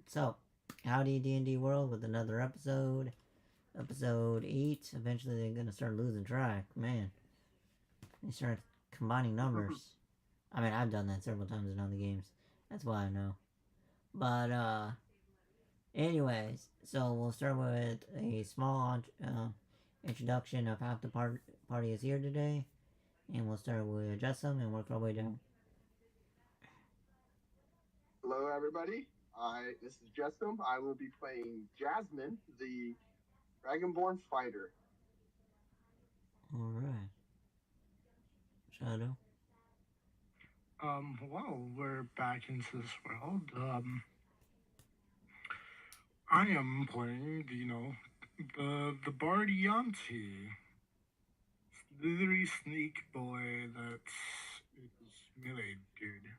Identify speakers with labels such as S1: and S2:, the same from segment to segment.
S1: So, howdy D&D world with another episode. Episode 8. Eventually they're gonna start losing track. Man, they start combining numbers. I mean, I've done that several times in other games. That's why I know. But, anyways, so we'll start with a small introduction of half the party is here today. And we'll start with Jessom and work our way down.
S2: Hello, everybody. This is Jessom. I will be playing Jasmine, the Dragonborn fighter.
S1: Alright. Shadow.
S3: Well, we're back into this world. I am playing, the Bardianti. Slithery sneak boy that is melee dude.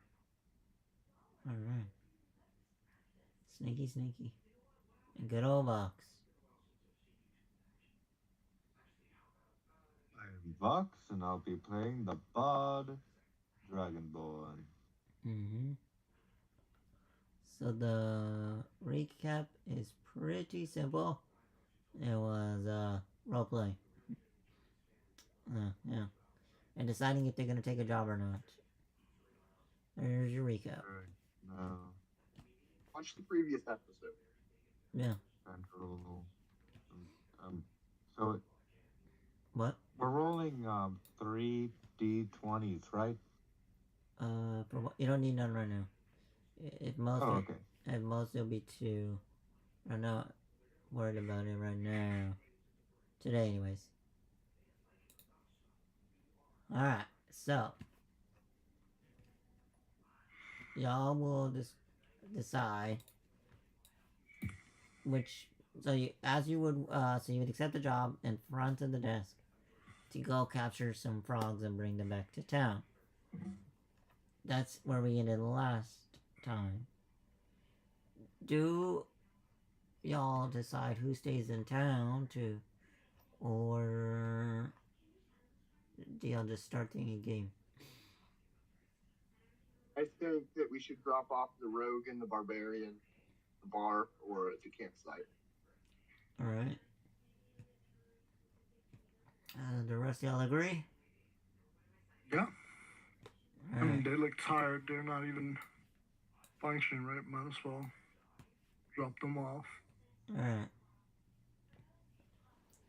S1: Alright. Sneaky. And good old Vox.
S4: I'm Vox, and I'll be playing the Bard Dragonborn.
S1: So the recap is pretty simple. It was roleplay. Yeah. And deciding if they're gonna take a job or not. There's your recap.
S4: No.
S2: Watch the previous episode.
S1: Yeah.
S4: Central. So
S1: What?
S4: we're rolling 3d20s, right?
S1: For what? You don't need none right now. At most,
S4: okay.
S1: At most it'll be 2. I'm not worried about it right now. Today, anyways. Alright, so y'all will decide which. So you would accept the job in front of the desk to go capture some frogs and bring them back to town. That's where we ended last time. Do y'all decide who stays in town or do y'all just start the game?
S2: I think that we should drop off the rogue and the barbarian, the bar, or at the campsite.
S1: Alright. The rest of y'all agree?
S3: Yeah.
S1: All
S3: I mean,
S1: right.
S3: they look tired. They're not even functioning right. Might as well drop them off.
S1: Alright.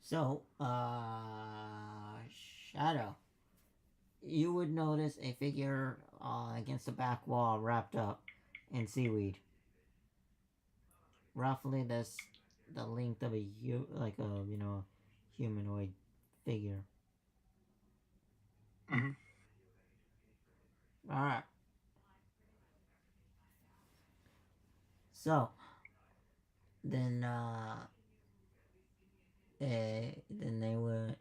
S1: So, Shadow. You would notice a figure against the back wall wrapped up in seaweed. Roughly the length of a humanoid figure. Alright. So, then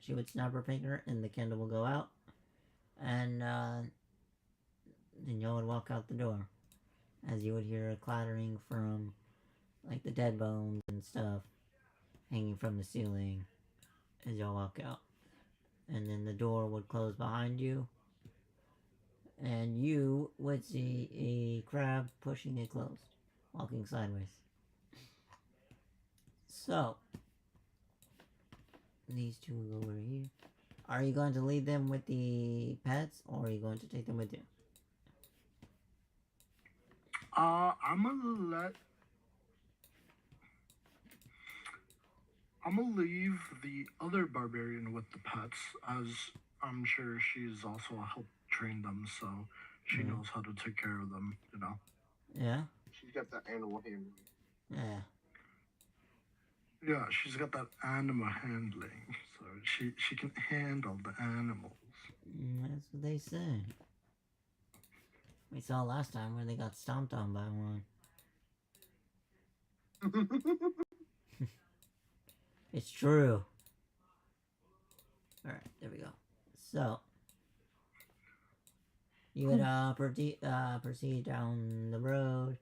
S1: she would snap her finger and the candle will go out. And then y'all would walk out the door. As you would hear a clattering from like the dead bones and stuff hanging from the ceiling as y'all walk out. And then the door would close behind you. And you would see a crab pushing it closed, walking sideways. So, these two will go over here. Are you going to leave them with the pets, or are you going to take them with you?
S3: I'm gonna leave the other barbarian with the pets, as I'm sure she's also helped train them, so she knows how to take care of them,
S1: Yeah?
S2: She's got that animal handling.
S1: Yeah.
S3: Yeah, she's got that animal handling, so she can handle the animals.
S1: That's what they say. We saw last time where they got stomped on by one. It's true. Alright, there we go. So, you would proceed down the road.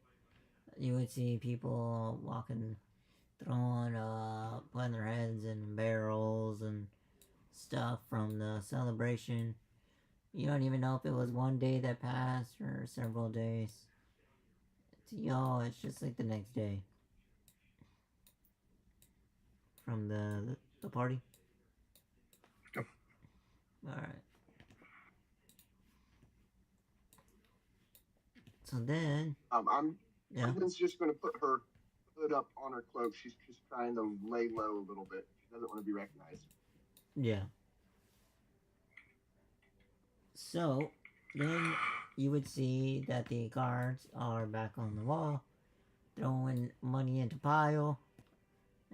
S1: You would see people walking, putting their heads in barrels and stuff from the celebration. You don't even know if it was one day that passed or several days. To y'all, it's just like the next day from the party.
S3: Yep.
S1: All right. So then,
S2: I'm
S1: yeah,
S2: just going to put her hood up on her cloak. She's just trying to lay low a little bit. She doesn't want to be recognized.
S1: yeah. So then you would see that the guards are back on the wall, throwing money into pile,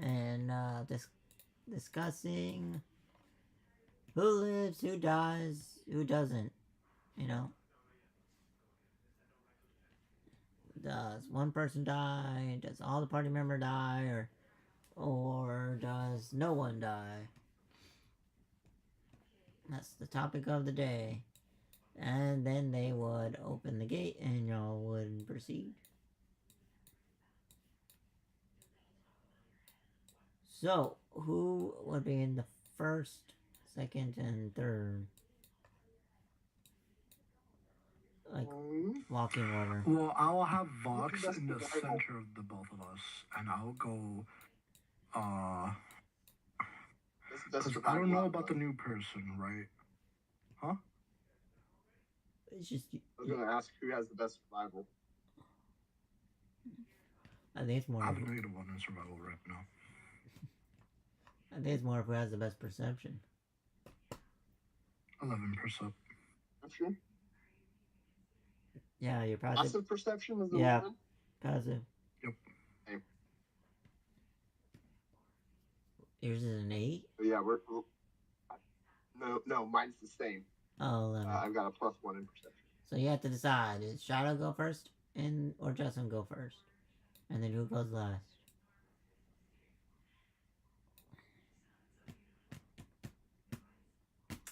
S1: and discussing who lives, who dies, who doesn't. You know, does one person die? Does all the party member die, or does no one die? That's the topic of the day. And then they would open the gate and y'all would proceed. So, who would be in the first, second, and third? Like, walking order.
S3: Well, I'll have Vox in the center of the both of us, and I'll go. Because I don't know about the new person, right? Huh?
S1: It's just.
S2: I was going to ask who has the best survival.
S1: I think it's more.
S3: I have a -1 in survival right now.
S1: I think it's more of who has the best perception.
S3: 11%.
S2: Perception?
S1: Yeah, your passive.
S2: Passive perception is the one?
S1: Passive.
S3: Yep.
S2: Okay.
S1: Yours is an 8?
S2: Yeah, we're no, mine's the same.
S1: Oh, 11.
S2: I've got a +1 in perception.
S1: So you have to decide: is Shadow go first, or Justin go first, and then who goes last?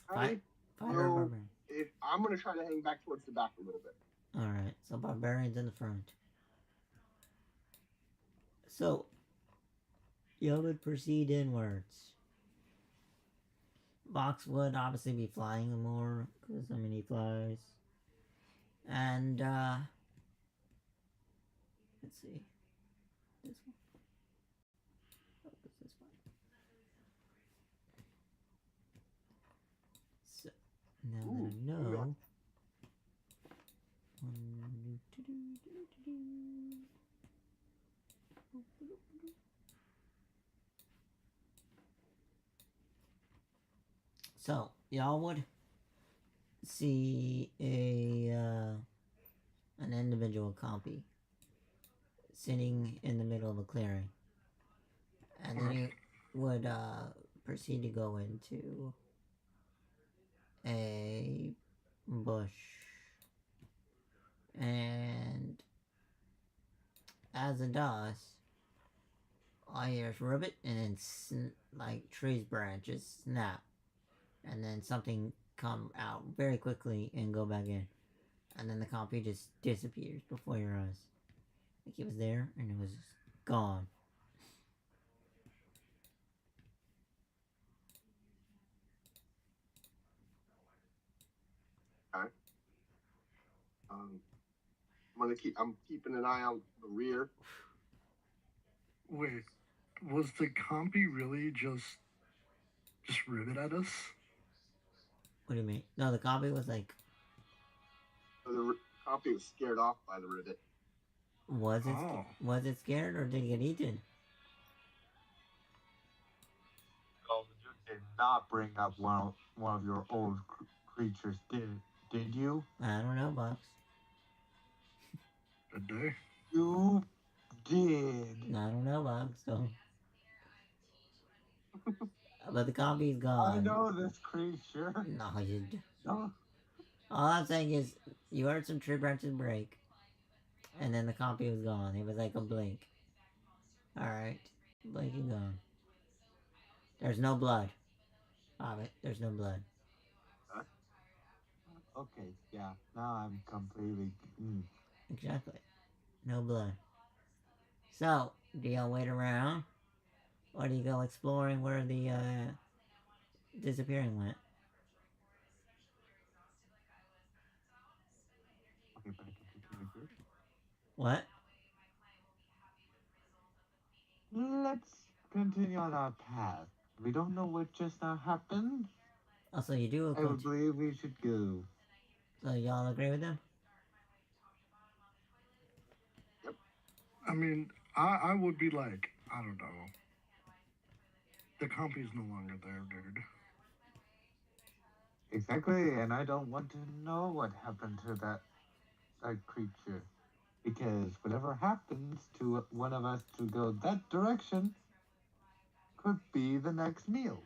S1: Fighter barbarian.
S2: I'm gonna try to hang back towards the back a little bit.
S1: All right, so barbarian's in the front. So you would proceed inwards. Vox would obviously be flying more because he flies. And let's see, this one. What was this one? So now that I know. So y'all would see an individual compy sitting in the middle of a clearing, and then he would proceed to go into a bush, and as it does, all you hear is ribbit, and then like trees branches snap, and then something come out very quickly and go back in, and then the compy just disappears before your eyes. Like it was there and it was gone.
S2: Okay. I'm keeping an eye on the rear.
S3: Wait, was the compy really just ribbit at us?
S1: What do you mean? No, the compy was like.
S2: The compy was scared off by the ribbit.
S1: Was it scared or did it get eaten?
S4: Oh, you did not bring up one of your old creatures, did you?
S1: I don't know, Box.
S3: Did they?
S4: You did.
S1: I don't know, Box. So. But the compy's gone.
S4: I know this creature.
S1: No, you
S4: don't.
S1: All I'm saying is, you heard some tree branches break, and then the compy was gone. It was like a blink. Alright. Blink and gone. There's no blood. Hobbit, there's no blood.
S4: Okay, yeah. Now I'm completely.
S1: Exactly. No blood. So, do y'all wait around? Or do you go exploring where the disappearing went?
S4: Okay, but I can continue here.
S1: What?
S4: continue on our path. We don't know what just now happened.
S1: Also, you do.
S4: I would believe we should go.
S1: So y'all agree with them?
S3: I mean, I would be like, I don't know. The compy's no longer there, dude.
S4: Exactly, and I don't want to know what happened to that creature. Because whatever happens to one of us to go that direction could be the next meal.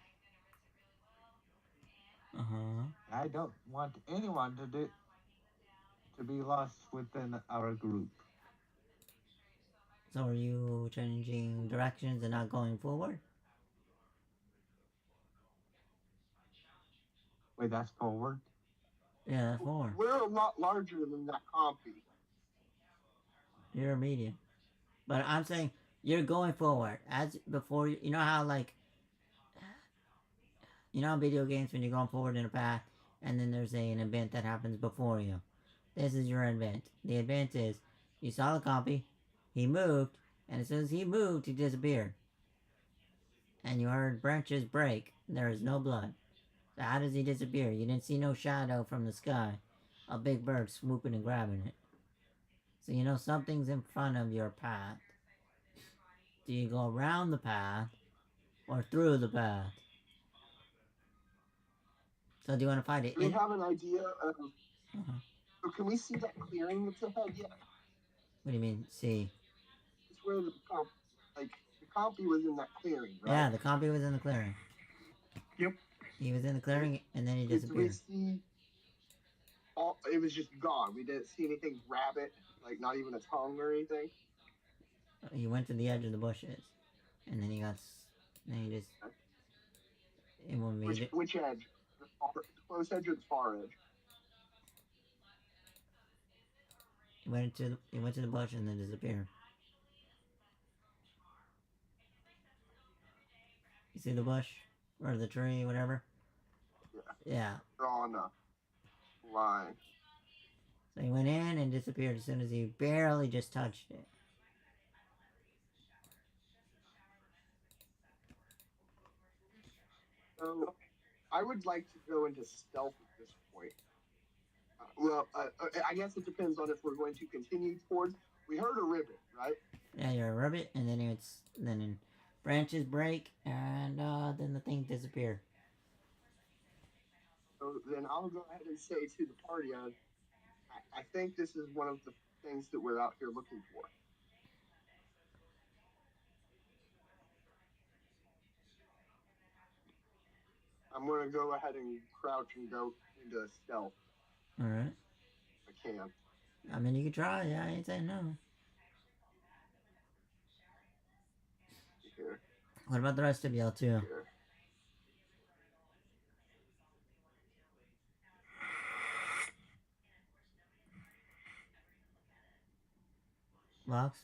S1: Uh-huh.
S4: I don't want anyone to be lost within our group.
S1: So are you changing directions and not going forward?
S4: Wait, that's forward?
S1: Yeah, that's forward.
S2: We're a lot larger than that compy.
S1: You're a medium. But I'm saying you're going forward. As before, you know how, like, you know in video games when you're going forward in a path and then there's an event that happens before you. This is your event. The event is you saw the copy, he moved, and as soon as he moved, he disappeared. And you heard branches break. There is no blood. So how does he disappear? You didn't see no shadow from the sky. A big bird swooping and grabbing it. So you know something's in front of your path. Do you go around the path or through the path? So do you want to fight it?
S2: Do we have an idea of...
S1: Uh-huh.
S2: So can we see that clearing that's ahead yet?
S1: What do you mean, see?
S2: It's where the compy was in that clearing, right?
S1: Yeah, the compy was in the clearing.
S3: Yep.
S1: He was in the clearing and then he
S2: Did we
S1: disappeared.
S2: see... it was just gone. We didn't see anything grab it, like not even a tongue or anything.
S1: He went to the edge of the bushes. And then he got... Then he just... It won't be...
S2: Which edge? The close edge or the far edge?
S1: He went to the bush and then disappeared. You see the bush? Or the tree, whatever? Yeah.
S2: Drawing a line.
S1: So he went in and disappeared as soon as he barely just touched it.
S2: So, I would like to go into stealth at this point. I guess it depends on if we're going to continue towards... We heard a ribbon, right?
S1: Yeah, you're a ribbit, and then branches break, and then the thing disappeared.
S2: So then I'll go ahead and say to the party, I think this is one of the things that we're out here looking for. I'm going to go ahead and crouch and go into stealth.
S1: Alright.
S2: I can.
S1: I mean, you can try, yeah, I ain't saying no.
S2: Here.
S1: What about the rest of y'all, too?
S2: Here.
S1: Vox?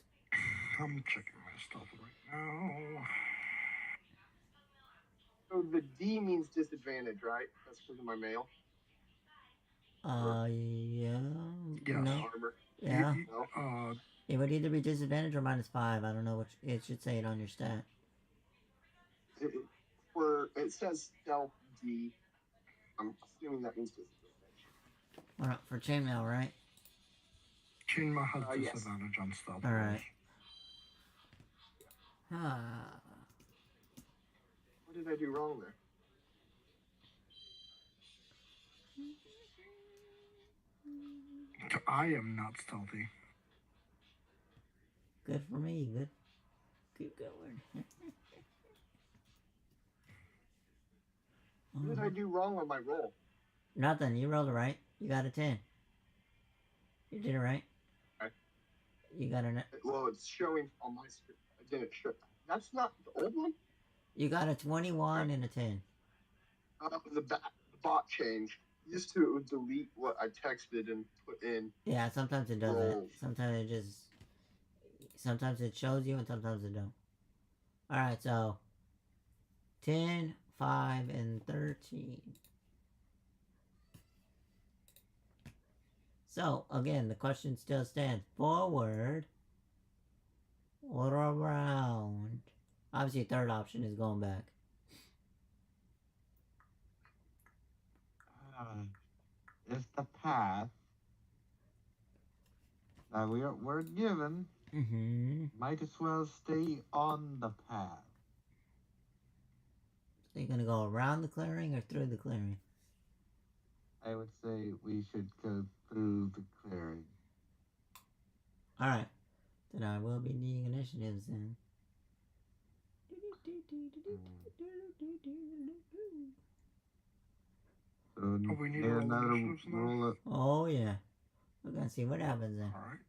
S3: I'm checking my stuff right now.
S2: So the D means disadvantage, right? That's because of my mail.
S1: Yeah.
S3: Yeah.
S1: No.
S2: Armor.
S1: Yeah.
S2: No.
S1: It would either be disadvantage or -5. I don't know which. It should say it on your stat.
S2: It says stealth D. I'm assuming that means disadvantage.
S1: Alright, for chainmail, right?
S3: Chainmail has
S2: Yes.
S3: disadvantage on stealth.
S1: Alright.
S2: What did I do wrong there?
S3: I am not stealthy.
S1: Good for me. Good. Keep going.
S2: What did I do wrong on my roll?
S1: Nothing. You rolled it right. You got a 10. You did it right.
S2: Okay.
S1: You got a...
S2: Well, it's showing on my screen. I didn't show. That's not the old one?
S1: You got a 21 and a 10.
S2: The bot changed. Used to, it would delete what I texted and put in.
S1: Yeah, sometimes it doesn't.
S2: Rolls.
S1: Sometimes it just... Sometimes it shows you and sometimes it don't. Alright, so... 10, 5, and 13. So, again, the question still stands. Forward or around? Obviously, third option is going back.
S4: It's the path that we're given.
S1: Mm-hmm.
S4: Might as well stay on the path.
S1: So you're gonna go around the clearing or through the clearing?
S4: I would say we should go through the clearing.
S1: Alright. Then I will be needing initiatives then.
S4: So
S3: we need
S4: need
S3: to roll
S4: another
S3: initiatives now?
S4: roll up.
S1: Oh yeah. We're gonna see what happens then.
S3: Alright.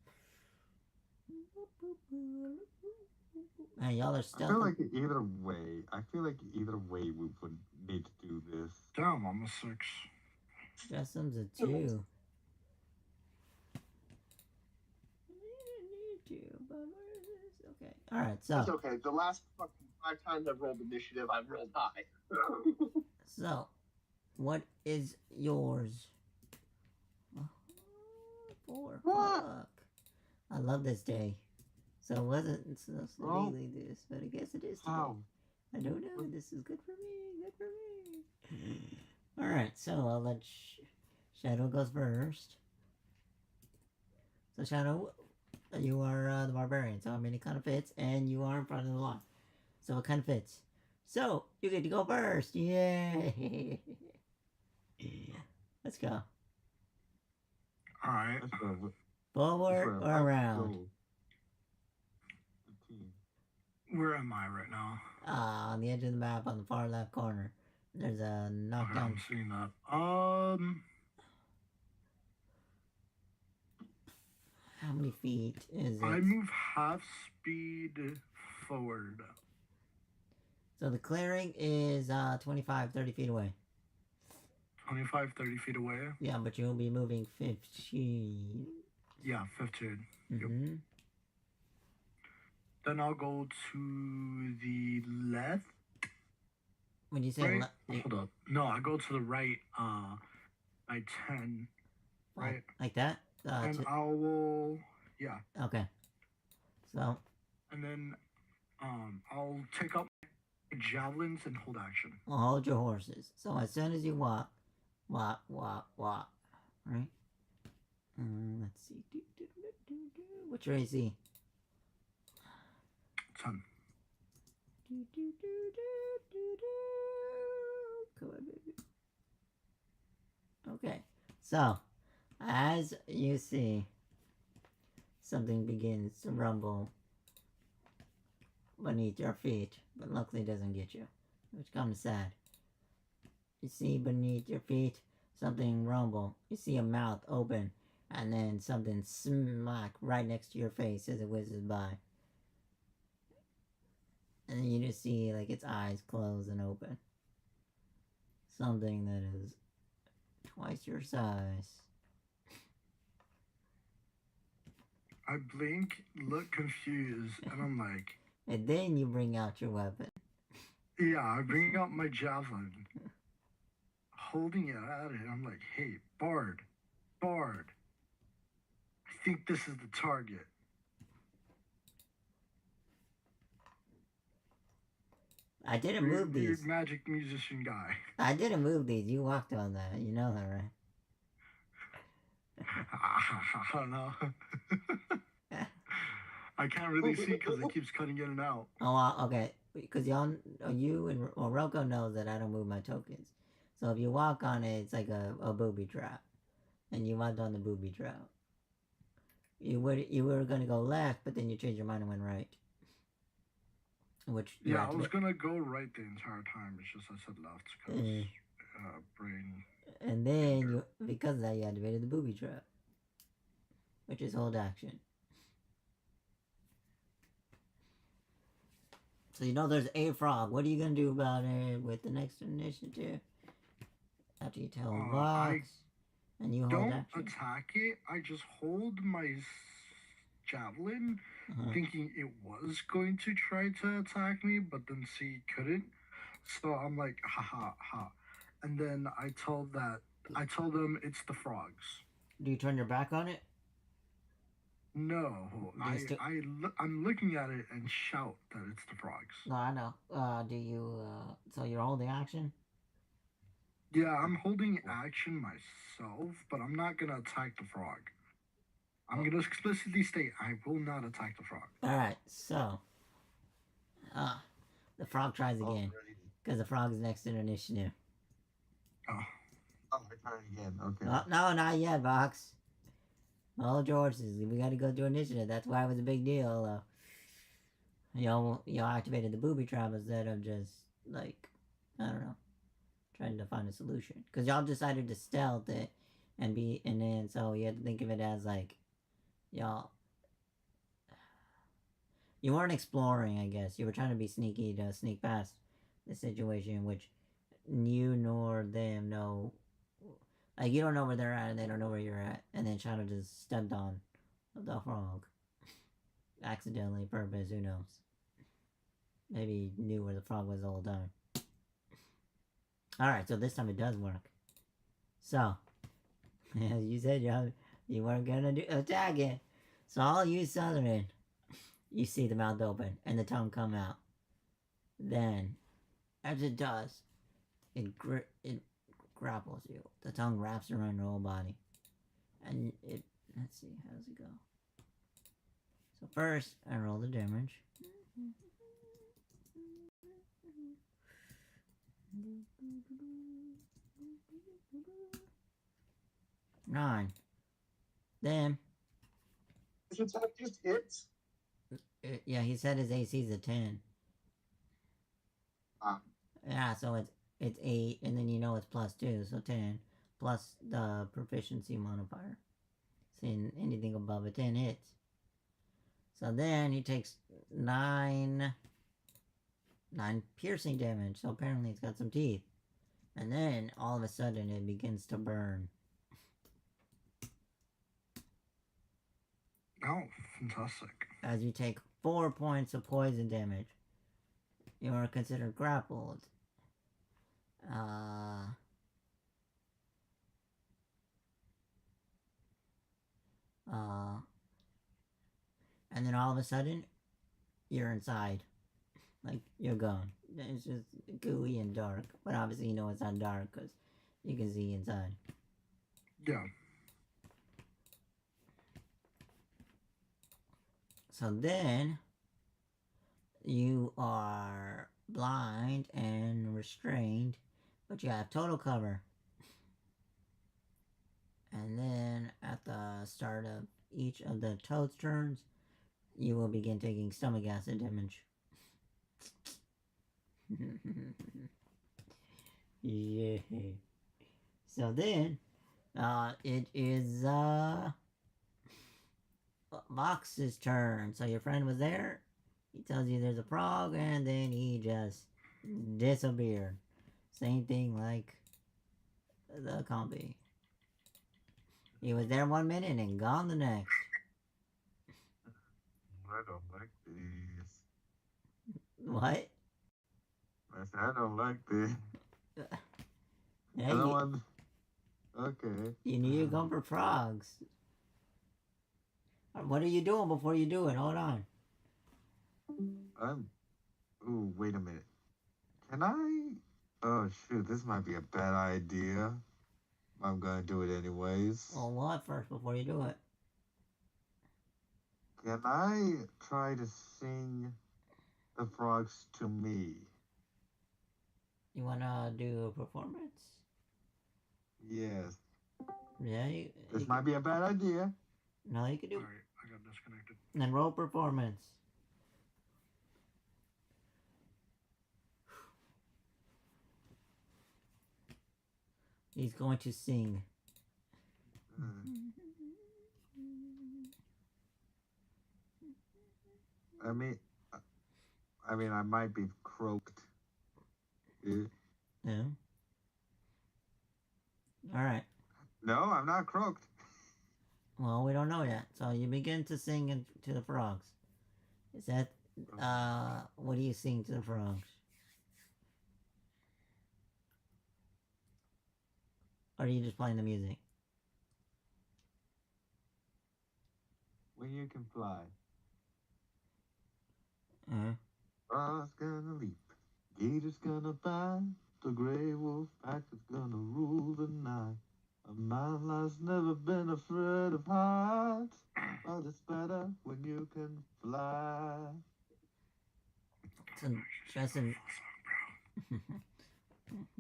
S1: Man, y'all are
S4: I
S1: stealth.
S4: feel like either way we would need to do this.
S3: Damn, I'm a 6.
S1: Jessum's a 2. Okay. Alright, so.
S2: It's okay. The last fucking 5 times I've rolled initiative, I've rolled high.
S1: So, what is yours? 4.
S4: What?
S1: Fuck. I love this day. So it wasn't supposed to
S4: Oh.
S1: be like this, but I guess it is today.
S4: How?
S1: I don't know. This is good for me. Good for me. Alright, so I'll let Shadow goes first. So Shadow, you are the barbarian, so I mean it kind of fits, and you are in front of the line. So it kind of fits. So, you get to go first. Yay! Let's go.
S3: Alright.
S4: Let's go.
S1: Forward or around?
S4: The team.
S3: Where am I right now?
S1: On the edge of the map on the far left corner. There's a
S3: Okay,
S1: knockdown.
S3: I'm seeing that.
S1: How many feet is it?
S3: I move half speed forward.
S1: So the clearing is 25, 30 feet away.
S3: 25, 30 feet away.
S1: Yeah, but you'll be moving 15.
S3: Yeah, 15.
S1: Mm-hmm.
S3: Then I'll go to the left.
S1: When you say
S3: Right? Hold up. No, I go to the right by 10. Right?
S1: like that?
S3: And I will, yeah.
S1: Okay. So,
S3: And then I'll take up my javelins and hold action.
S1: well, hold your horses. So as soon as you walk. Right? Let's see. What's your AC?
S3: 10.
S1: Come on, baby. Okay. So, as you see, something begins to rumble beneath your feet, but luckily doesn't get you, which kind of sad. You see beneath your feet something rumble. You see a mouth open, and then something smack right next to your face as it whizzes by. And then you just see like its eyes close and open. Something that is twice your size.
S3: I blink, look confused, and I'm like,
S1: And then you bring out your weapon.
S3: yeah, I bring out my javelin, holding it at it. I'm like, hey, Bard, I think this is the target.
S1: I didn't move
S3: Weird
S1: these.
S3: magic musician guy.
S1: I didn't move these. You walked on that. You know that, right?
S3: I don't know. I can't really see because it keeps cutting in and out.
S1: Oh, okay. Because you and Rocco knows that I don't move my tokens. So if you walk on it, it's like a booby trap. And you walked on the booby trap. You were going to go left, but then you changed your mind and went right. Which
S3: Yeah, I was going to go right the entire time. It's just I said left because brain.
S1: And then, because of that, you activated the booby trap. Which is hold action. So you know there's a frog. What are you going to do about it with the next initiative? After you tell Vox, and you hold
S3: Don't
S1: action?
S3: attack it. I just hold my javelin, thinking it was going to try to attack me, but then see couldn't. So I'm like, ha ha ha. And then I told them it's the frogs.
S1: Do you turn your back on it?
S3: No,
S1: Do you
S3: I'm looking at it and shout that it's the frogs.
S1: No, I know. Do you, so you're holding action?
S3: Yeah, I'm holding action myself, but I'm not gonna attack the frog. I'm gonna explicitly state I will not attack the frog.
S1: Alright, so. The frog tries again. Because the frog's next in initiative.
S3: Oh.
S4: Oh, I tried again. Okay.
S1: Oh, no, not yet, Box. Oh, George, we gotta go through initiative. That's why it was a big deal. Y'all activated the booby trap instead of just, like, I don't know, trying to find a solution. Because y'all decided to stealth it and then, so you had to think of it as, like, y'all. You weren't exploring, I guess. You were trying to be sneaky to sneak past the situation in which you nor them know. Like, you don't know where they're at and they don't know where you're at. And then Shadow just stepped on the frog. Accidentally, purpose, who knows. Maybe he knew where the frog was the whole time. Alright, so this time it does work. So, as you said, you weren't gonna attack it. So all you Southern, you see the mouth open and the tongue come out. Then, as it does, it grapples you. The tongue wraps around your whole body. And let's see, how does it go? So first, I roll the damage. 9. Then...
S2: This attack just hits?
S1: Yeah, he said his AC is a 10. Yeah, so it's 8, and then you know it's plus 2, so 10. Plus the proficiency modifier. Saying anything above a 10 hits. So then he takes 9 piercing damage, so apparently it's got some teeth. And then, all of a sudden, it begins to burn.
S3: Oh, fantastic.
S1: As you take 4 points of poison damage. You are considered grappled. And then all of a sudden, you're inside. Like, you're gone. It's just gooey and dark. But obviously you know it's not dark because you can see inside.
S3: Yeah.
S1: So then, you are blind and restrained, but you have total cover. And then, at the start of each of the Toad's turns, you will begin taking stomach acid damage. Yeah. So then, it is, Vox's turn. So your friend was there, he tells you there's a frog, and then he just disappeared. Same thing like the compy. He was there 1 minute and gone the next.
S4: I don't like these.
S1: What?
S4: I said, I don't like this.
S1: Yeah,
S4: Other one. Okay.
S1: you need to go for frogs. What are you doing before you do it? Hold on.
S4: Ooh, wait a minute. Can I? Oh, shoot, this might be a bad idea. I'm gonna do it anyways.
S1: Well, what first before you do it?
S4: Can I try to sing the frogs to me?
S1: You wanna do a performance?
S4: Yes.
S1: Yeah,
S4: This might be a bad idea.
S1: No, you can do.
S3: Alright, I got disconnected.
S1: And roll performance. He's going to sing.
S4: I mean, I might be croaked.
S1: No. All right.
S4: No, I'm not croaked.
S1: Well, we don't know yet. So you begin to sing to the frogs. Is that, what do you sing to the frogs? Or are you just playing the music?
S4: when you can fly.
S1: Uh-huh.
S4: Frog's gonna leap, gator's gonna bite, the gray wolf pack is gonna rule the night. A man that's never been afraid of heights, but it's better when you can fly.
S1: So, Justin,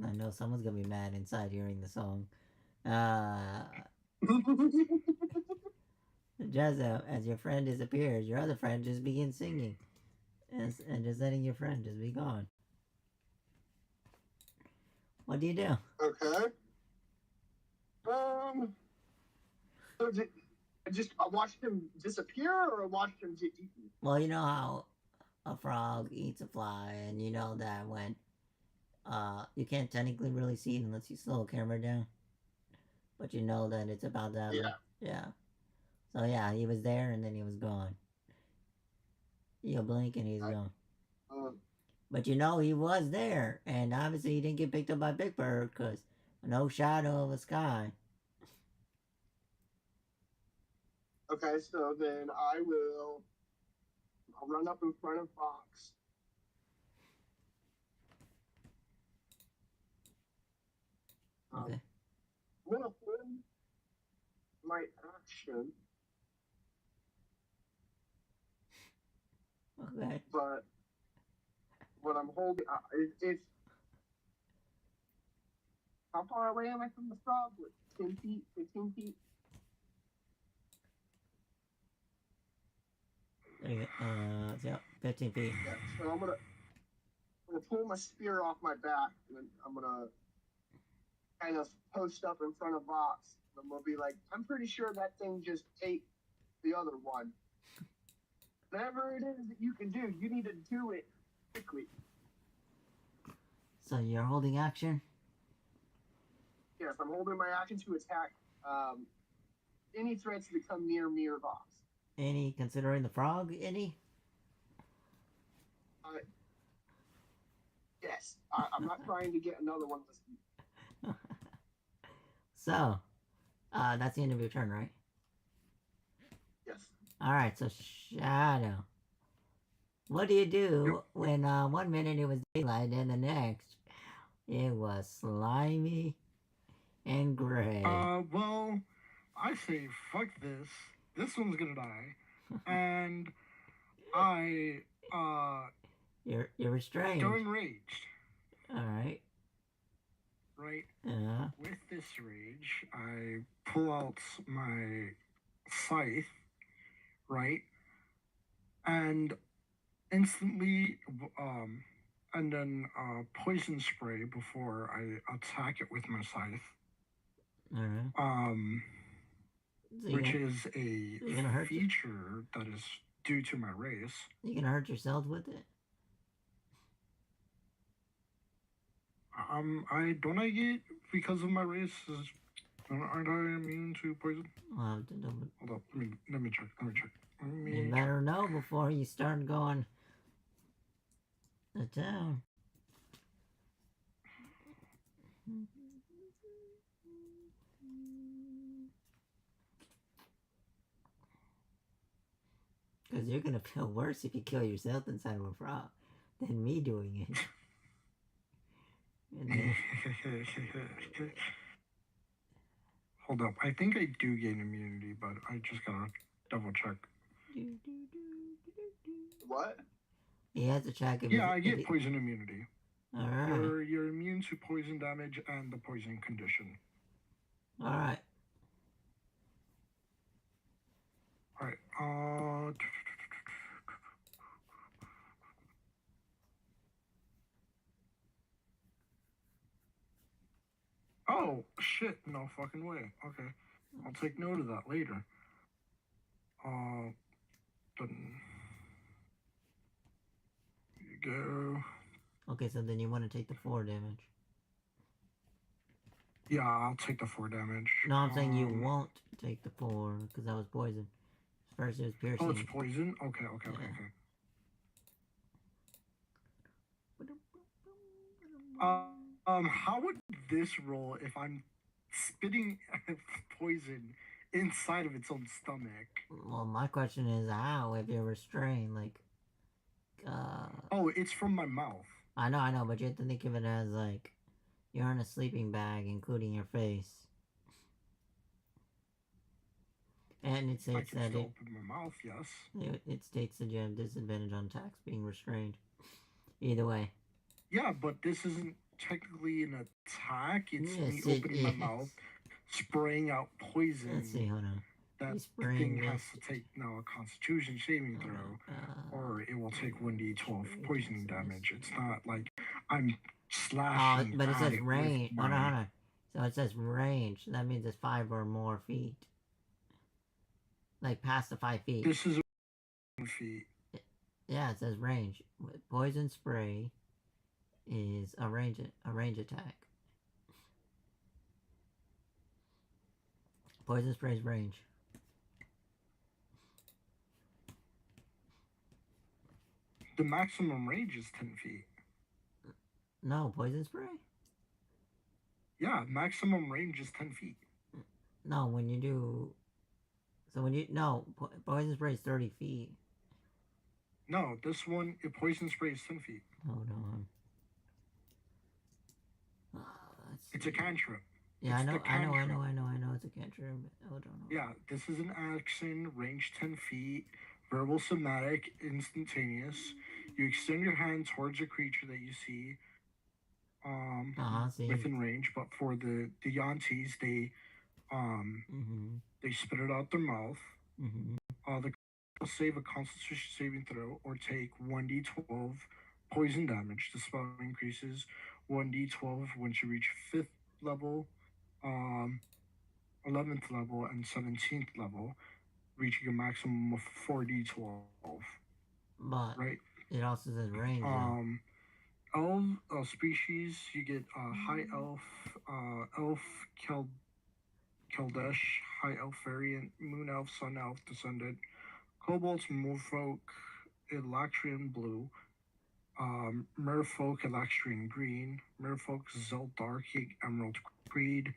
S1: I know someone's gonna be mad inside hearing the song. Just as your friend disappears, your other friend just begins singing, and just letting your friend just be gone. What do you do?
S2: Okay. So I watched him disappear, or I watched him get eaten.
S1: Well, you know how a frog eats a fly, and you know that when you can't technically really see it unless you slow the camera down, but you know that it's about to happen. Yeah. So yeah, he was there, and then he was gone. You blink, and he's gone. But you know he was there, and obviously he didn't get picked up by Big Bird because no shadow of a sky.
S2: Okay, so then I'll run up in front of Fox.
S1: Okay.
S2: I'm gonna hold my action.
S1: Okay.
S2: But what I'm holding, it's how far away am I from the frog? Like 10 feet, 15 feet?
S1: There you go. Yeah, 15 feet.
S2: Yeah, so I'm gonna pull my spear off my back, and I'm gonna kind of post up in front of Vox. I'm gonna be like, I'm pretty sure that thing just ate the other one. Whatever it is that you can do, you need to do it quickly.
S1: So you're holding action?
S2: Yes, I'm holding my action to attack any threats that come near me or Vox.
S1: Any, considering the frog, any?
S2: Yes, I'm not trying to get another one this week.
S1: So, that's the end of your turn, right?
S2: Yes.
S1: Alright, so Shadow. What do you do when 1 minute it was daylight and the next it was slimy and gray?
S3: Well, I say fuck this. This one's gonna die. And
S1: You're restrained.
S3: go enraged.
S1: Alright.
S3: Right?
S1: Uh-huh.
S3: With this rage, I pull out my scythe, right? And instantly, and then poison spray before I attack it with my scythe.
S1: Alright.
S3: Which is a feature that is due to my race.
S1: You gonna hurt yourself with it?
S3: I get, because of my race, aren't I immune to poison?
S1: Well,
S3: Hold up, let me check.
S1: You better know before you start going to town. Because you're gonna feel worse if you kill yourself inside of a frog than me doing it.
S3: Hold up, I think I do gain immunity, but I just gotta double check.
S2: What?
S1: He has to check if
S3: I get poison immunity.
S1: Alright.
S3: You're immune to poison damage and the poison condition.
S1: Alright.
S3: Alright, oh, shit, no fucking way. Okay, I'll take note of that later. Then... Here you
S1: go. Okay, so then you want to take the 4 damage.
S3: Yeah, I'll take the 4 damage.
S1: No, I'm saying you won't take the 4, because that was poison. First it was piercing.
S3: Oh, it's poison? Okay. How would this roll if I'm spitting poison inside of its own stomach.
S1: Well, my question is how if you're restrained, like,
S3: Oh, it's from my mouth.
S1: I know, but you have to think of it as, like, you're in a sleeping bag, including your face. And it states that
S3: still open my mouth, yes.
S1: It states that you have disadvantage on attacks being restrained. Either way.
S3: Yeah, but this isn't technically an attack. It's me opening my mouth, spraying out poison.
S1: Let's see, hold on.
S3: That thing has to take now a Constitution saving throw, or it will take 1d12 poisoning damage. It's not like I'm slashing.
S1: Oh, but it says range. Hold on. So it says range. That means it's 5 or more feet. Like past the 5 feet.
S3: This is 1 feet.
S1: Yeah, it says range. Poison spray is a range attack. Poison spray's range.
S3: The maximum range is 10 feet.
S1: No, poison spray?
S3: Yeah, maximum range is 10 feet.
S1: No, when you do... So when you... No, poison spray is 30 feet.
S3: No, this one, poison spray is 10 feet.
S1: Hold on.
S3: It's a cantrip.
S1: Yeah, I know it's a cantrip. Hold on.
S3: Yeah, this is an action, range 10 feet, verbal somatic, instantaneous. You extend your hand towards a creature that you see within range, but for the Yantis, they they spit it out their mouth. The will save a Constitution saving throw or take 1d12 poison damage. The spell increases 1d12 once you reach 5th level, 11th level, and 17th level, reaching a maximum of 4d12.
S1: But
S3: right?
S1: It also says range.
S3: Elf species, you get high elf, elf Keldesh, high elf variant, moon elf, sun elf, descendant, kobolds, moorfolk, Elastrian blue, merfolk, Elastrian green, merfolk, Zeldarkic, emerald creed,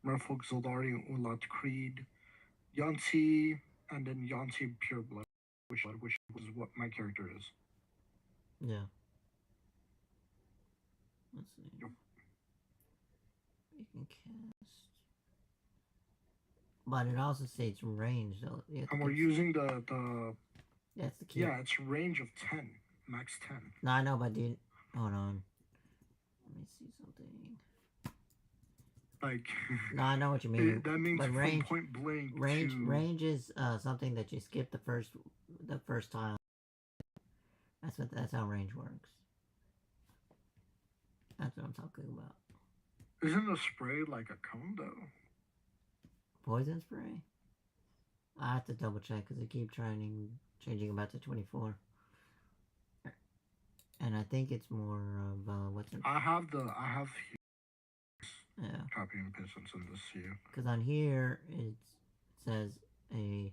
S3: merfolk, Zeldari, Ulat creed, Yanti, and then Yanti pureblood, which is what my character is.
S1: Yeah. Let's see.
S3: Yep.
S1: You can cast. But it also states range, though.
S3: And we're using the.
S1: That's the key.
S3: Yeah, it's range of 10, max 10.
S1: No, I know, but dude, hold on. Let me see something.
S3: Like.
S1: No, I know what you mean.
S3: That means
S1: but range,
S3: point blank.
S1: Range is something that you skip the first tile. That's how range works. That's what I'm talking about.
S3: Isn't a spray like a cone though?
S1: Poison spray? I have to double check because I keep changing about to 24. And I think it's more of what's it?
S3: I have
S1: yeah.
S3: Copy and paste and send this to you.
S1: Because on here it says a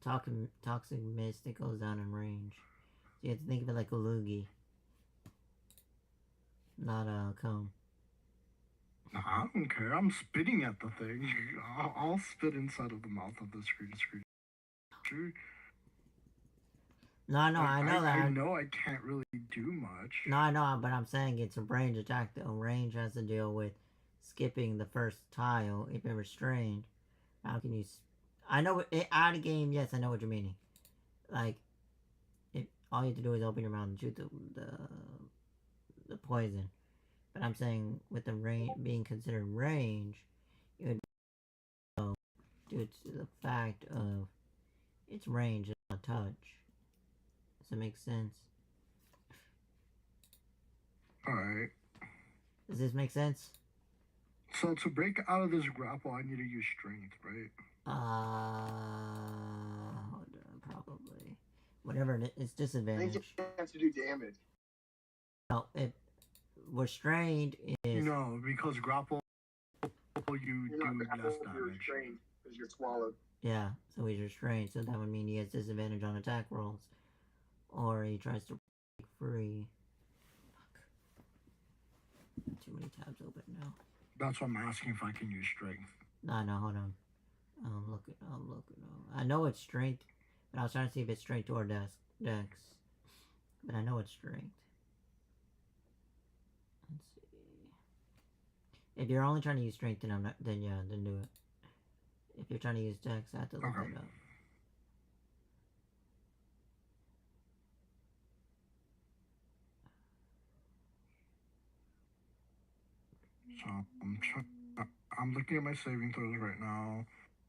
S1: toxic mist that goes down in range. So you have to think of it like a loogie. Not a cone.
S3: No, I don't care. I'm spitting at the thing. I'll spit inside of the mouth of this creature.
S1: No, I know that.
S3: I know I can't really do much.
S1: No, I know, but I'm saying it's a range attack. The range has to deal with skipping the first tile if you're restrained. How can you... I know, out of game, yes, I know what you're meaning. Like, all you have to do is open your mouth and shoot the poison. But I'm saying with the range being considered range, it would be due to the fact of its range is not touch. Does that make sense?
S3: Alright.
S1: Does this make sense?
S3: So to break out of this grapple, I need to use strength, right?
S1: Hold on, probably. Whatever it is, it's disadvantage.
S2: I think you have to do damage.
S1: No, restrained is...
S3: No, because grapple, you
S2: You're
S3: do
S2: not
S3: less
S2: you're
S3: damage.
S2: restrained because you're swallowed.
S1: Yeah, so he's restrained, so that would mean he has disadvantage on attack rolls. Or he tries to break free. Fuck. Too many tabs open now.
S3: That's why I'm asking if I can use strength.
S1: No, hold on. I'm looking. I know it's strength, but I was trying to see if it's strength or dex. But I know it's strength. Let's see. If you're only trying to use strength, then then do it. If you're trying to use dex, I have to look it up.
S3: So I'm looking at my saving throws right now.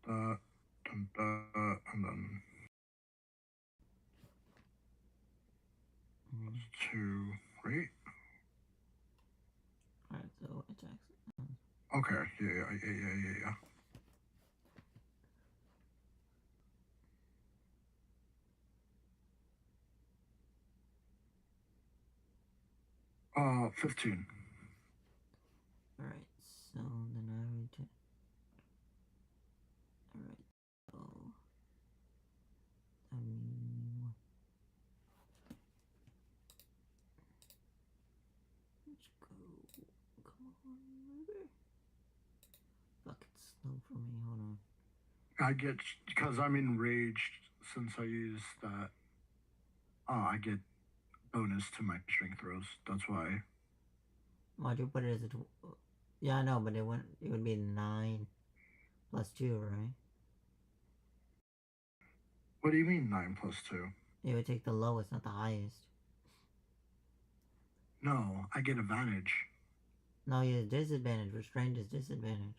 S3: And then 2, right?
S1: Alright, so attacks.
S3: Okay, yeah. 15.
S1: Alright, so then I return. Alright, so I mean, let's go. Come on, baby. Fuck, it's slow for me. Hold on.
S3: I get, because I'm enraged since I used that. I get bonus to my strength throws. That's why.
S1: Why'd you put it as a? Yeah, I know, but it would be 9 plus 2, right?
S3: What do you mean 9 plus 2?
S1: It would take the lowest, not the highest.
S3: No, I get advantage.
S1: No, you have disadvantage. Restrained is disadvantage.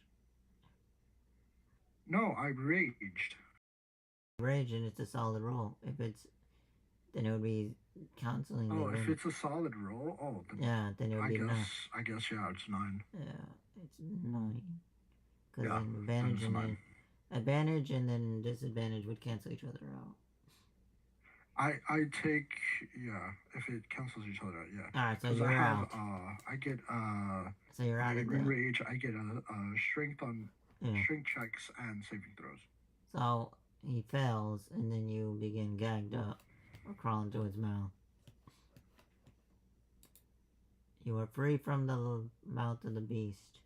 S3: No, I raged.
S1: Rage, and it's a solid roll. If it's, then it would be canceling.
S3: Oh, if it's a solid roll,
S1: then then it would be 9.
S3: I guess yeah, it's 9.
S1: Yeah, it's 9. Because
S3: Yeah,
S1: advantage and then disadvantage would cancel each other out.
S3: I take, yeah, if it cancels each other out, yeah.
S1: Alright, so you're out.
S3: I get
S1: so you're out of the
S3: rage. I get a strength on strength checks and saving throws.
S1: So he fails, and then you begin gagged up or crawling to his mouth. You are free from the mouth of the beast.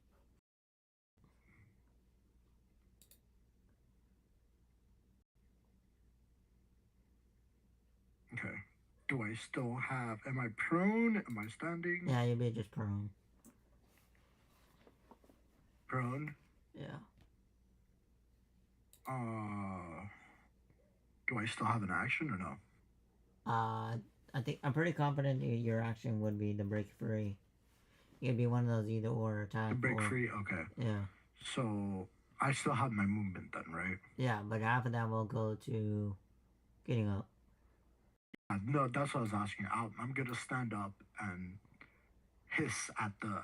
S3: Okay. Do I still have? Am I prone? Am I standing?
S1: Yeah, you'll be just prone.
S3: Prone?
S1: Yeah.
S3: Do I still have an action or no?
S1: I'm pretty confident your action would be the break free. It'd be one of those either or attack.
S3: The break free? Okay.
S1: Yeah.
S3: So I still have my movement then, right?
S1: Yeah, but half of that will go to getting up.
S3: No, that's what I was asking. I'm gonna stand up and hiss at the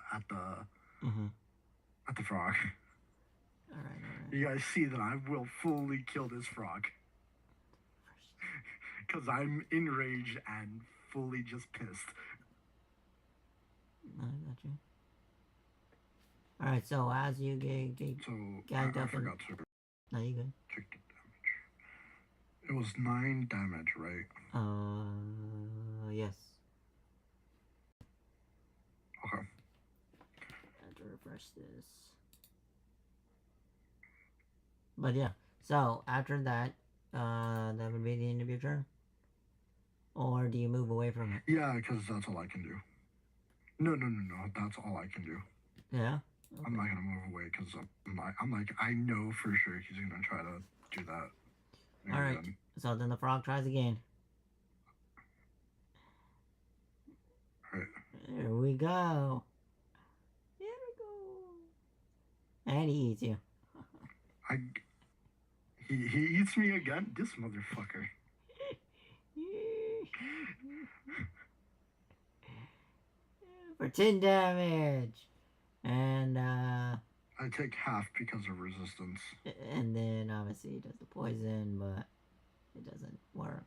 S3: frog.
S1: All right.
S3: You guys see that I will fully kill this frog because I'm enraged and fully just pissed.
S1: I got you. All right, so as you get gagged up,
S3: I forgot to.
S1: No, you good.
S3: Check the damage. It was 9 damage, right?
S1: Yes.
S3: Okay.
S1: I have to refresh this. But yeah, so after that, that would be the end of your turn? Or do you move away from it?
S3: Yeah, because that's all I can do. No, that's all I can do.
S1: Yeah? Okay.
S3: I'm not going to move away because I'm like, I know for sure he's going to try to do that.
S1: Alright, so then the frog tries again.
S3: Alright.
S1: Here we go. And he eats you.
S3: He eats me again? This motherfucker.
S1: For 10 damage. And
S3: I take half because of resistance.
S1: And then obviously he does the poison, but it doesn't work.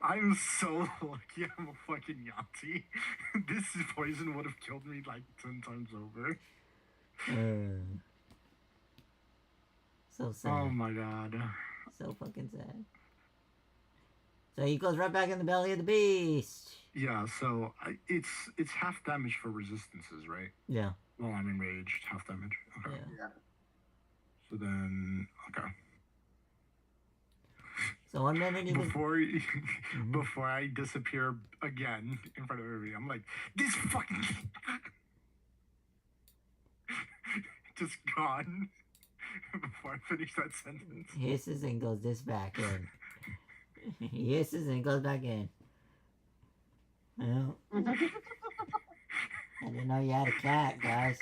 S3: I'm so lucky I'm a fucking Yahtzee. This poison would have killed me like 10 times over.
S1: So sad.
S3: Oh my god.
S1: So fucking sad. So he goes right back in the belly of the beast.
S3: Yeah, so it's half damage for resistances, right?
S1: Yeah.
S3: Well, I'm enraged. Half damage. Okay.
S1: Yeah.
S3: So then, okay.
S1: So 1 minute you
S3: Before I disappear again in front of everybody, I'm like, this fucking just gone before I finish that sentence.
S1: Hisses and goes this back in. He hisses and goes back in. Well, I didn't know you had a cat, guys.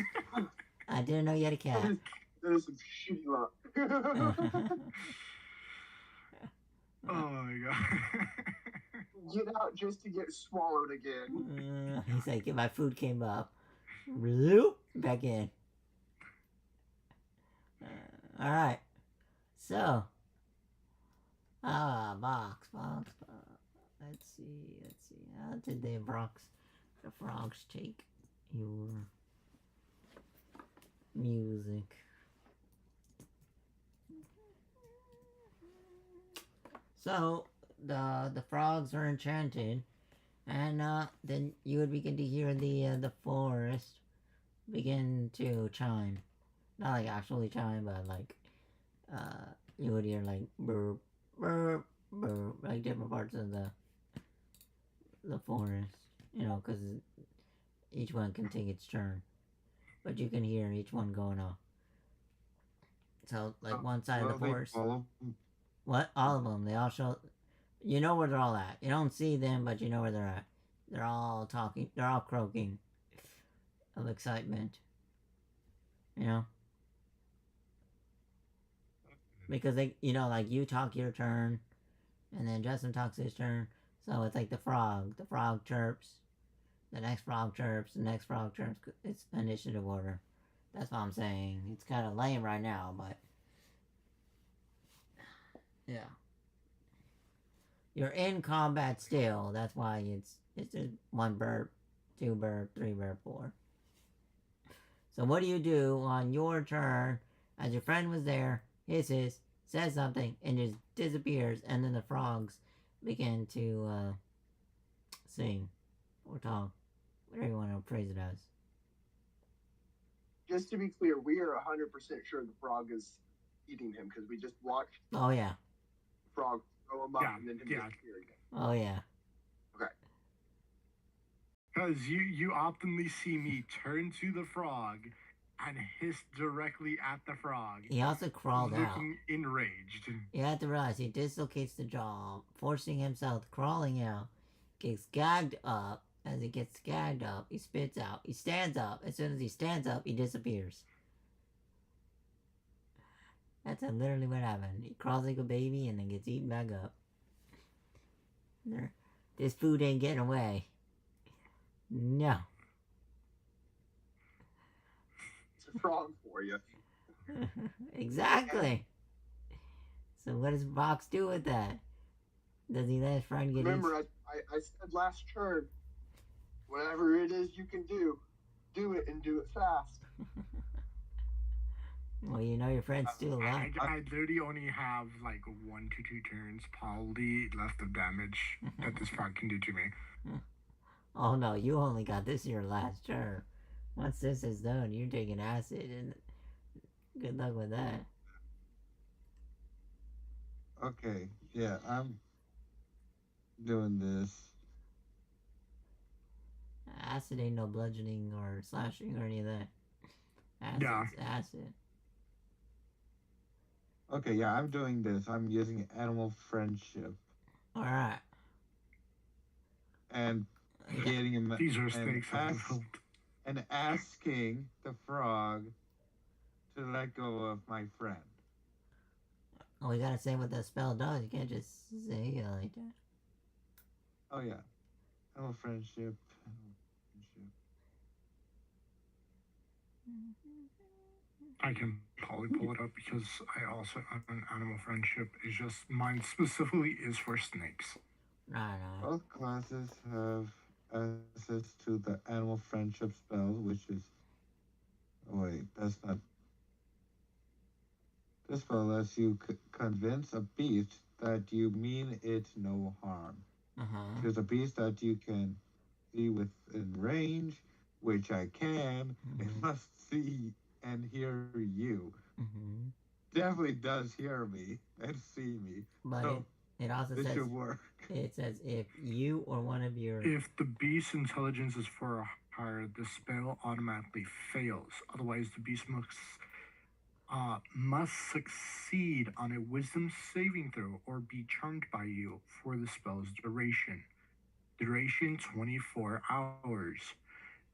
S1: I didn't know you had a cat.
S2: That is some shitty luck.
S3: Oh my god.
S2: Get out just to get swallowed again.
S1: He's like, if my food came up, bloop, back in. All right. So, box. Let's see. How did the frogs take your music? So the frogs are enchanted, and then you would begin to hear the forest begin to chime. Not like actually chime, but like you would hear like burp, burp, burp, like different parts of the forest. You know, because each one can take its turn, but you can hear each one going off. So like one side of the forest. What? All of them. They all show. You know where they're all at. You don't see them, but you know where they're at. They're all talking. They're all croaking of excitement. You know? Because they, you know, like you talk your turn, and then Justin talks his turn. So it's like the frog. The frog chirps. The next frog chirps. The next frog chirps. It's initiative order. That's what I'm saying. It's kind of lame right now, but. Yeah. You're in combat still. That's why it's just 1 burp, 2 burp, 3 burp, 4. So what do you do on your turn as your friend was there, hisses, says something, and just disappears, and then the frogs begin to sing or talk, whatever you want to phrase it as.
S2: Just to be clear, we are 100% sure the frog is eating him because we just watched.
S1: Oh yeah.
S2: Frog throw him up and then him disappear again.
S1: Oh yeah.
S2: Okay.
S3: Because you optimally see me turn to the frog and hiss directly at the frog.
S1: He also crawled out.
S3: Looking enraged.
S1: You have to realize he dislocates the jaw, forcing himself crawling out, gets gagged up. As he gets gagged up, he spits out. He stands up. As soon as he stands up, he disappears. That's literally what happened. He crawls like a baby and then gets eaten back up. This food ain't getting away. No.
S2: It's a frog for you.
S1: Exactly. So what does Box do with that? Does he let his friend get
S2: Remember, I said last turn, whatever it is you can do it and do it fast.
S1: Well, you know your friend's still alive.
S3: I literally only have like 1 to 2 turns probably left of damage that this frog can do to me.
S1: Oh no, you only got this your last turn. Once this is done, you're taking acid, and good luck with that.
S4: Okay, yeah, I'm doing this.
S1: Acid ain't no bludgeoning or slashing or any of that. Acid's acid.
S4: Okay, yeah, I'm doing this. I'm using animal friendship.
S1: Alright.
S4: And getting him
S3: These are snakes
S4: and asking the frog to let go of my friend.
S1: Oh, we gotta say what that spell does. You can't just say it like that.
S4: Oh yeah. Animal friendship.
S3: I can probably pull it up because I also have an animal friendship. It's just mine specifically is for snakes.
S1: No.
S4: Both classes have access to the animal friendship spell, which is. Oh wait, that's not. This spell lets you convince a beast that you mean it no harm. There's a beast that you can see within range, which I can. It must see and hear you. definitely does hear me and see me.
S1: But
S4: So
S1: it also
S4: this
S1: says
S4: should work.
S1: it says if you or one of your
S3: If the beast's intelligence is 4 or higher, the spell automatically fails. Otherwise, the beast must succeed on a wisdom saving throw or be charmed by you for the spell's duration. Duration 24 hours.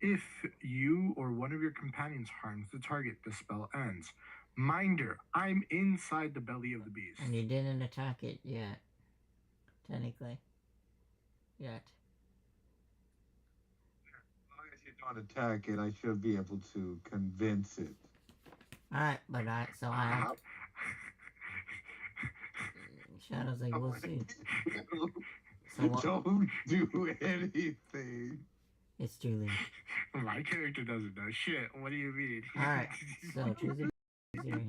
S3: If you or one of your companions harms the target, the spell ends. Minder, I'm inside the belly of the beast.
S1: and you didn't attack it yet. Technically. Yet.
S4: As long as you don't attack it, I should be able to convince it.
S1: Alright, but I have Shadow's like, we'll see. So what?
S4: Don't do anything.
S1: It's too late.
S3: My character doesn't know shit. What do you mean?
S1: Alright, so choose a easier.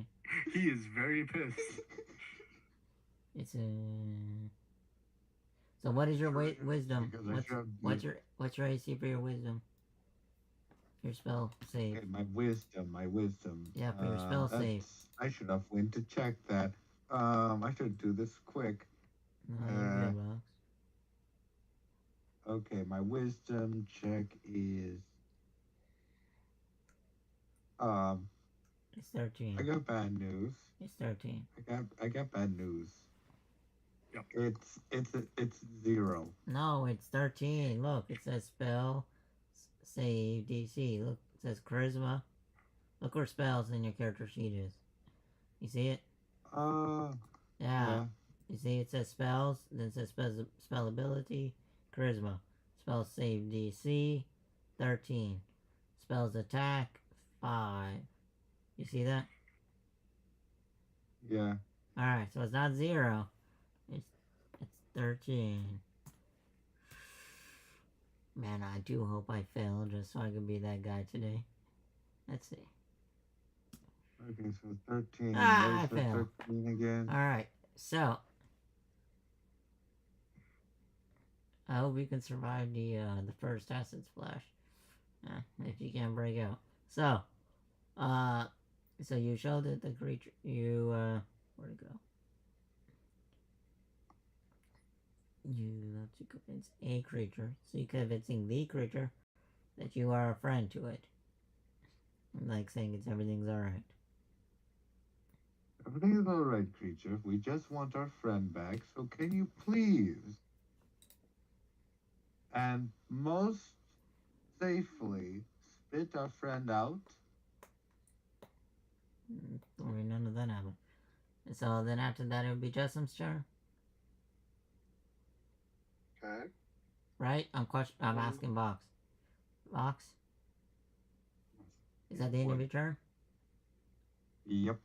S3: He is very pissed.
S1: It's a. So what is your wisdom? What's your AC for your wisdom? Your spell save.
S4: Okay, my wisdom.
S1: Yeah, for your spell save.
S4: I should have went to check that. I should do this quick.
S1: No, you're good, Box.
S4: Okay, my wisdom check is
S1: It's 13.
S4: I got bad news.
S1: It's 13.
S4: I got bad news.
S3: Yep.
S4: It's 0.
S1: No, it's 13. Look, it says spell save DC. Look, it says charisma. Look where spells in your character sheet is. You see it? Yeah. You see it says spells, then it says spell ability, charisma. Spells save DC 13. Spells attack 5. You see that?
S4: Yeah.
S1: Alright, so it's not 0. It's 13. Man, I do hope I fail just so I can be that guy today. Let's see.
S4: Okay, so 13.
S1: I
S4: Where's the
S1: failed.
S4: 13 again?
S1: Alright, so I hope you can survive the first acid splash. If you can't break out. So, so you showed that the creature, where'd it go? You have to convince a creature, so you're convincing the creature that you are a friend to it. Like saying everything's alright.
S4: Everything is alright, creature. We just want our friend back, so can you please? And most safely spit our friend out?
S1: Don't worry, none of that happened. So then after that it would be Jessam's turn.
S2: Okay.
S1: Right? I'm asking Box. Box? Is that the end of your turn?
S4: Yep.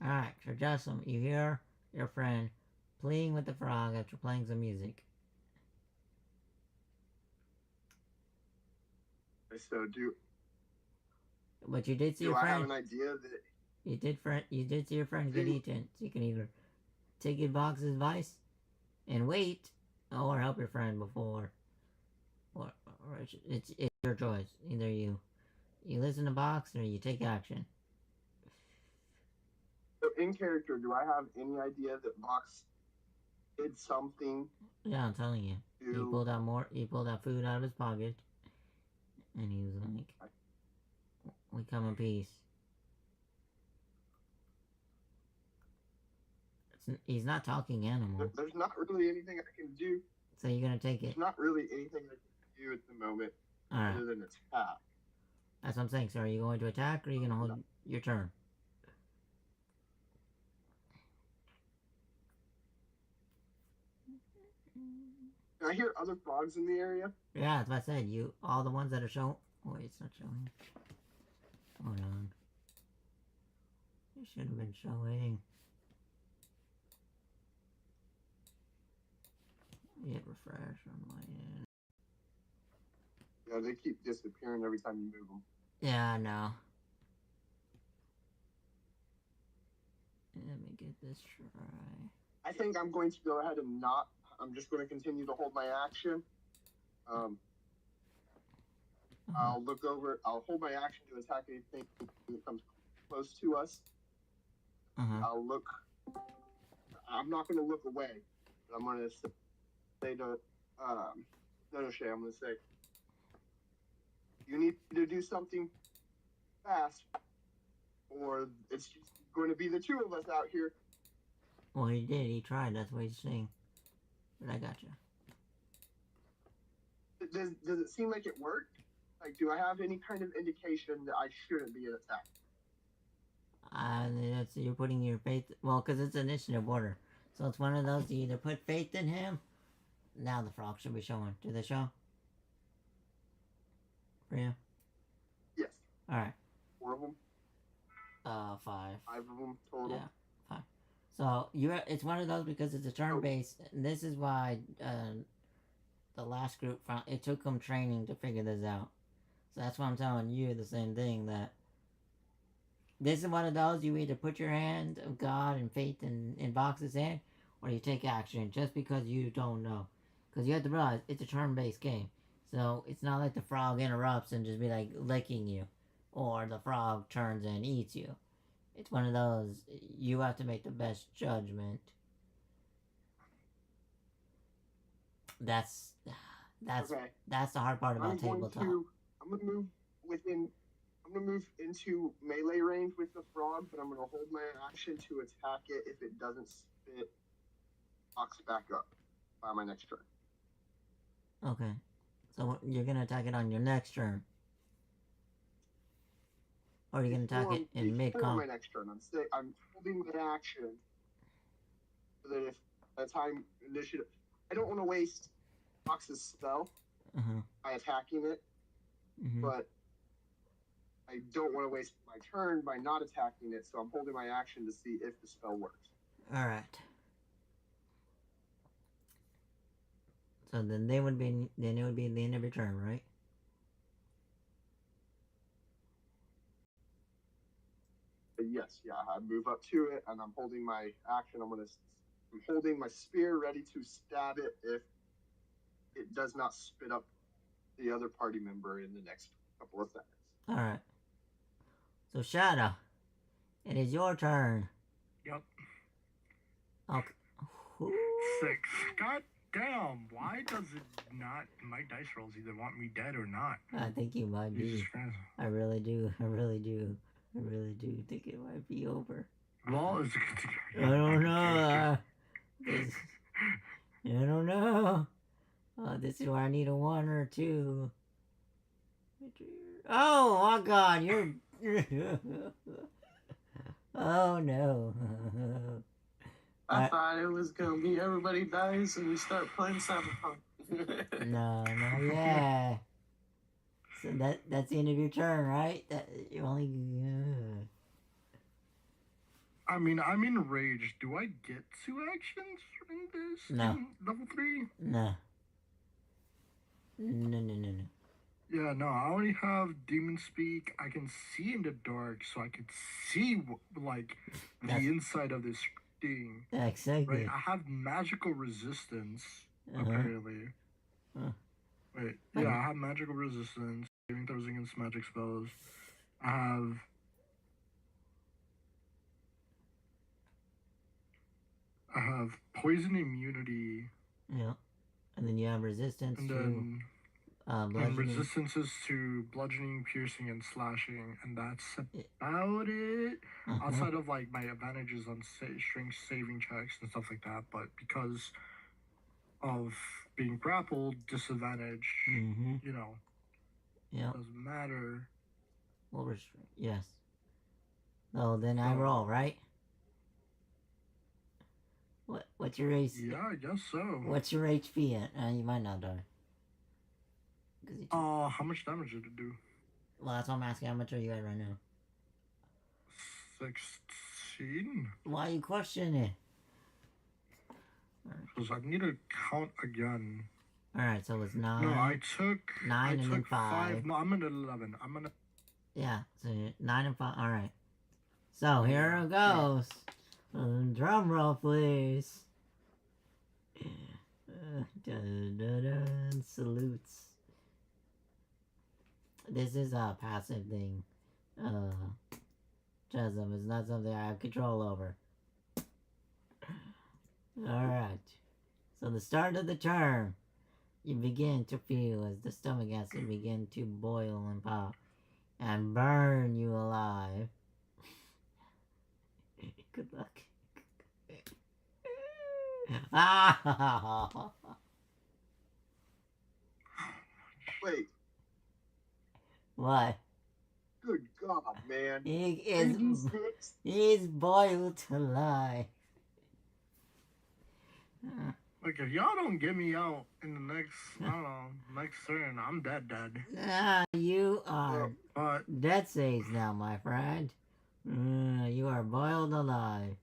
S1: Alright, so Jessam, you hear your friend pleading with the frog after playing some music.
S2: So
S1: But you did see your
S2: I
S1: friend.
S2: have an idea that
S1: You did see your friend get eaten. So you can either take your Box's advice and wait, or help your friend before. Or it's your choice. Either you listen to Box or you take action.
S2: so in character, do I have any idea that Vox did something?
S1: Yeah, I'm telling you. He
S2: to
S1: pulled out food out of his pocket, and he was like, "We come in peace." He's not talking animal,
S2: There's not really anything I can do.
S1: so you're gonna take it.
S2: There's not really anything I can do at the moment
S1: Alright,
S2: other than attack.
S1: that's what I'm saying. So are you going to attack, or are you gonna hold your turn?
S2: Can I hear other frogs in the area?
S1: Yeah, that's what I said. All the ones that are showing. Oh, wait, it's not showing. Hold on. It should have been showing. Hit refresh on my end.
S2: Yeah, they keep disappearing every time you move them.
S1: Yeah, I know. Let me get this try.
S2: I think I'm going to go ahead and not. I'm just going to continue to hold my action. I'll look over. I'll hold my action to attack anything that comes close to us. I'll look. I'm not going to look away. I'm going to say to Nonoshe, I'm going to say, you need to do something fast, or it's going to be the two of us out here.
S1: Well, he did. He tried. That's what he's saying. But I got you.
S2: Does it seem like it worked? Like, do I have any kind of indication that I shouldn't be attacked?
S1: That's, you're putting your faith... Well, because it's initiative order. So it's one of those, you either put faith in him... Now the frog should be showing. Do they show? For you?
S2: Yes.
S1: Alright.
S2: 4 of them?
S1: 5.
S2: 5 of them total?
S1: Yeah, 5. So, it's one of those because it's a turn-based... And this is why, the last group found... It took them training to figure this out. So that's why I'm telling you the same thing, that... This is one of those, you either put your hand of God and faith in Box's hand, or you take action just because you don't know. Because you have to realize, it's a turn-based game. So, it's not like the frog interrupts and just be like licking you. Or the frog turns and eats you. It's one of those, you have to make the best judgment. That's
S2: okay.
S1: That's the hard part about tabletop.
S2: I'm going to move into melee range with the frog, but I'm going to hold my action to attack it if it doesn't spit Box back up by my next turn.
S1: Okay. So you're going to attack it on your next turn. Or you're going to attack it in mid-combat.
S2: My next turn. I'm holding my action so that if by the time initiative... I don't want to waste Box's spell by attacking it, but I don't want to waste my turn by not attacking it, so I'm holding my action to see if the spell works.
S1: Alright. So then it would be the end of your turn, right?
S2: Yes, yeah, I move up to it, and I'm holding my action. I'm holding my spear ready to stab it if it does not spit up the other party member in the next couple of seconds.
S1: Alright. So, Shadow, it is your turn.
S3: Yep.
S1: Okay.
S3: 6. God damn, why does it not... My dice rolls either want me dead or not.
S1: I think you might be. I really do think it might be over.
S3: Well, is it...
S1: I don't know. I don't know. This is where I need a 1 or 2. Oh my god, you're... Oh no.
S5: I thought it was gonna be everybody dies and we start playing Cyberpunk.
S1: No, yeah. So that's the end of your turn, right? That you only.
S3: I mean, I'm enraged. Do I get 2 actions in this?
S1: No.
S3: In level 3?
S1: No. No.
S3: Yeah, no, I only have Demon Speak. I can see in the dark, so I can see, like, the inside of this thing.
S1: Exactly.
S3: Right, I have magical resistance, apparently. Wait, yeah, I have magical resistance, saving throws against magic spells. I have poison immunity.
S1: Yeah. And then you have resistance
S3: and resistances to bludgeoning, piercing, and slashing, and that's about it. Outside of like my advantages on strength saving checks and stuff like that, but because of being grappled, disadvantage, you know, doesn't matter.
S1: Well, yes. Oh, then I roll, right? What's your AC?
S3: Yeah, I guess so.
S1: What's your HP at? You might not die.
S3: How much damage did it do?
S1: Well, that's what I'm asking. How much are you at right now?
S3: 16.
S1: Why are you questioning it?
S3: Because I need to count again.
S1: Alright, so it's 9.
S3: No, I took
S1: 9 and then 5.
S3: No, I'm at 11.
S1: Yeah, so 9 and 5. Alright. So here it goes. Drum roll, please. Salutes. This is a passive thing. Chasm is not something I have control over. Alright. So the start of the term, you begin to feel as the stomach acid begin to boil and pop and burn you alive. Good luck.
S2: Wait,
S1: What?
S2: good God, man.
S1: He is
S2: 96?
S1: he's boiled to life.
S3: Like, if y'all don't get me out in the next, I don't know, next turn, I'm dead.
S1: You are
S3: But
S1: dead saves now, my friend. You are boiled alive.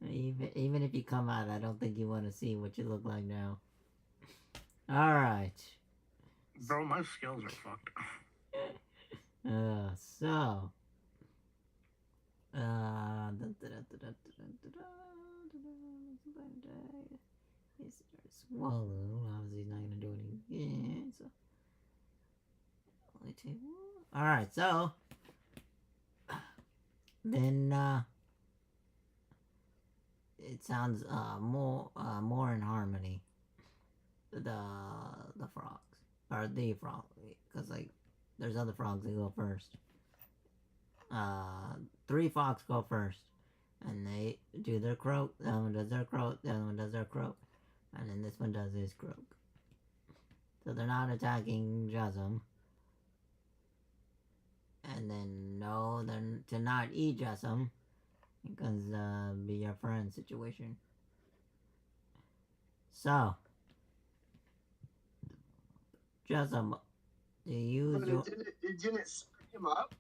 S1: Even if you come out, I don't think you want to see what you look like now. Alright.
S3: bro, my skills are fucked.
S1: So. Swallow. Obviously, he's not gonna do anything again. So. Only two. Alright, so. Then, it sounds more in harmony. The frogs, or the frog, because like there's other frogs that go first. 3 frogs go first, and they do their croak. The other one does their croak. The other one does their croak, and then this one does his croak. So they're not attacking Jasm. And then no, they're to not eat Jasm. Because be your friend situation. So, Jasm, do you use your...
S2: It didn't spit him up?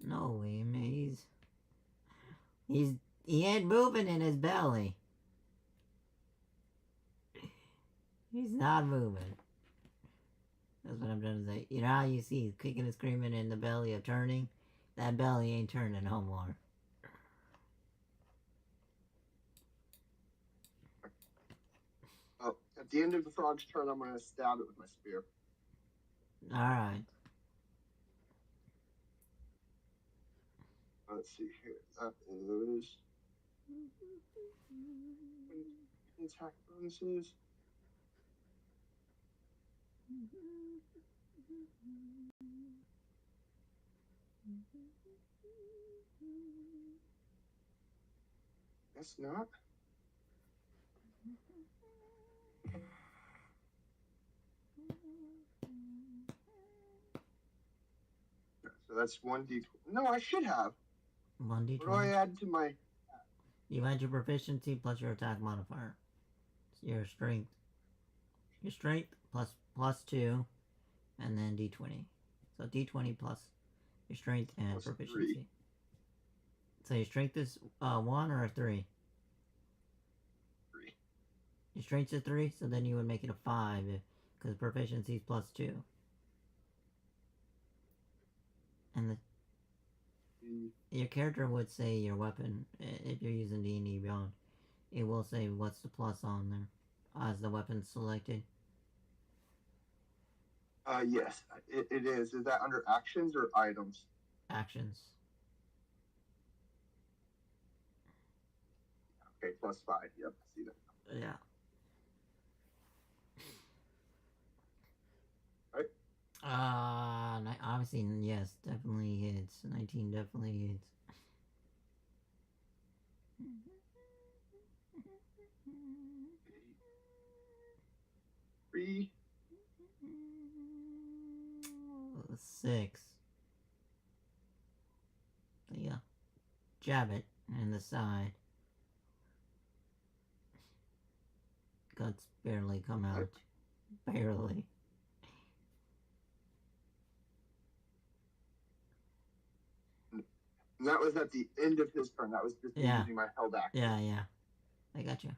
S1: No way, man. He ain't moving in his belly. He's not moving. That's what I'm trying to say. You know how you see he's kicking and screaming in the belly of turning? That belly ain't turning no more.
S2: Oh, at the end of the frog's turn, I'm going to stab it with my spear.
S1: Alright.
S2: Let's see here. That is... attack bonuses. Guess not. So that's 1d20. No, I should have.
S1: 1d20.
S2: What do I add to my...
S1: You add your proficiency plus your attack modifier. Your strength. Your strength plus 2, and then d20. So d20 plus your strength and
S2: Plus
S1: proficiency.
S2: 3.
S1: So your strength is 1 or a 3?
S2: 3.
S1: Your strength's a 3, so then you would make it a 5, because proficiency is plus 2. And your character would say your weapon, if you're using D&D Beyond, it will say what's the plus on there, as the weapon selected.
S2: Yes, it is. Is that under actions or items?
S1: Actions.
S2: Okay, plus 5. Yep, I see that.
S1: Yeah.
S2: Right?
S1: Obviously, yes, definitely hits. 19 definitely hits.
S2: Three.
S1: 6. So yeah. Jab it in the side. Guts barely come out. Barely.
S2: And that was at the end of his turn. That was just using my held action.
S1: Yeah. I got you.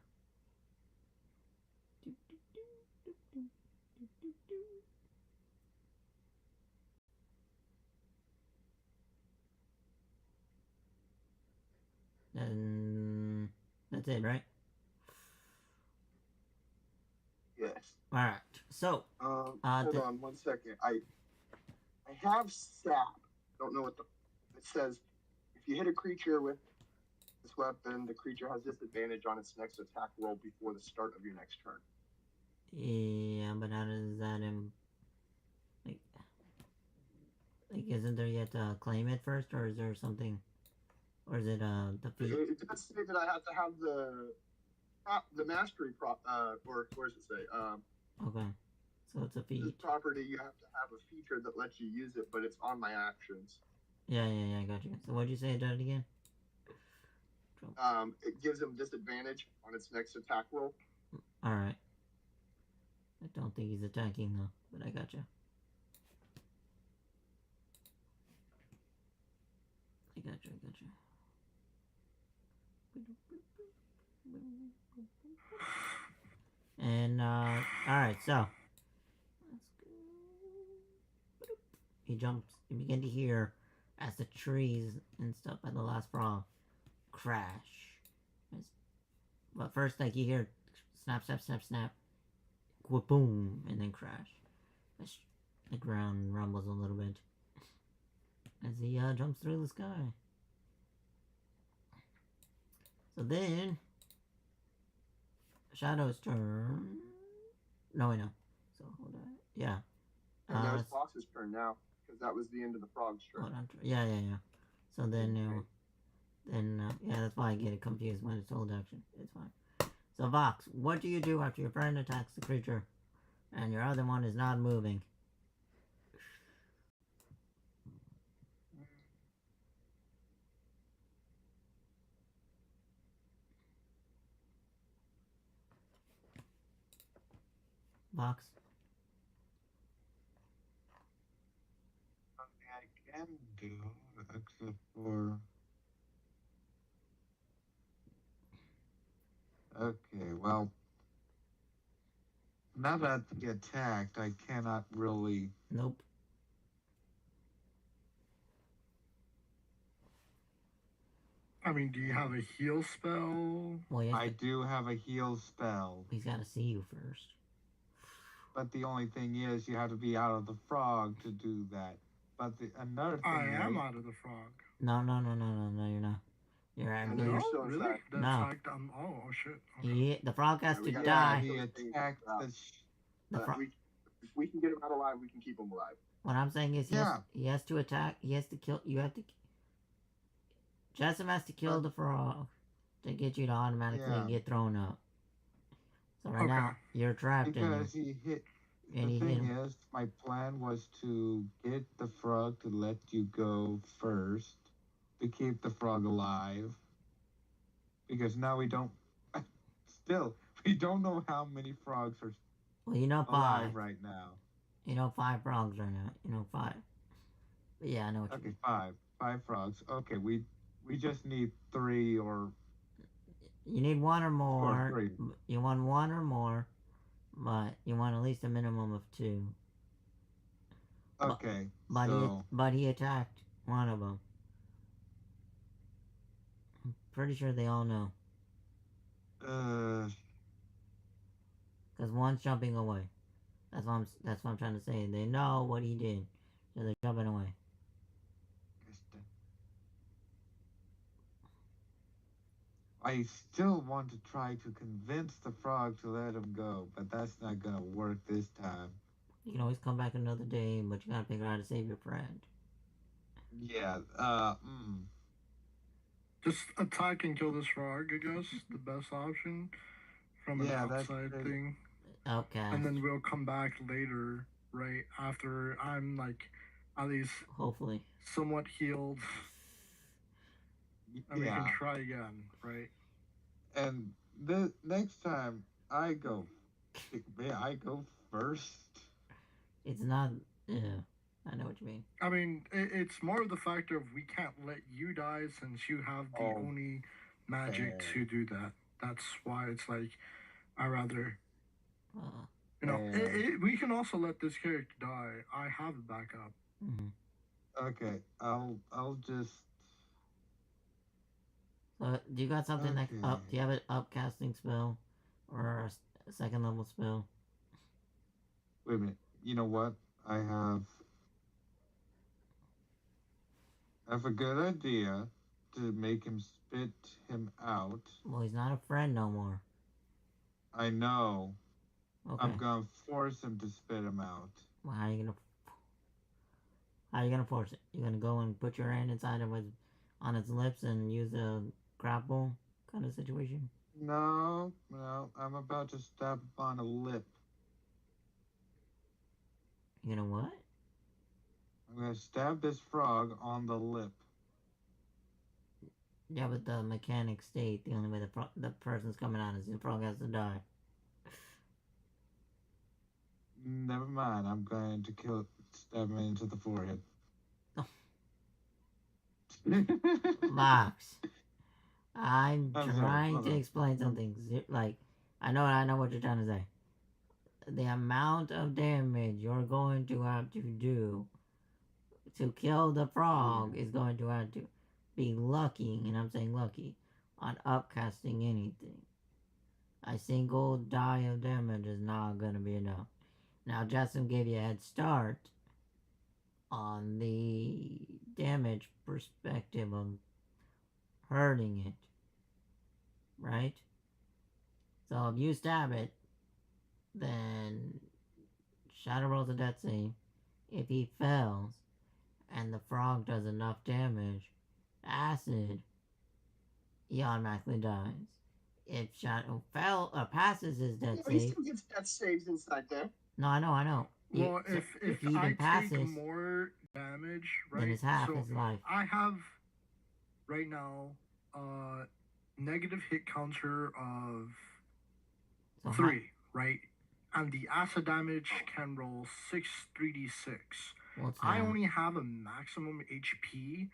S1: And that's it, right?
S2: Yes.
S1: Alright, so...
S2: hold on 1 second. I have sap. I don't know what it says. If if you hit a creature with this weapon, the creature has disadvantage on its next attack roll before the start of your next turn.
S1: Yeah, but how does that like isn't there yet to claim it first, or is there something, or is it the feat?
S2: It does say that I have to have the mastery or where does it say?
S1: Okay, so it's a feat.
S2: This property, you have to have a feature that lets you use it, but it's on my actions.
S1: Yeah, I got you. So what'd you say it did again?
S2: It gives him disadvantage on its next attack roll.
S1: Alright. I don't think he's attacking though, but I got you. I got you. And, alright, so. He jumps, you begin to hear, as the trees and stuff by the last frog crash. But first, like, you hear snap, boom, and then crash. The ground rumbles a little bit as he jumps through the sky. So then, Shadow's turn. No, wait, no. So, hold on. Yeah.
S2: And now it's Fox's turn now, because that was the end of the frog's turn.
S1: Hold on. Yeah. So then, yeah, that's why I get it confused when it's hold action. It's fine. So, Vox, what do you do after your friend attacks the creature and your other one is not moving? Vox?
S4: Something I can do, except for... Okay, well... Now that I get attacked, I cannot really...
S1: Nope.
S3: I mean, do you have a heal spell?
S1: Well,
S4: I do have a heal spell.
S1: He's got to see you first.
S4: But the only thing is, you have to be out of the frog to do that. But another thing
S3: I am out of the frog.
S1: No, you're not. You're out.
S2: No, you're still
S3: really?
S2: inside.
S1: No.
S3: Oh, shit.
S1: The frog has to
S2: gotta
S1: die.
S4: he attacked
S1: The frog.
S2: If we can get him out alive, we can keep him alive.
S1: What I'm saying is, he has to attack. He has to kill. You have to. Jessamine has to kill the frog to get you to automatically get thrown up. So right now you're trapped in there.
S4: Because he hit.
S1: And
S4: the thing is, my plan was to get the frog to let you go first, to keep the frog alive. Because now we don't. Still, we don't know how many frogs are alive right now.
S1: You know 5 frogs right now. You know 5. But yeah, I know what you mean.
S4: Okay, 5 frogs. Okay, we just need 3 or...
S1: You need 1 or more.
S4: Or 3.
S1: You want 1 or more, but you want at least a minimum of 2.
S4: Okay,
S1: but he attacked one of them. I'm pretty sure they all know. Because one's jumping away. That's what I'm trying to say. They know what he did, so they're jumping away.
S4: I still want to try to convince the frog to let him go, but that's not gonna work this time.
S1: You can always come back another day, but you gotta figure out how to save your friend.
S4: Yeah,
S3: Just attack and kill this frog, I guess, the best option from an outside thing.
S1: Okay.
S3: And then we'll come back later, right after I'm like at least
S1: hopefully
S3: somewhat healed. And we can try again, right?
S4: And the next time I go first.
S1: It's not. Yeah, I know what you mean.
S3: I mean, it's more of the factor of we can't let you die since you have the only magic to do that. That's why it's like I rather. We can also let this character die. I have a backup.
S1: Mm-hmm.
S4: Okay, I'll just.
S1: Do you got something like up? Do you have an upcasting spell, or a 2nd level spell?
S4: Wait a minute. You know what? I have a good idea. to make him spit him out.
S1: Well, he's not a friend no more.
S4: I know.
S1: Okay.
S4: I'm gonna force him to spit him out.
S1: Well, how are you gonna force it? You gonna go and put your hand inside of his, on its lips and use a grapple kind of situation?
S4: No, I'm about to stab him on a lip.
S1: You know what?
S4: I'm gonna stab this frog on the lip.
S1: Yeah, but the mechanic state, the only way the person's coming out is the frog has to die.
S4: Never mind, I'm going to stab him into the forehead.
S1: Box. I'm trying to
S4: sorry.
S1: explain something. Like, I know what you're trying to say. The amount of damage you're going to have to do to kill the frog is going to have to be lucky, and I'm saying lucky, on upcasting anything. A single die of damage is not going to be enough. Now, Justin gave you a head start on the damage perspective of hurting it, right? So if you stab it, then Shadow rolls a death save. If he fails and the frog does enough damage, acid, he automatically dies. If Shadow passes his death
S2: He
S1: save,
S2: still gets death saves inside there.
S1: no, I know.
S3: Well,
S1: So
S3: if
S1: he even
S3: I
S1: passes,
S3: take more damage, right?
S1: then it's half
S3: so
S1: his life.
S3: I have right now negative hit counter of
S1: So
S3: 3, right? And the acid damage can roll 3d6. I only have a maximum HP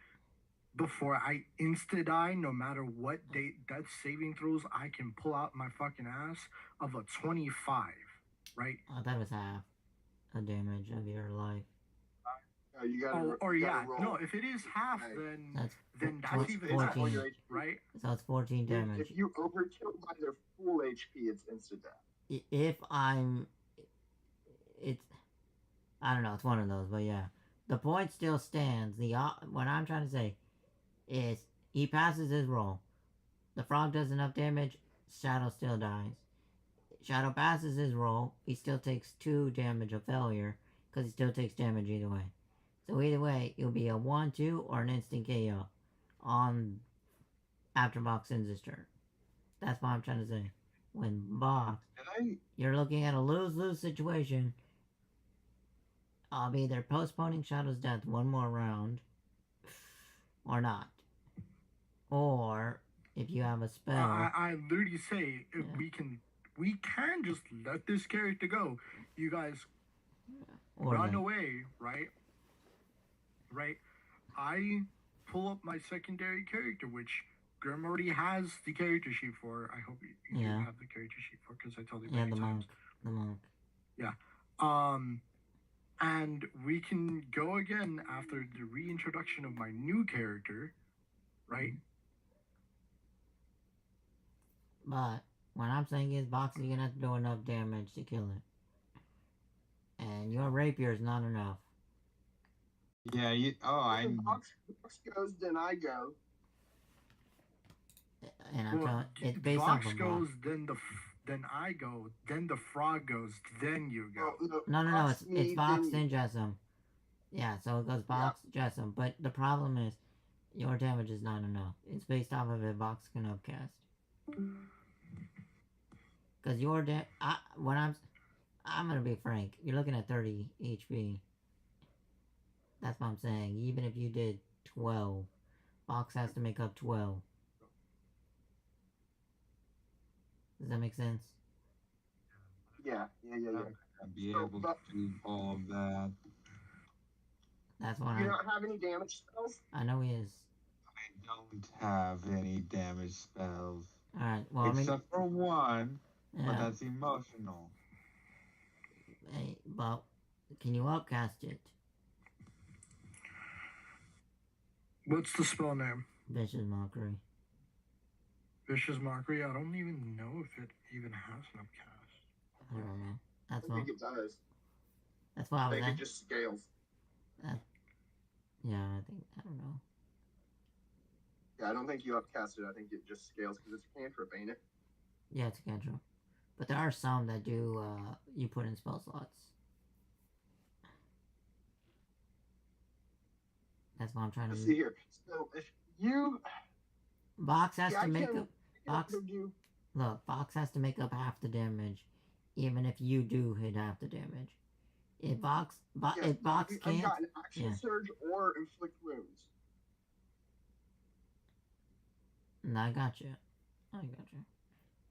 S3: before I insta die, no matter what death saving throws I can pull out my fucking ass, of a 25, right?
S1: I thought it was half the damage of your life.
S2: You gotta, roll.
S3: No, if it is half, then that's even
S1: 14,
S3: less, right?
S1: So it's 14 damage.
S2: If you overkill by their full HP, it's insta death.
S1: If I don't know, it's one of those, but yeah. The point still stands. What I'm trying to say is he passes his roll. The frog does enough damage, Shadow still dies. Shadow passes his roll, he still takes 2 damage of failure, because he still takes damage either way. So either way, it'll be a 1-2 or an instant KO on after Box ends his turn. That's what I'm trying to say. When Box, you're looking at a lose-lose situation. I'll be either postponing Shadow's death one more round, or not. Or, if you have a spell...
S3: I literally say, if we can just let this character go. You guys run away, right? Right? I pull up my secondary character, which Grimm already has the character sheet for. I hope you have the character sheet for, because I told you many times.
S1: The monk.
S3: Yeah. And we can go again after the reintroduction of my new character, right?
S1: But what I'm saying is, Box is gonna have to do enough damage to kill it, and your rapier is not enough.
S4: Yeah.
S2: Box goes, then I go.
S1: And I'm telling it's based off of
S3: goes, then I go, then the frog goes, then you go.
S1: No. It's Box then Jessam. Yeah, so it goes Box, Jessam. But the problem is, your damage is not enough. It's based off of if Box can upcast. Because your I'm gonna be frank. You're looking at 30 HP. That's what I'm saying. Even if you did 12, Box has to make up 12. Does that make sense?
S2: Yeah.
S4: I'll be able to do all of that.
S1: That's what
S2: You don't have any damage spells?
S1: I know he is.
S4: I don't have any damage spells.
S1: Alright, well,
S4: except for one,
S1: yeah.
S4: but that's emotional.
S1: Hey, but can you upcast it?
S3: What's the spell name?
S1: Vicious Mockery.
S3: Vicious Mockery? I don't even know if it even has an upcast.
S1: I don't know.
S2: I think it does.
S1: That's why I was
S2: think it just scales.
S1: Yeah, I don't know.
S2: Yeah, I don't think you upcast it. I think it just scales because it's a cantrip, ain't it?
S1: Yeah, it's a cantrip. But there are some that do, you put in spell slots. That's what I'm trying to
S2: Let's
S1: do.
S2: see here. So if you...
S1: Box has
S2: Yeah,
S1: to make up...
S2: I can
S1: Box...
S2: do...
S1: Look, Box has to make up half the damage, even if you do hit half the damage. If Box... if Box can't...
S2: I've got an action surge or inflict wounds.
S1: No, I got you.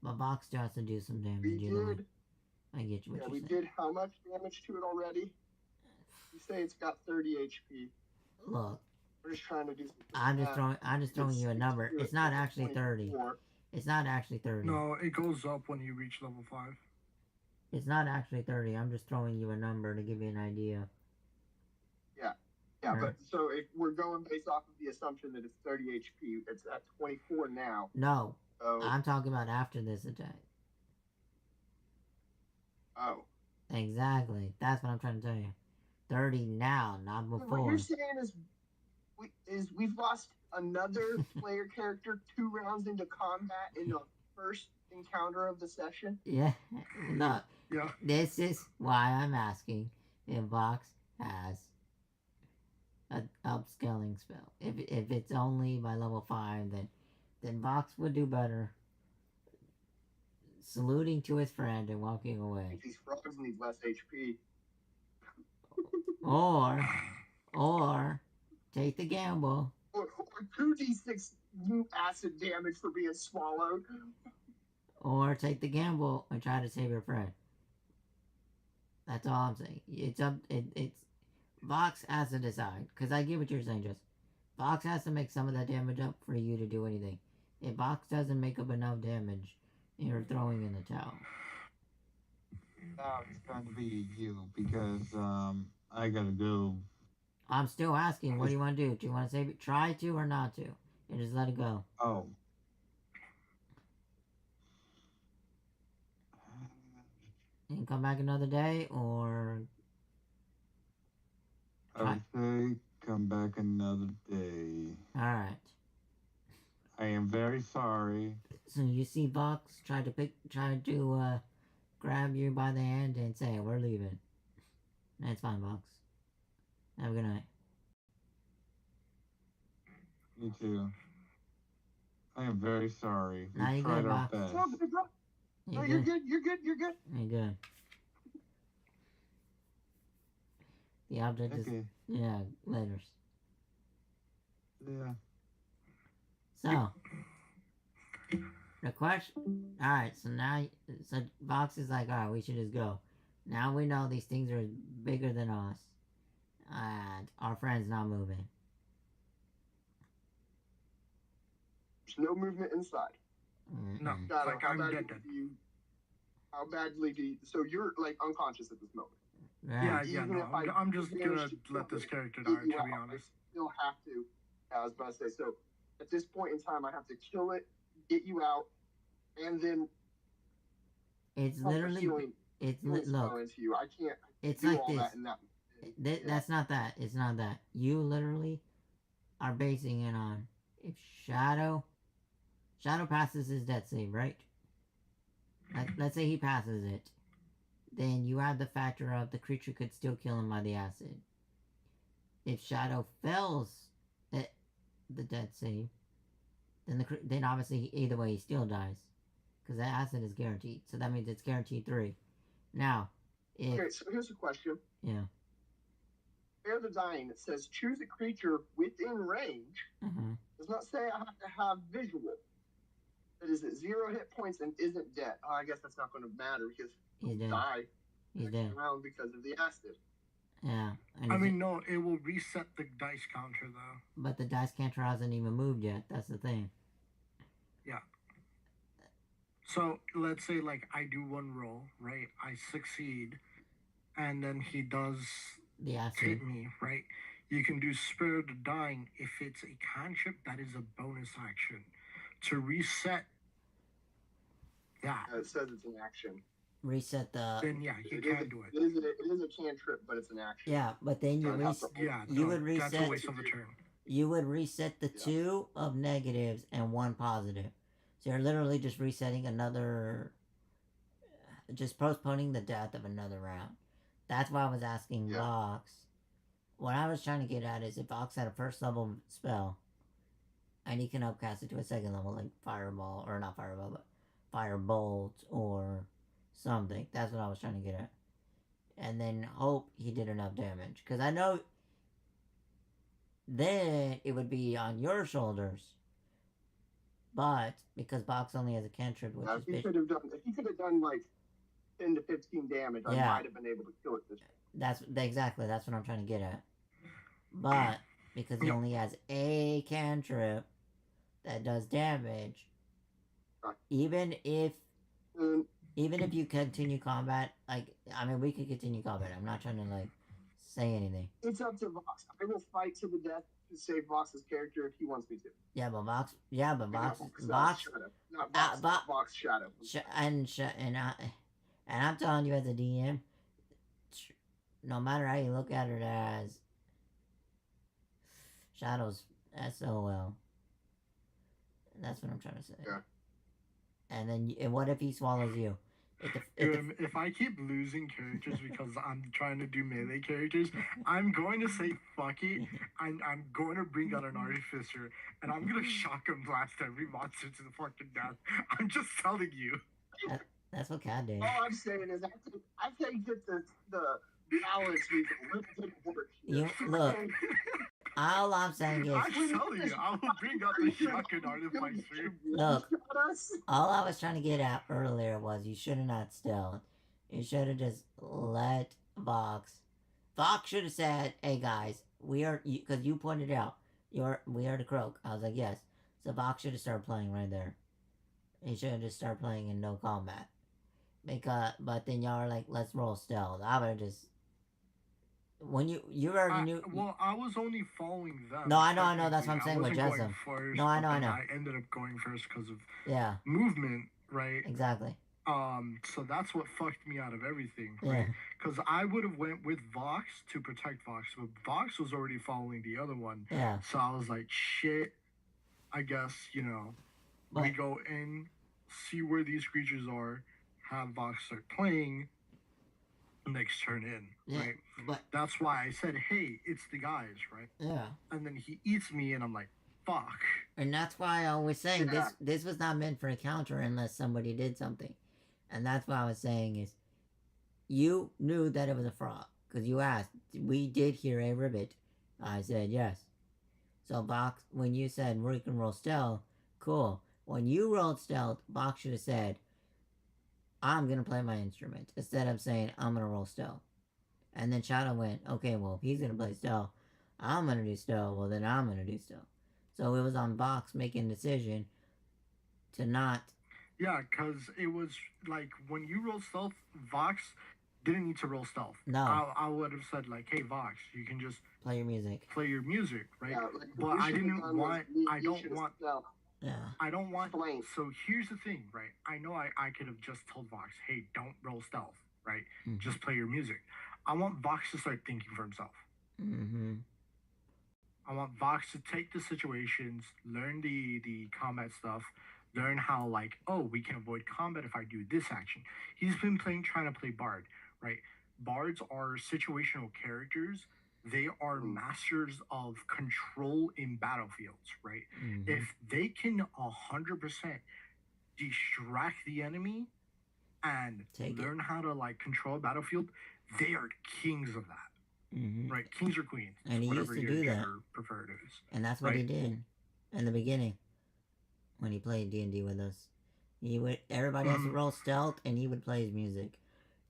S1: But Box still has to do some damage.
S2: We did.
S1: I get you what you're saying.
S2: We did how much damage to it already? You say it's got 30 HP.
S1: Look,
S2: we're just trying to do some...
S1: I'm just throwing you a number. It's not actually 30. It's not actually 30.
S3: No, it goes up when you reach level 5.
S1: It's not actually 30. I'm just throwing you a number to give you an idea.
S2: Yeah, right. But so if we're going based off of the assumption that it's 30 HP, it's at 24 now.
S1: No, so... I'm talking about after this attack.
S2: Oh.
S1: Exactly. That's what I'm trying to tell you. 30 now, not before.
S2: What you're saying is we've lost another player character 2 rounds into combat in the first encounter of the session?
S1: Yeah. No.
S3: Yeah.
S1: This is why I'm asking if Vox has an upscaling spell. If it's only by level 5, then Vox would do better saluting to his friend and walking away.
S2: These frogs need less HP.
S1: Or take the gamble.
S2: Or 2d6 new acid damage for being swallowed.
S1: Or take the gamble and try to save your friend. That's all I'm saying. It's Vox has to decide. Because I get what you're saying, just Vox has to make some of that damage up for you to do anything. If Vox doesn't make up enough damage, you're throwing in the towel.
S4: Now it's going to be you because I gotta go.
S1: I'm still asking, what do you want to do? Do you want to save it? Try to or not to? And just let it go.
S4: Oh.
S1: And come back another day, or...
S4: I would say come back another day.
S1: Alright.
S4: I am very sorry.
S1: So you see Vox try to grab you by the hand and say, we're leaving. That's fine, Vox. Have a good night.
S4: Me too. I am very sorry.
S1: Now
S4: We
S1: you're
S4: tried
S1: good,
S4: our
S1: Vox.
S4: best.
S2: No, you're good. You're good. You're good.
S1: You're good. The object is... Yeah, letters.
S4: Yeah.
S1: So... The question... Alright, so now... So Vox is like, alright, we should just go. Now we know these things are bigger than us. And our friend's not moving.
S2: There's no movement inside.
S3: No,
S2: God,
S3: like I'm dead.
S2: How badly do you... So you're, like, unconscious at this moment.
S3: Yeah, no. I'm just gonna let this character die, to be honest.
S2: I still have to... I was about to say, so at this point in time, I have to kill it, get you out, and then...
S1: It's literally... Look,
S2: you. I can't
S1: it's
S2: do
S1: like
S2: all
S1: this.
S2: That
S1: That's not that. It's not that. You literally are basing it on if Shadow passes his death save, right? Let's say he passes it. Then you have the factor of the creature could still kill him by the acid. If Shadow fails the death save, then obviously either way he still dies. Because that acid is guaranteed. So that means it's guaranteed 3. Now,
S2: okay, so here's a question.
S1: Yeah.
S2: Spare the dying. It says choose a creature within range. Does not say I have to have visual. It is at 0 hit points and isn't dead. Oh, I guess that's not going to matter because
S1: he's dead. He's dead.
S2: Around because of the acid.
S1: Yeah.
S3: I mean, no, it will reset the dice counter though.
S1: But the dice counter hasn't even moved yet. That's the thing.
S3: Yeah. So let's say like I do one roll, right? I succeed, and then he does
S1: the acid
S3: hit me, right? You can do Spare the Dying. If it's a cantrip, that is a bonus action. To reset that.
S2: It says it's an action.
S1: Reset the...
S3: Then yeah, you can do it.
S2: It is a cantrip, but it's an action.
S1: Yeah, but then you
S3: would reset...
S1: That's a waste of a turn. you would reset the
S2: Yeah.
S1: 2 of negatives and 1 positive. So you're literally just resetting another, just postponing the death of another round. That's why I was asking
S2: Yeah.
S1: Vox. What I was trying to get at is if Vox had a first level spell and he can upcast it to a second level, like Fireball, or not Fireball, but Firebolt or something. That's what I was trying to get at. And then hope he did enough damage. Because I know then it would be on your shoulders. But because Box only has a cantrip, which
S2: Now,
S1: is
S2: if he could have done like 10 to 15 damage, I
S1: Yeah.
S2: might have been able to kill it this time.
S1: Exactly that's what I'm trying to get at. But because he
S3: Yep.
S1: only has a cantrip that does damage,
S2: Right.
S1: even if
S2: And
S1: you continue combat, like I mean we could continue combat. I'm not trying to like say anything.
S2: it's up to Vox. I will fight to the death to save Vox's character if he wants me to.
S1: Yeah, but Vox,
S2: Vox Shadow. Not Vox, Vox Shadow.
S1: and I'm telling you as a DM, no matter how you look at it as Shadow's SOL. That's what I'm trying to say.
S2: Yeah.
S1: And then, what if he swallows you?
S3: If I keep losing characters because I'm trying to do melee characters, I'm going to say fuck it. I'm going to bring out an artificer and I'm gonna shotgun blast every monster to the fucking death. I'm just telling you.
S1: That's what Cat did.
S2: All I'm saying is I can't get the balance needs a little bit of work.
S1: You look. All I'm saying is,
S3: I'm telling you, I will bring out the shotgun artificer.
S1: Look, all I was trying to get at earlier was you should have not stealth. You should have just let Vox. Vox should have said, "Hey guys, we are," because you pointed out, we are the croak. I was like, yes. So Vox should have started playing right there. He should have just started playing in no combat. But then y'all are like, let's roll stealth. I would have just. When you already knew.
S3: Well, I was only following them.
S1: No, I know. That's what I'm saying with Jessup. No, I know.
S3: I ended up going first because of
S1: Yeah.
S3: movement, right?
S1: Exactly.
S3: So that's what fucked me out of everything, right? Because I would have went with Vox to protect Vox, but Vox was already following the other one.
S1: Yeah.
S3: So I was like, shit. I guess we go in, see where these creatures are, have Vox start playing. Next turn in, right?
S1: But
S3: that's why I said, hey, it's the guys, right?
S1: Yeah.
S3: And then he eats me and I'm like, fuck.
S1: And that's why I was saying this was not meant for a counter unless somebody did something. And that's what I was saying is you knew that it was a fraud. Because you asked, we did hear a ribbit. I said yes. So Vox, when you said we can roll stealth, cool. When you rolled stealth, Vox should have said, I'm going to play my instrument. Instead of saying, I'm going to roll stealth. And then Shadow went, okay, well, if he's going to play stealth, I'm going to do stealth. Well, then I'm going to do stealth. So it was on Vox making a decision to not.
S3: Yeah, because it was like when you roll stealth, Vox didn't need to roll stealth.
S1: No.
S3: I would have said, like, hey, Vox, you can just
S1: play your music.
S3: Play your music, right?
S2: Yeah, like,
S3: but I didn't want. I don't want.
S1: Yeah.
S3: I don't want. So here's the thing, right? I know I could have just told Vox, hey, don't roll stealth, right? Mm-hmm. Just play your music. I want Vox to start thinking for himself.
S1: Mm-hmm.
S3: I want Vox to take the situations, learn the combat stuff, learn how, like, oh, we can avoid combat if I do this action. He's been trying to play Bard, right? Bards are situational characters. They are masters of control in battlefields, right?
S1: Mm-hmm.
S3: If they can 100% distract the enemy and learn how to, like, control a battlefield, they are kings of that.
S1: Mm-hmm.
S3: Right, kings or queens,
S1: and he used to do that.
S3: Preferred is.
S1: And that's what he did in the beginning when he played D&D with us. Everybody has to roll stealth, and he would play his music,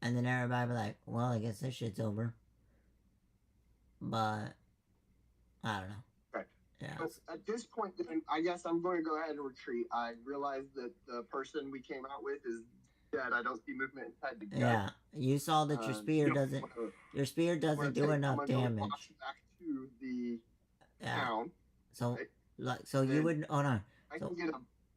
S1: and then everybody would be like, "Well, I guess this shit's over." But I don't know.
S2: Right.
S1: Yeah.
S2: So at this point, then, I guess I'm going to go ahead and retreat. I realize that the person we came out with is dead. I don't see movement inside the gut.
S1: Yeah, you saw that your spear doesn't. Your spear doesn't do enough damage.
S2: Back to the town.
S1: So, you would. Oh no.
S2: I can get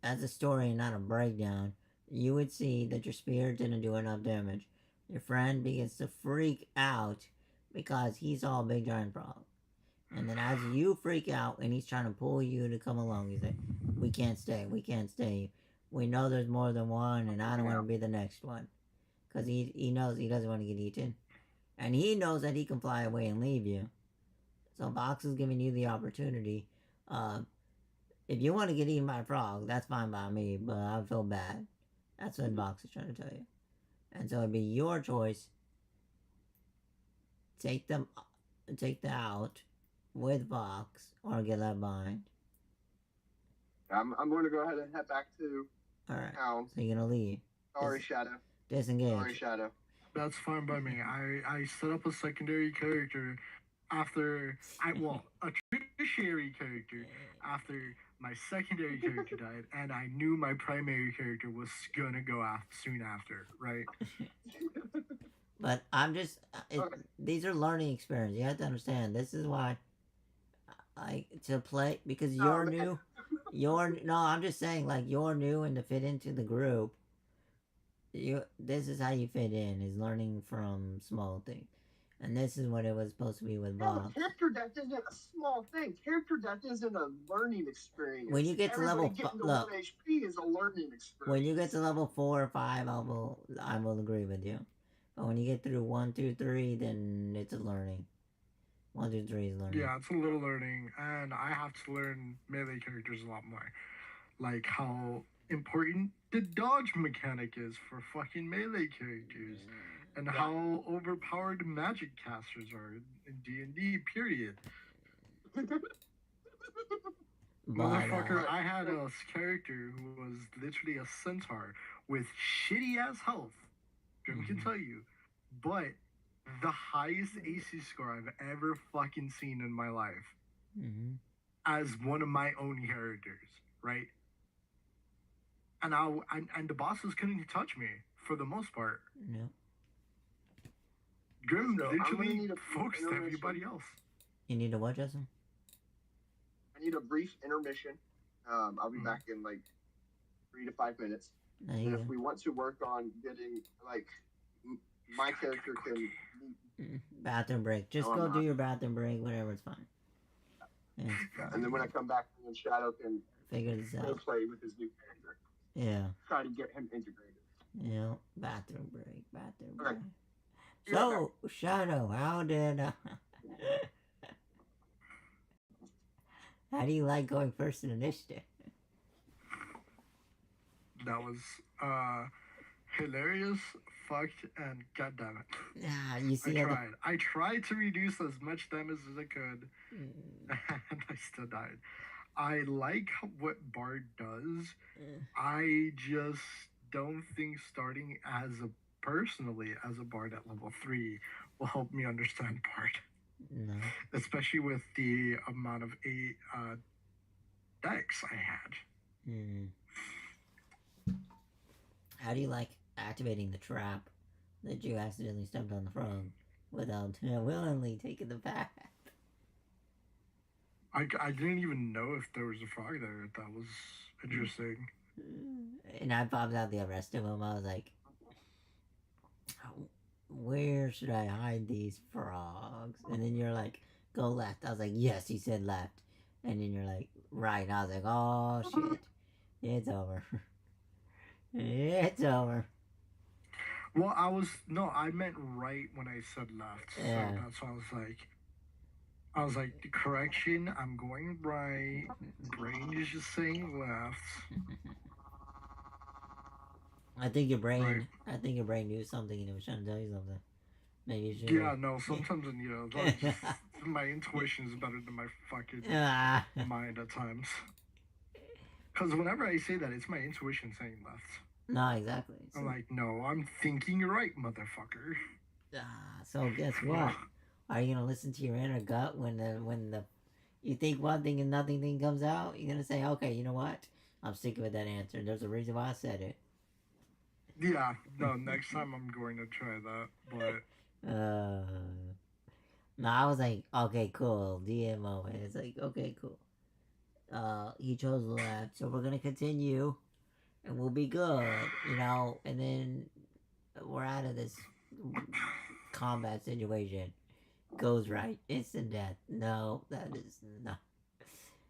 S1: as a story, not a breakdown. You would see that your spear didn't do enough damage. Your friend begins to freak out because he saw a big giant frog. And then as you freak out and he's trying to pull you to come along, you say, we can't stay. We know there's more than one, and I don't want to be the next one. Because he knows he doesn't want to get eaten. And he knows that he can fly away and leave you. So Box is giving you the opportunity. If you want to get eaten by a frog, that's fine by me, but I feel bad. That's what Box is trying to tell you. And so it'd be your choice. Take them out with Box or get left behind.
S2: I'm going to go ahead and head back to town.
S1: So you're going to leave.
S2: Sorry, Shadow.
S1: Disengage.
S2: Sorry, Shadow.
S3: That's fine by me. I set up a secondary character after a tertiary character after my secondary character died, and I knew my primary character was gonna go soon after, right?
S1: But I'm just these are learning experiences. You have to understand. This is why, to play because you're new. I'm just saying, like, you're new and to fit into the group. This is how you fit in, is learning from small things. And this is what it was supposed to be with Bob.
S2: No, character death isn't a small thing. Character death isn't a learning experience.
S1: When you get to level
S2: 1 HP is a learning experience.
S1: When you get to level 4 or 5, I will agree with you. But when you get through 1, 2, 3, then it's a learning. 1, 2, 3 is learning.
S3: Yeah, it's a little learning, and I have to learn melee characters a lot more. Like how important the dodge mechanic is for fucking melee characters. And how overpowered magic casters are in D&D, period. Motherfucker, I had a character who was literally a centaur with shitty-ass health. Grimm can tell you. But the highest AC score I've ever fucking seen in my life. As one of my own characters, right? And the bosses couldn't touch me, for the most part.
S1: No.
S3: Grimm literally focused everybody else.
S1: You need a what, Justin?
S2: I need a brief intermission. I'll be back in like 3 to 5 minutes. And if we want to work on getting, like, my character can...
S1: Bathroom break. Just go do your bathroom break, whatever, it's fine. Yeah.
S2: And then when I come back, then Shadow can
S1: figure this out.
S2: play with his new character.
S1: Yeah.
S2: Try to get him integrated.
S1: Yeah. Bathroom break. Okay. So, Shadow, how do you like going first in initiative?
S3: That was hilarious, fucked, and goddammit.
S1: Yeah, you see.
S3: I tried to reduce as much damage as I could, and I still died. I like what Bard does. I just don't think starting personally as a Bard at level 3 will help me understand Bard.
S1: No.
S3: Especially with the amount of decks I had.
S1: How do you like activating the trap that you accidentally stepped on the frog without willingly taking the path?
S3: I didn't even know if there was a frog there. That was interesting.
S1: And I popped out the rest of them. I was like, where should I hide these frogs? And then you're like, go left. I was like, yes, he said left. And then you're like, right. And I was like, oh, shit. It's over. It's over.
S3: Well, I meant right when I said left.
S1: Yeah.
S3: So that's why I was like, correction, I'm going right. Brain is just saying left.
S1: I think your brain knew something and it was trying to tell you something. Maybe you should.
S3: Yeah, no, sometimes, my intuition is better than my fucking mind at times. Because whenever I say that, it's my intuition saying left.
S1: No, exactly.
S3: I'm like, no, I'm thinking right, motherfucker.
S1: So guess what? Are you gonna listen to your inner gut when the you think one thing and nothing thing comes out? You're gonna say, okay, you know what? I'm sticking with that answer. There's a reason why I said it.
S3: Yeah, no, next time I'm going to try that, but...
S1: No, I was like, okay, cool, DMO, and it's like, okay, cool. He chose left, so we're gonna continue, and we'll be good, and then we're out of this combat situation, goes right. Instant death. No, that is not.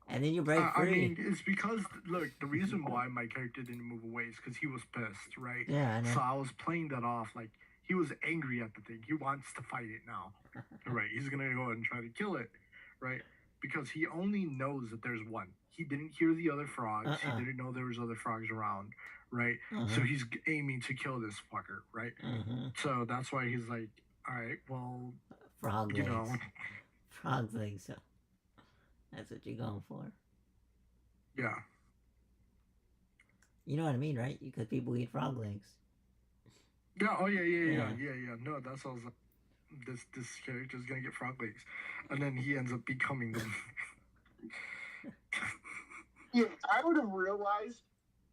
S1: And then you break
S3: I
S1: free.
S3: mean, it's because look, the reason why my character didn't move away is because he was pissed, right?
S1: Yeah, I know.
S3: So I was playing that off like he was angry at the thing. He wants to fight it now, right? He's gonna go and try to kill it, right? Because he only knows that there's one. He didn't hear the other frogs. He didn't know there was other frogs around, right? So he's aiming to kill this fucker, right? So that's why he's like, all right, well,
S1: Frog
S3: you
S1: legs.
S3: know,
S1: Frog legs. So that's what you're going for.
S3: yeah.
S1: You know what I mean, right? Because people eat frog legs.
S3: Yeah. Oh yeah. No, that's all. This character's gonna get frog legs, and then he ends up becoming them.
S2: Yeah, I would have realized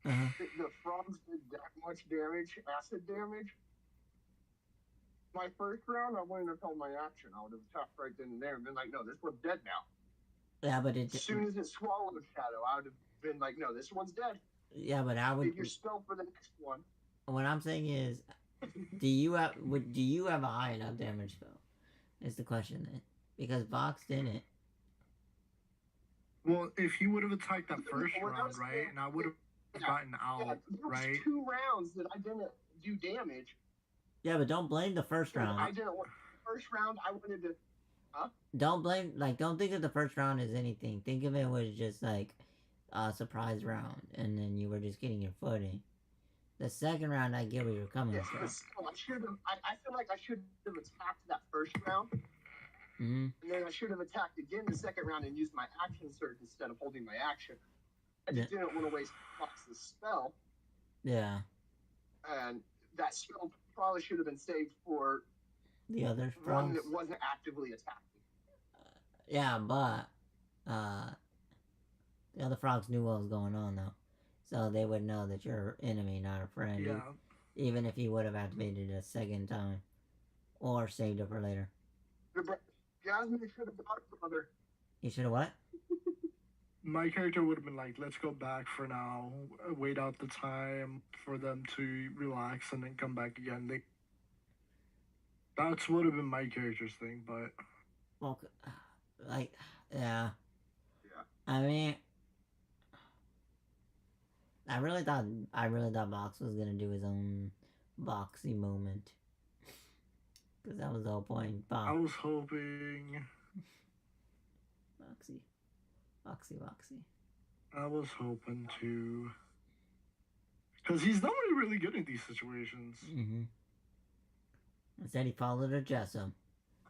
S2: that the frogs did that much damage, acid damage. My first round, I wouldn't have held my action. I would have attacked right then and there and been like, no, this one's dead now.
S1: Yeah, but
S2: as soon as it swallowed Shadow, I would have been like, no, this one's dead.
S1: Yeah, but I would.
S2: Get your spell for the next one.
S1: What I'm saying is, do you have a high enough damage spell? Is the question then? Because Vox didn't.
S3: Well, if he would have attacked that first round, right, and I would have gotten out,
S2: there was
S3: right?
S2: 2 rounds that I didn't do damage.
S1: Yeah, but don't blame the first round.
S2: I didn't. First round, I wanted to. Huh?
S1: Don't think of the first round as anything. Think of it was just like a surprise round, and then you were just getting your footing. The second round, I get where you're coming from.
S2: Still, I feel like I should have attacked that first round.
S1: Mm-hmm.
S2: And then I should have attacked again the second round and used my action surge instead of holding my action. I just didn't want to waste Fox's spell.
S1: Yeah.
S2: And that spell probably should have been saved for
S1: the other
S2: one that wasn't actively attacking.
S1: Yeah, but the other frogs knew what was going on though, so they would know that you're an enemy, not a friend.
S3: Yeah.
S1: Even if you would have activated it a second time, or saved it for later.
S2: Jasmine should have got it, brother.
S1: You should have what?
S3: My character would have been like, let's go back for now, wait out the time for them to relax and then come back again. That's would have been my character's thing, but...
S1: Well, like, yeah. I mean, I really thought Box was gonna do his own boxy moment. Because that was the whole point. Box.
S3: I was hoping...
S1: Boxy.
S3: I was hoping to... Because he's not really good in these situations.
S1: Mm-hmm. Instead, he followed a Jessup.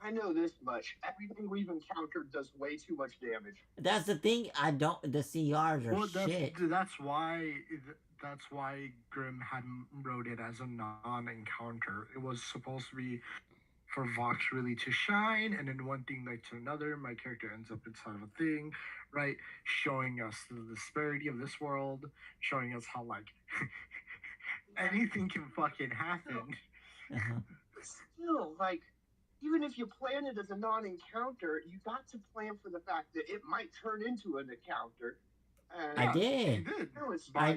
S2: I know this much. Everything we've encountered does way too much damage.
S1: That's the thing. The CRs are shit.
S3: That's why Grimm hadn't wrote it as a non-encounter. It was supposed to be for Vox really to shine, and then one thing led to another. My character ends up inside of a thing, right? Showing us the disparity of this world, showing us how, like, anything can fucking happen.
S2: Still, like, even if you plan it as a non-encounter, you got to plan for the fact that it might turn into an encounter. And
S1: I did. I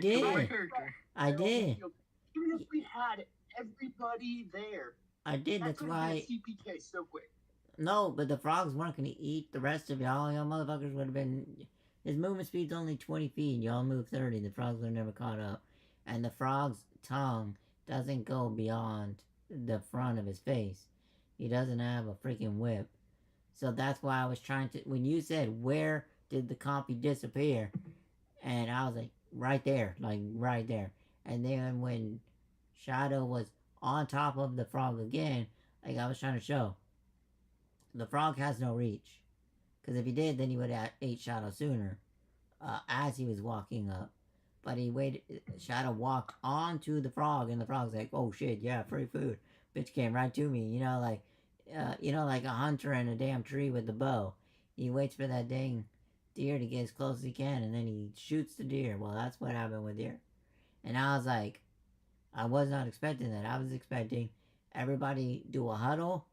S1: did.
S2: Even if we had everybody there.
S1: I did. That's why.
S2: CPK so quick.
S1: No, but the frogs weren't gonna eat the rest of y'all. Y'all motherfuckers would have been. His movement speed's only 20 feet. Y'all move 30. The frogs would have never caught up. And the frog's tongue doesn't go beyond the front of his face. He doesn't have a freaking whip. So that's why I was trying to... When you said, where did the compy disappear? And I was like, right there. Like, right there. And then when Shadow was on top of the frog again, like I was trying to show, the frog has no reach. Because if he did, then he would have ate Shadow sooner. As he was walking up. But he waited... Shadow walked onto the frog, and the frog's like, oh shit, yeah, free food. Bitch came right to me, like a hunter in a damn tree with the bow. He waits for that dang deer to get as close as he can, and then he shoots the deer. Well, that's what happened with deer. And I was like, I was not expecting that. I was expecting everybody do a huddle,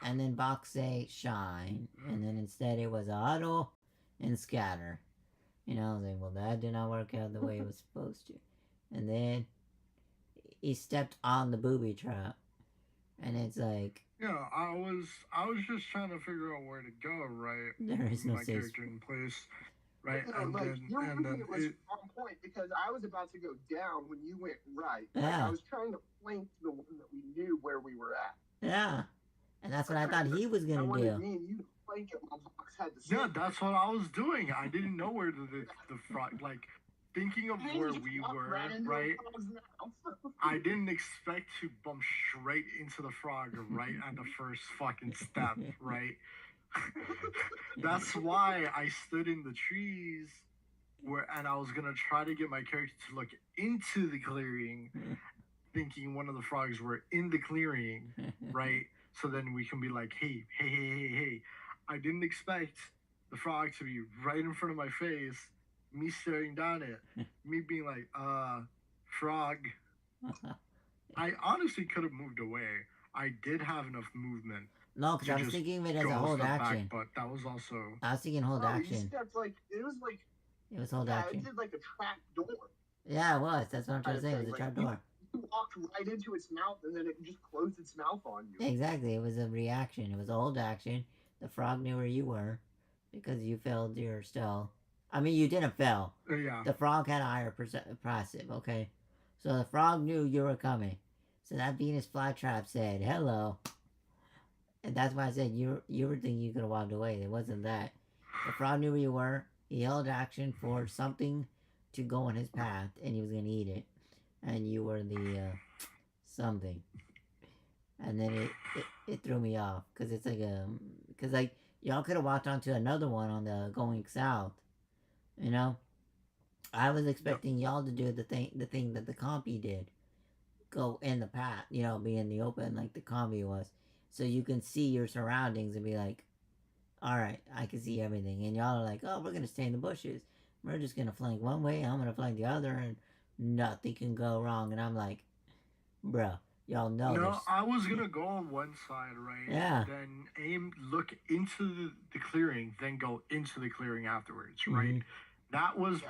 S1: and then Box say shine, and then instead it was a huddle and scatter. I was like, well, that did not work out the way it was supposed to. And then he stepped on the booby trap. And it's like...
S3: Yeah, I was just trying to figure out where to go, right?
S1: There is no
S3: My
S1: safe.
S3: character in place, right?
S2: You know,
S3: And
S2: like
S3: then
S2: your
S3: and
S2: movement
S3: then
S2: was
S3: it,
S2: on point because I was about to go down when you went right. Like
S1: Yeah.
S2: I was trying to flank the one that we knew where we were at.
S1: Yeah. And that's what I thought he was
S2: I
S1: gonna
S2: wanted
S1: do.
S2: me and you to flank it while Box had to
S3: yeah,
S2: sit.
S3: that's what I was doing. I didn't know where the frog, like thinking of
S2: And then
S3: where
S2: you just
S3: we
S2: walked
S3: were,
S2: right into
S3: right?
S2: a frog's mouth.
S3: I didn't expect to bump straight into the frog right at the first fucking step, right? That's why I stood in the trees and I was gonna try to get my character to look into the clearing, thinking one of the frogs were in the clearing, right? So then we can be like, hey, hey, hey, hey, hey. I didn't expect the frog to be right in front of my face, me staring down it, me being like, frog. I honestly could have moved away. I did have enough movement.
S1: No, because I was thinking of it as a hold action.
S3: But that was also.
S1: I was thinking hold action.
S2: You stepped like it was like.
S1: It was hold action.
S2: It did like a trap door.
S1: Yeah, it was. That's what I'm trying to say. It was a trap door.
S2: You walked right into its mouth and then it just closed its mouth on you.
S1: Exactly. It was a reaction. It was a hold action. The frog knew where you were because you failed your stealth. I mean, you didn't fail.
S3: Yeah.
S1: The frog had a higher passive, okay? So the frog knew you were coming. So that Venus flytrap said, hello. And that's why I said you were thinking you could have walked away. It wasn't that. The frog knew where you were. He held action for something to go on his path, and he was going to eat it. And you were the something. And then it threw me off. Because it's like because like, y'all could have walked onto another one on the going south. You know? I was expecting y'all to do the thing that the compy did. Go in the path, you know, be in the open like the compy was. So you can see your surroundings and be like, alright, I can see everything. And y'all are like, oh, we're going to stay in the bushes. We're just going to flank one way, I'm going to flank the other, and nothing can go wrong. And I'm like, bruh, y'all know
S3: No, I was going to go on one side, right?
S1: Yeah.
S3: Then look into the clearing, then go into the clearing afterwards, right? That was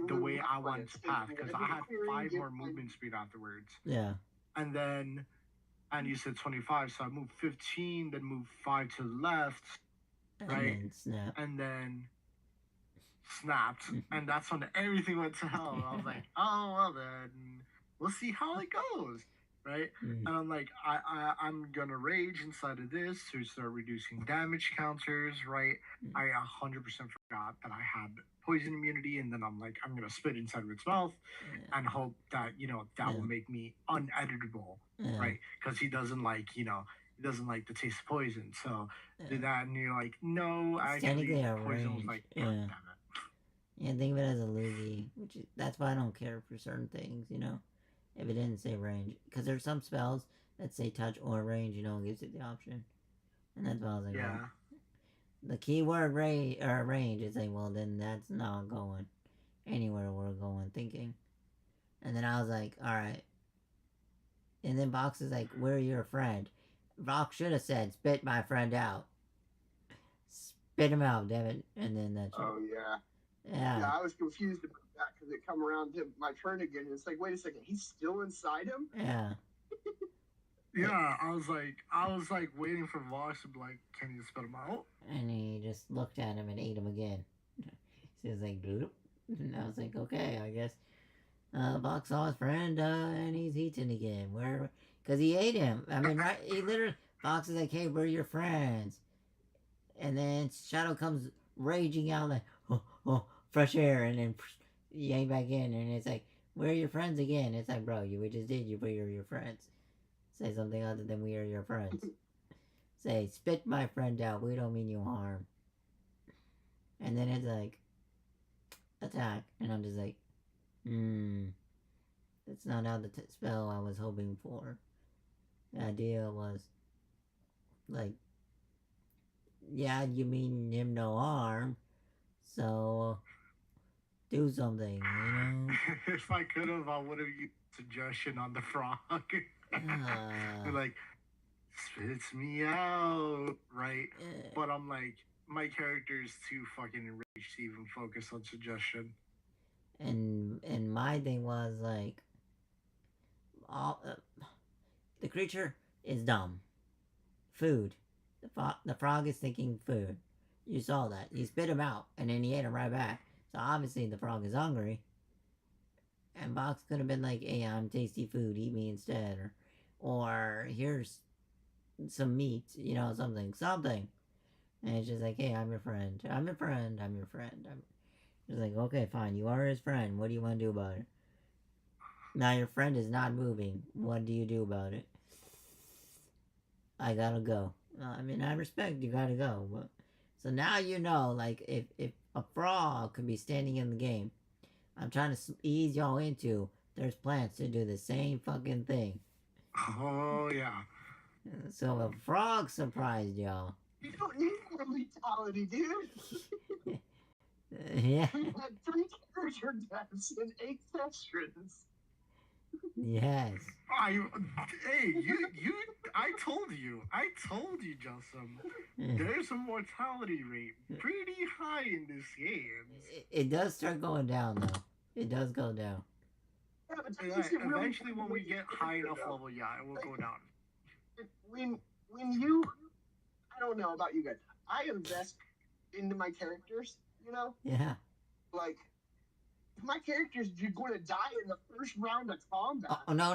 S3: the way I wanted to path, because I had 5 more movement speed afterwards.
S1: Yeah.
S3: And you said 25, so I moved 15, then moved 5 to the left, right? And then snapped. And that's when everything went to hell. And I was like, oh, well then, we'll see how it goes, right? And I'm like, I'm going to rage inside of this to start reducing damage counters, right? I 100% forgot that I had poison immunity, and then I'm like, I'm going to spit inside of its mouth and hope that, that will make me uneditable, right? Because he doesn't like, he doesn't like the taste of poison. So do that, and you're like, no, actually, poison was like, God damn it.
S1: Yeah, think of it as a loogie, that's why I don't care for certain things, if it didn't say range. Because there's some spells that say touch or range, it gives it the option. And that's why I was like,
S3: yeah.
S1: Well, the keyword range is like, well, then that's not going anywhere we're going thinking. And then I was like, alright. And then Vox is like, we're your friend. Vox should have said, spit my friend out. Spit him out, damn it. And then that's
S2: Oh, yeah.
S1: Yeah,
S2: I was confused about that because it come around to my turn again. And it's like, wait a second, he's still inside him?
S1: Yeah.
S3: Yeah, I was like waiting for Vox to be like, can you spit him out?
S1: And he just looked at him and ate him again. So he was like, bloop. And I was like, okay, I guess Vox saw his friend and he's eating again. Because he ate him. I mean, right? He literally, Vox is like, hey, we're your friends. And then Shadow comes raging out like, oh, fresh air. And then yank back in. And it's like, we're your friends again. It's like, bro, we just did you, but you're your friends. Say something other than we are your friends. Say, spit my friend out. We don't mean you harm. And then it's like, attack. And I'm just like, that's not how the spell I was hoping for. The idea was, like, yeah, you mean him no harm. So, do something,
S3: If I could have, I would have used suggestion on the frog. Like, spits me out, right? But I'm like, my character is too fucking enraged to even focus on suggestion.
S1: And my thing was like, the creature is dumb. food. The frog is thinking food. You saw that. You spit him out, and then he ate him right back. So obviously the frog is hungry. And Box could have been like, hey, I'm tasty food, eat me instead. Or here's some meat, you know, something. And it's just like, hey, I'm your friend. I'm your friend. I'm your friend. It's like, okay, fine. You are his friend. What do you want to do about it? Now your friend is not moving. What do you do about it? I gotta go. I mean, I respect you gotta go. But... So now you know, like, if a frog could be standing in the game, I'm trying to ease y'all into, there's plants to do the same fucking thing.
S3: Oh, yeah.
S1: So a frog surprised y'all.
S2: You don't need more lethality, dude.
S1: Yeah.
S2: We had 3 character deaths and 8 sessions.
S1: Yes.
S3: I told you, Justin. There's a mortality rate pretty high in this game.
S1: It does start going down, though. It does go down.
S2: Yeah, but
S3: eventually, when we get high enough level, yeah, it will go down.
S2: When you, I don't know about you guys, I invest into my characters, you know?
S1: Yeah.
S2: Like, if my character's going to die in the first round of combat.
S1: Oh, no.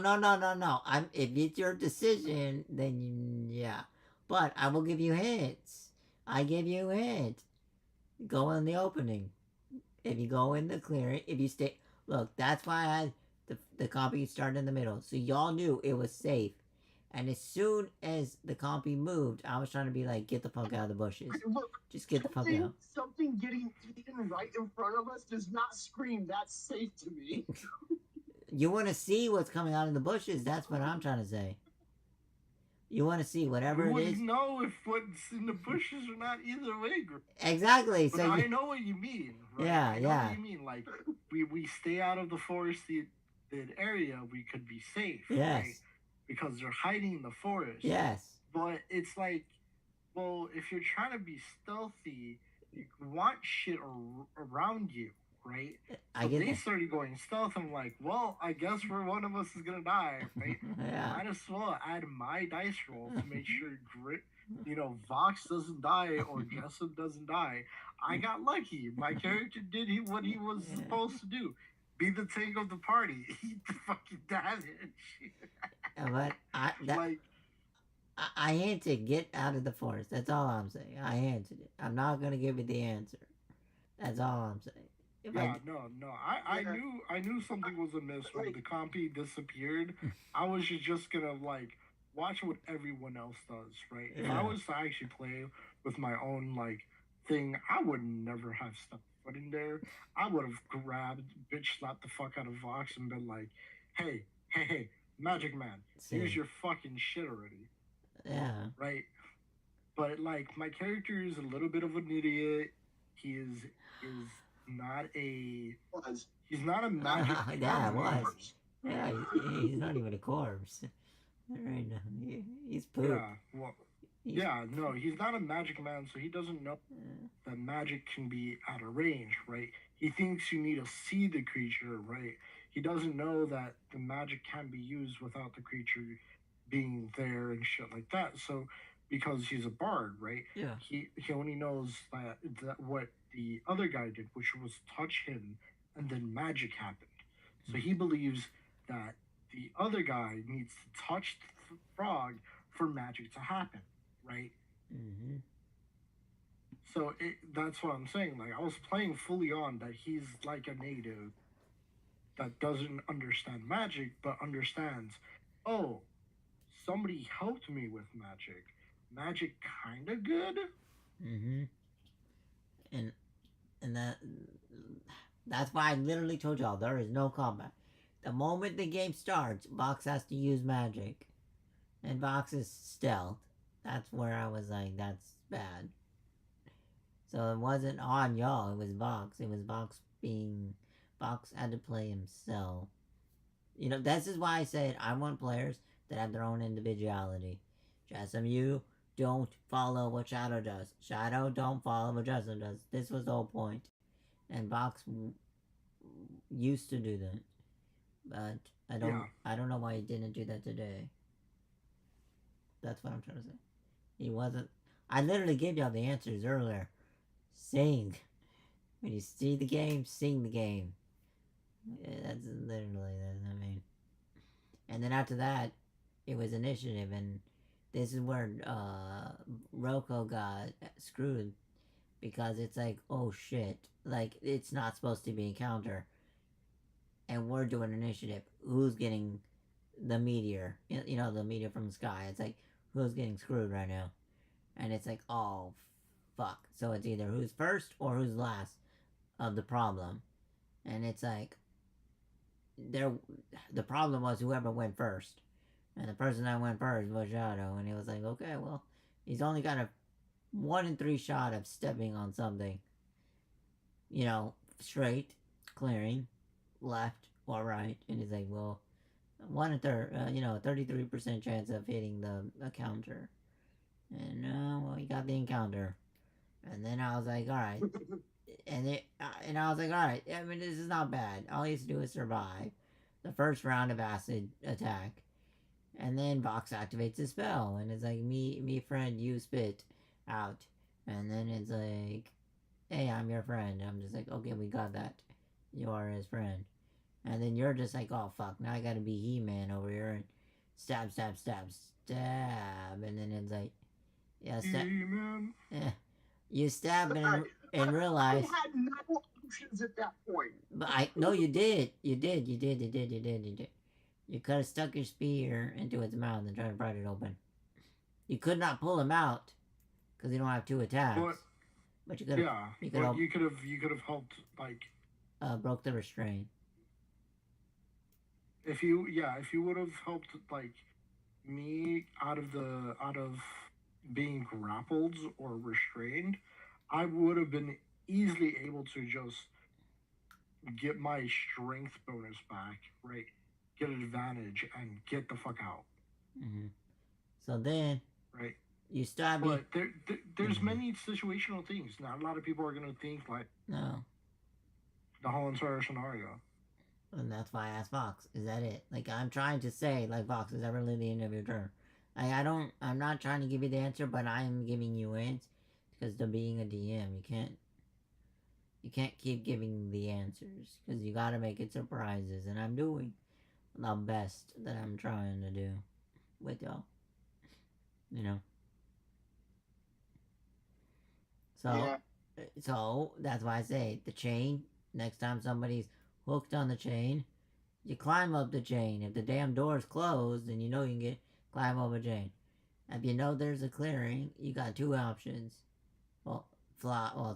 S1: If it's your decision, then yeah. But I will give you hints. I give you a hint. Go in the opening. If you go in the clearing, if you stay... Look, that's why I had the copy started in the middle. So y'all knew it was safe. And as soon as the compy moved, I was trying to be like, get the fuck out of the bushes.
S2: Look,
S1: just get the fuck out.
S2: Something getting eaten right in front of us does not scream that's safe to me.
S1: You want to see what's coming out of the bushes. That's what I'm trying to say. You want to see whatever it is.
S3: You wouldn't know if what's in the bushes or not either way.
S1: Exactly.
S3: But I know what you mean. Right?
S1: Yeah,
S3: I know what you mean. Like, we stay out of the forested area, we could be safe.
S1: Yes.
S3: Right? Because they're hiding in the forest.
S1: Yes.
S3: But it's like, well, if you're trying to be stealthy, you want shit around you, right? So they started going stealth. I'm like, well, I guess one of us is gonna die, right?
S1: Yeah.
S3: Might as well add my dice roll to make sure Vox doesn't die or Jessup doesn't die. I got lucky. My character did what he was supposed to do. Be the tank of the party. Eat the fucking damage.
S1: But I hinted, get out of the forest. That's all I'm saying. I hinted it. I'm not gonna give you the answer. That's all I'm saying.
S3: I knew something was amiss when the compy disappeared. I was just gonna like watch what everyone else does, right?
S1: Yeah.
S3: If I was to actually play with my own like thing, I would never have stepped foot in there. I would have grabbed, bitch slapped the fuck out of Vox and been like, hey, Magic Man, here's your fucking shit already.
S1: Yeah.
S3: Right? But like my character is a little bit of an idiot. He is not a he's not a magic
S1: yeah, it was. Yeah, he's not even a corpse. Right now. He's poop.
S3: Yeah, well no, he's not a magic man, so he doesn't know that magic can be out of range, right? He thinks you need to see the creature, right? He doesn't know that the magic can be used without the creature being there and shit like that. So, because he's a bard, right?
S1: Yeah.
S3: He only knows that what the other guy did, which was touch him, and then magic happened. So he believes that the other guy needs to touch the frog for magic to happen, right?
S1: Mm-hmm.
S3: So that's what I'm saying. Like, I was playing fully on that he's like a native that doesn't understand magic, but understands, oh, somebody helped me with magic. Magic kind of good.
S1: Mm-hmm. And that's why I literally told y'all there is no combat. The moment the game starts, Vox has to use magic, and Vox is stealth. That's where I was like, that's bad. So it wasn't on y'all. It was Vox. It was Vox had to play himself. You know, this is why I said I want players that have their own individuality. Jessup, you don't follow what Shadow does. Shadow don't follow what Jessup does. This was the whole point. And Vox used to do that. But I don't know why he didn't do that today. That's what I'm trying to say. He wasn't. I literally gave y'all the answers earlier. Sing. When you see the game, sing the game. Yeah, that's literally that. I mean, and then after that, it was initiative, and this is where Roko got screwed because it's like, oh shit, like it's not supposed to be encounter, and we're doing initiative. Who's getting the meteor? You know, the meteor from the sky. It's like who's getting screwed right now, and it's like, oh fuck. So it's either who's first or who's last of the problem, and it's like there. The problem was whoever went first, and the person that went first was Shadow, and he was like, okay, well, he's only got a 1 in 3 shot of stepping on something. You know, straight, clearing, left or right, and he's like, well, 33% chance of hitting the counter, and well, he got the encounter, and then I was like, all right, and I was like, all right, I mean, this is not bad. All he has to do is survive the first round of acid attack, and then Vox activates his spell, and it's like, me friend, you spit out, and then it's like, hey, I'm your friend. I'm just like, okay, we got that. You are his friend. And then you're just like, oh fuck, now I gotta be He-Man over here and stab, stab, stab, stab. And then it's like, yeah, stab.
S3: He-Man.
S1: Yeah. You stab and
S2: I
S1: realize.
S2: had no options at that point.
S1: But no, you did. You did. You could have stuck your spear into its mouth and tried to pry it open. You could not pull him out because you don't have 2 attacks. But you could have.
S3: Yeah,
S1: you
S3: could have helped, like,
S1: broke the restraint.
S3: If you would have helped, like, me out of being grappled or restrained, I would have been easily able to just get my strength bonus back, right? Get an advantage and get the fuck out.
S1: Mm-hmm. So then,
S3: right?
S1: You stab me.
S3: But there's many situational things. Not a lot of people are gonna think like
S1: no.
S3: The whole entire scenario.
S1: And that's why I asked Vox. Is that it? Like, I'm trying to say, like, Vox, is that really the end of your turn? I'm not trying to give you the answer, but I am giving you it. Because to being a DM, you can't keep giving the answers. Because you gotta make it surprises. And I'm doing the best that I'm trying to do with y'all. You know? So that's why I say, the chain, next time somebody's hooked on the chain, you climb up the chain. If the damn door's closed, then you know you can climb up a chain. If you know there's a clearing, you got 2 options. Well,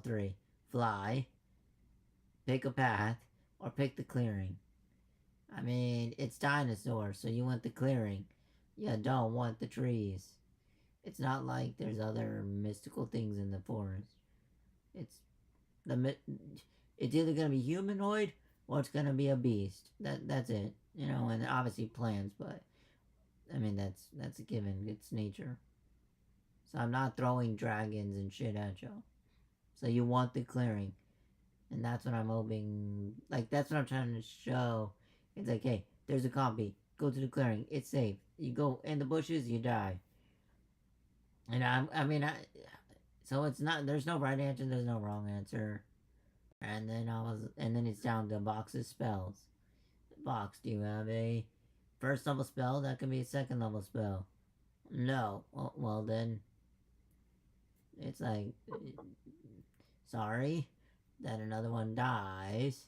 S1: 3. Fly, pick a path, or pick the clearing. I mean, it's dinosaurs, so you want the clearing. You don't want the trees. It's not like there's other mystical things in the forest. It's either gonna be humanoid or it's gonna be a beast. That's it. You know, and obviously plants, but I mean that's a given. It's nature. So I'm not throwing dragons and shit at you. So you want the clearing. And that's what I'm hoping, like, that's what I'm trying to show. It's like, hey, there's a copy. Go to the clearing. It's safe. You go in the bushes, you die. And so it's not, there's no right answer, there's no wrong answer. And then it's down to Vox's spells. Vox, do you have a first level spell that can be a second level spell? No. Well then, it's like, sorry that another one dies,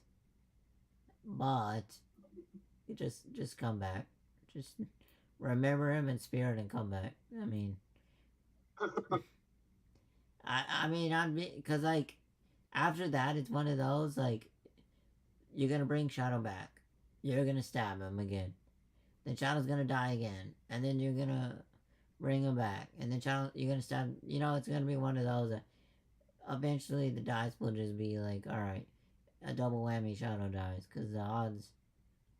S1: but you just come back. Just remember him in spirit and come back. I mean, because like after that, it's one of those like you're gonna bring Shadow back, you're gonna stab him again, then Shadow's gonna die again, and then you're gonna bring him back, and then you're gonna stab. You know, it's gonna be one of those that eventually the dice will just be like, all right, a double whammy. Shadow dies because the odds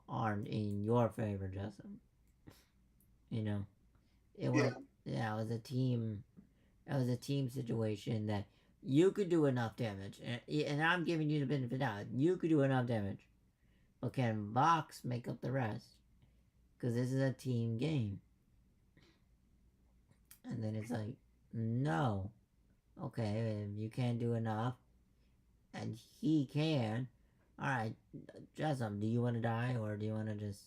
S1: aren't in your favor, Justin. You know, it was it was a team. It was a team situation that you could do enough damage, and I'm giving you the benefit of the doubt. You could do enough damage, but can Vox make up the rest? Because this is a team game. And then it's like, No. Okay, if you can't do enough, and he can. Alright, Jessup, do you want to die, or do you want to just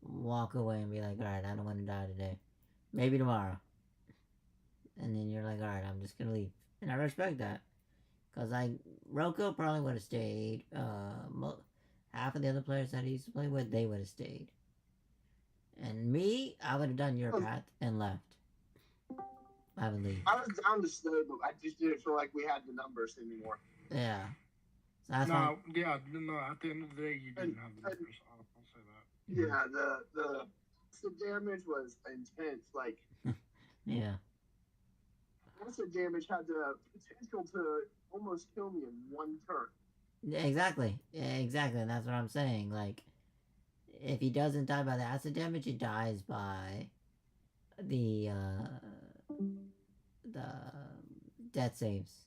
S1: walk away and be like, alright, I don't want to die today. Maybe tomorrow. And then you're like, alright, I'm just gonna leave. And I respect that. Because, like, Roko probably would have stayed. Half of the other players that he used to play with, they would have stayed. And me, I would have done your path and left. I would leave.
S2: I was down to stay, but I just didn't feel like we had the numbers anymore.
S1: Yeah. So that's
S3: no, yeah, no. At the end of the day, you didn't have the numbers. I'll say that.
S2: Yeah, the damage was intense. Like,
S1: yeah.
S2: acid damage had the potential to almost kill me in one turn.
S1: Exactly. Yeah, exactly. And that's what I'm saying. Like, if he doesn't die by the acid damage, he dies by the death saves.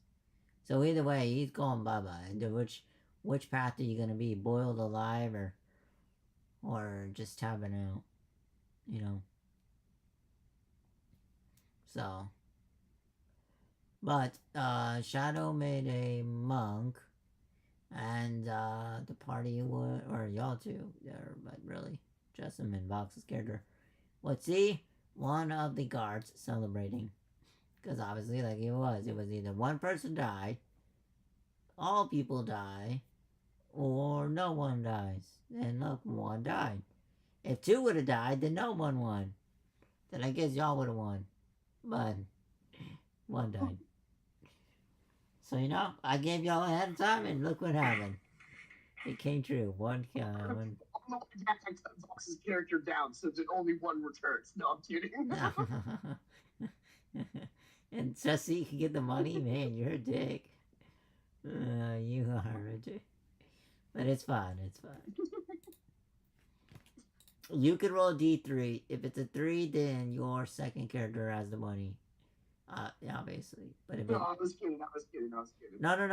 S1: So either way, he's going bye-bye. Which path are you gonna be? Boiled alive or just tapping out? You know? So. But, Shadow made a monk, and, the party would, or y'all two, but really, Jessup and Vox's character, would see one of the guards celebrating. Because obviously, like it was either one person die, all people die, or no one dies. And look, one died. If two would have died, then no one won. Then I guess y'all would have won. But one died. So, you know, I gave y'all ahead of time, and look what happened. It came true. One.
S2: On the way back, I cut Vox's character down so that only one returns. No, I'm kidding.
S1: And just so you can get the money, man, you're a dick. You are a dick. But it's fine. It's fine. You could roll D3. If it's a 3, then your second character has the money. Obviously. But if
S2: no, I was kidding.
S1: No.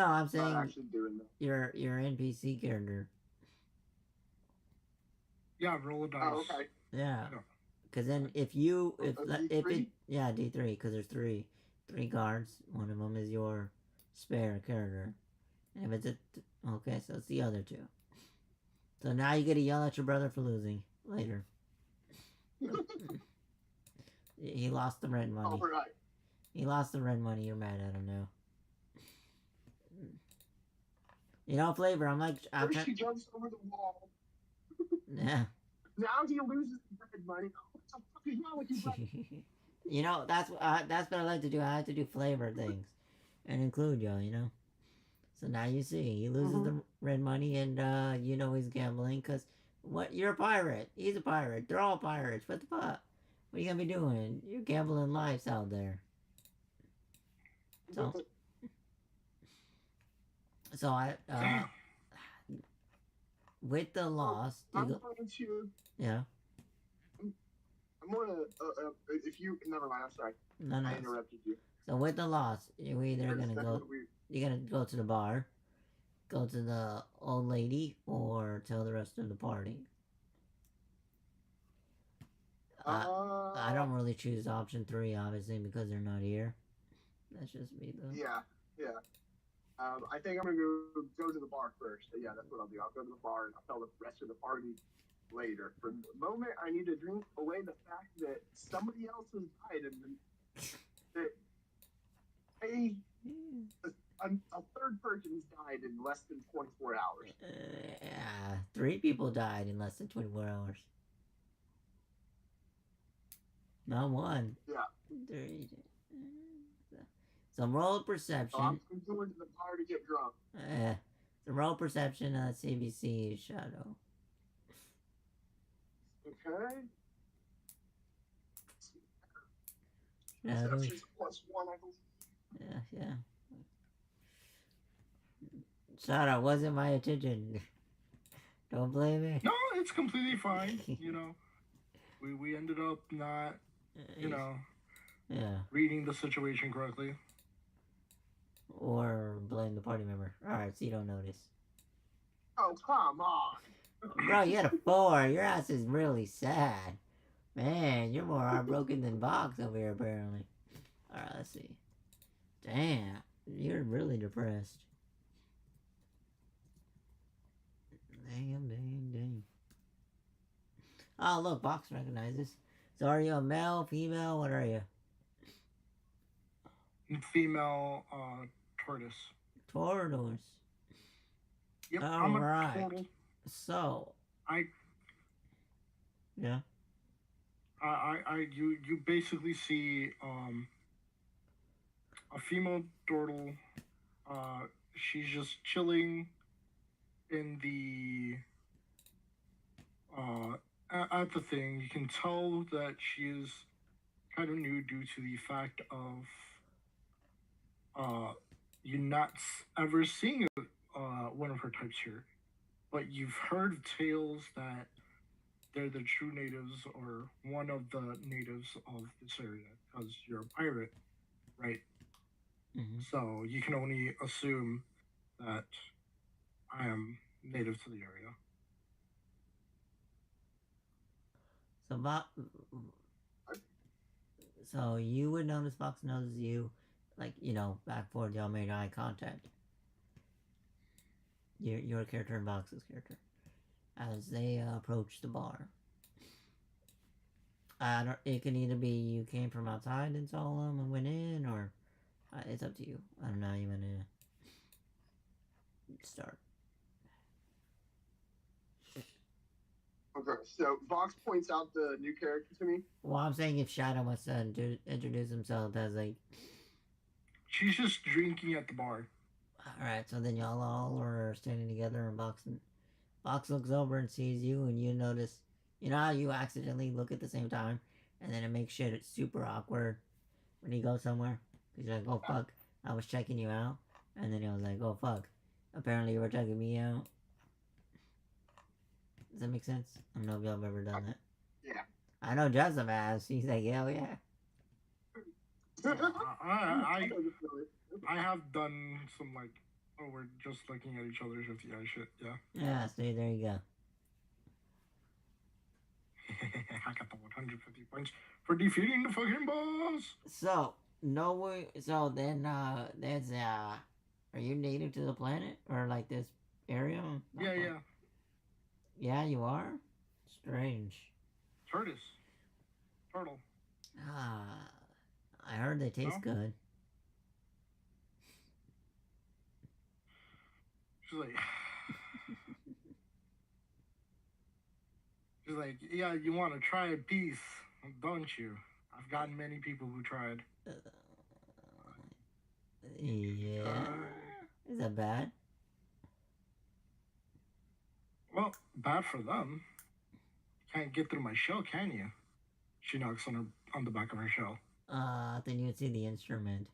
S1: I'm saying
S2: not actually doing that.
S1: Your NPC character.
S3: Yeah, roll a dice.
S2: Oh, okay.
S1: Yeah. Because then if it yeah, D3, because there's three guards. One of them is your spare character. And if it's okay, so it's the other two. So now you get to yell at your brother for losing later. He lost the red money.
S2: All right.
S1: He lost the red money. You're mad at him now. You know, Flavor, I'm like...
S2: First he jumps over the wall.
S1: Yeah.
S2: Now he loses the red money. What the fuck is wrong with you, buddy?
S1: You know, that's what I like to do. I like to do flavor things. And include y'all, you know? So now you see. He loses the red money, and, you know he's gambling, because... What? You're a pirate. He's a pirate. They're all pirates. What the fuck? What are you gonna be doing? You're gambling lives out there. So I with the loss,
S2: I'm going to.
S1: Yeah.
S2: I'm gonna. If you never mind. I'm sorry.
S1: No.
S2: I interrupted you.
S1: So with the loss, you're either gonna go. You're gonna go to the bar, go to the old lady, or tell the rest of the party. I don't really choose option 3, obviously, because they're not here. That's just me, though.
S2: Yeah. I think I'm gonna go to the bar first. Yeah, that's what I'll do. I'll go to the bar and I'll tell the rest of the party later. For the moment, I need to drink away the fact that somebody else has died and that a third person's died in less than 24 hours.
S1: Yeah, 3 people died in less than 24 hours. Not 1.
S2: Yeah.
S1: 3. So roll perception.
S2: So I'm going to the bar to get drunk.
S1: So roll perception on CBC Shadow.
S2: Okay.
S1: Shadow.
S2: Perception's +1, I believe.
S1: Yeah. Shadow, wasn't my attention. Don't blame me.
S3: No, it's completely fine. You know, we ended up not, reading the situation correctly.
S1: Or blame the party member. Alright, so you don't notice.
S2: Oh, come on.
S1: Bro, you had a 4. Your ass is really sad. Man, you're more heartbroken than Vox over here, apparently. Alright, let's see. Damn, you're really depressed. Damn. Oh, look, Box recognizes. So are you a male, female? What are you?
S3: Female tortoise.
S1: Tortoise.
S3: Yep,
S1: All
S3: I'm
S1: right.
S3: a turtle.
S1: So. Yeah.
S3: You basically see a female turtle. She's just chilling in the at the thing. You can tell that she is kind of new due to the fact of you not ever seeing one of her types here, but you've heard tales that they're the true natives or one of the natives of this area because you're a pirate, right?
S1: Mm-hmm.
S3: So you can only assume that I am native to the area.
S1: So you would notice Fox notices you, like, you know, back forward, y'all made eye contact. Your character and Fox's character. As they approach the bar. It can either be you came from outside and saw them and went in, or it's up to you. I don't know how you want to start.
S2: Okay, so Vox points out the new character to me.
S1: Well, I'm saying if Shadow wants to introduce himself as like...
S3: She's just drinking at the bar.
S1: Alright, so then y'all all are standing together and Box looks over and sees you, and you notice... You know how you accidentally look at the same time, and then it makes shit super awkward when you go somewhere? Because you're like, oh fuck, I was checking you out. And then it was like, oh fuck, apparently you were checking me out. Does that make sense? I don't know if y'all have ever done that.
S2: Yeah.
S1: I know Joseph has. He's like, hell yeah.
S3: I have done some like, oh, we're just looking at each other's 50 eye shit, yeah.
S1: Yeah, see, there you go.
S3: I got the 150 points for defeating the fucking boss.
S1: So, then, there's, are you native to the planet? Or, like, this area?
S3: Yeah.
S1: Yeah, you are? Strange.
S3: Turtle.
S1: I heard they taste good.
S3: She's like, yeah, you want to try a piece, don't you? I've gotten many people who tried.
S1: Yeah. Is that bad?
S3: Well, bad for them. Can't get through my shell, can you? She knocks on the back of her shell.
S1: Then you would see the instrument.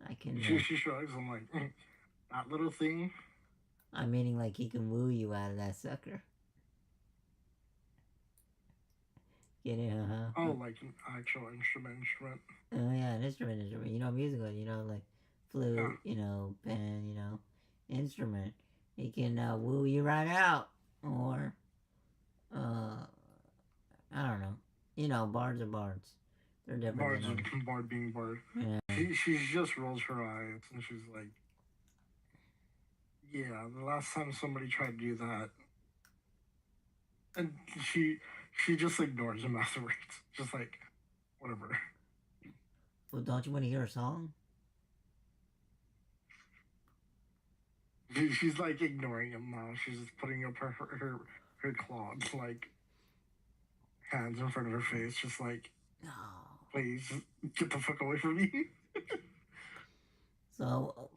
S1: I can...
S3: She shrugs. I'm like, that little thing?
S1: I'm meaning like he can woo you out of that sucker. Get it, huh?
S3: Oh, like an actual instrument.
S1: Oh yeah, an instrument. You know, musical, you know, like flute, you know, pen, you know, instrument. He can woo you right out. Or, I don't know. You know, bards are bards. They're different.
S3: Bard being bard.
S1: Yeah.
S3: She just rolls her eyes and she's like, yeah, the last time somebody tried to do that. And she just ignores him afterwards. Just like, whatever.
S1: Well, don't you want to hear a song?
S3: She's like ignoring him now. She's just putting up her clawed, like, hands in front of her face. Just like,
S1: no.
S3: Please, get the fuck away from me.
S1: So,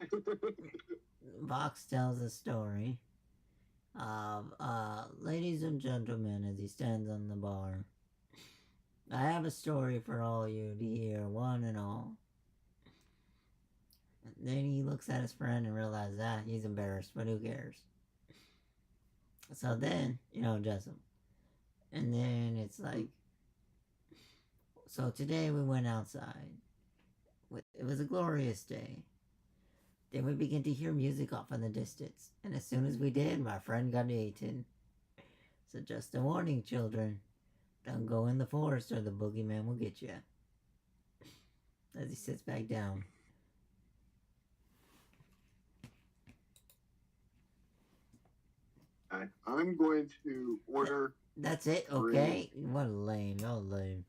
S1: Vox tells a story of, ladies and gentlemen, as he stands on the bar. I have a story for all you to hear, one and all. Then he looks at his friend and realizes that he's embarrassed, but who cares? So then, you know, Jessup. And then it's like, so today we went outside. It was a glorious day. Then we began to hear music off in the distance. And as soon as we did, my friend got eaten. So just a warning, children. Don't go in the forest or the boogeyman will get you. As he sits back down.
S2: I'm going to order.
S1: That's it, okay? What a lame, oh lame.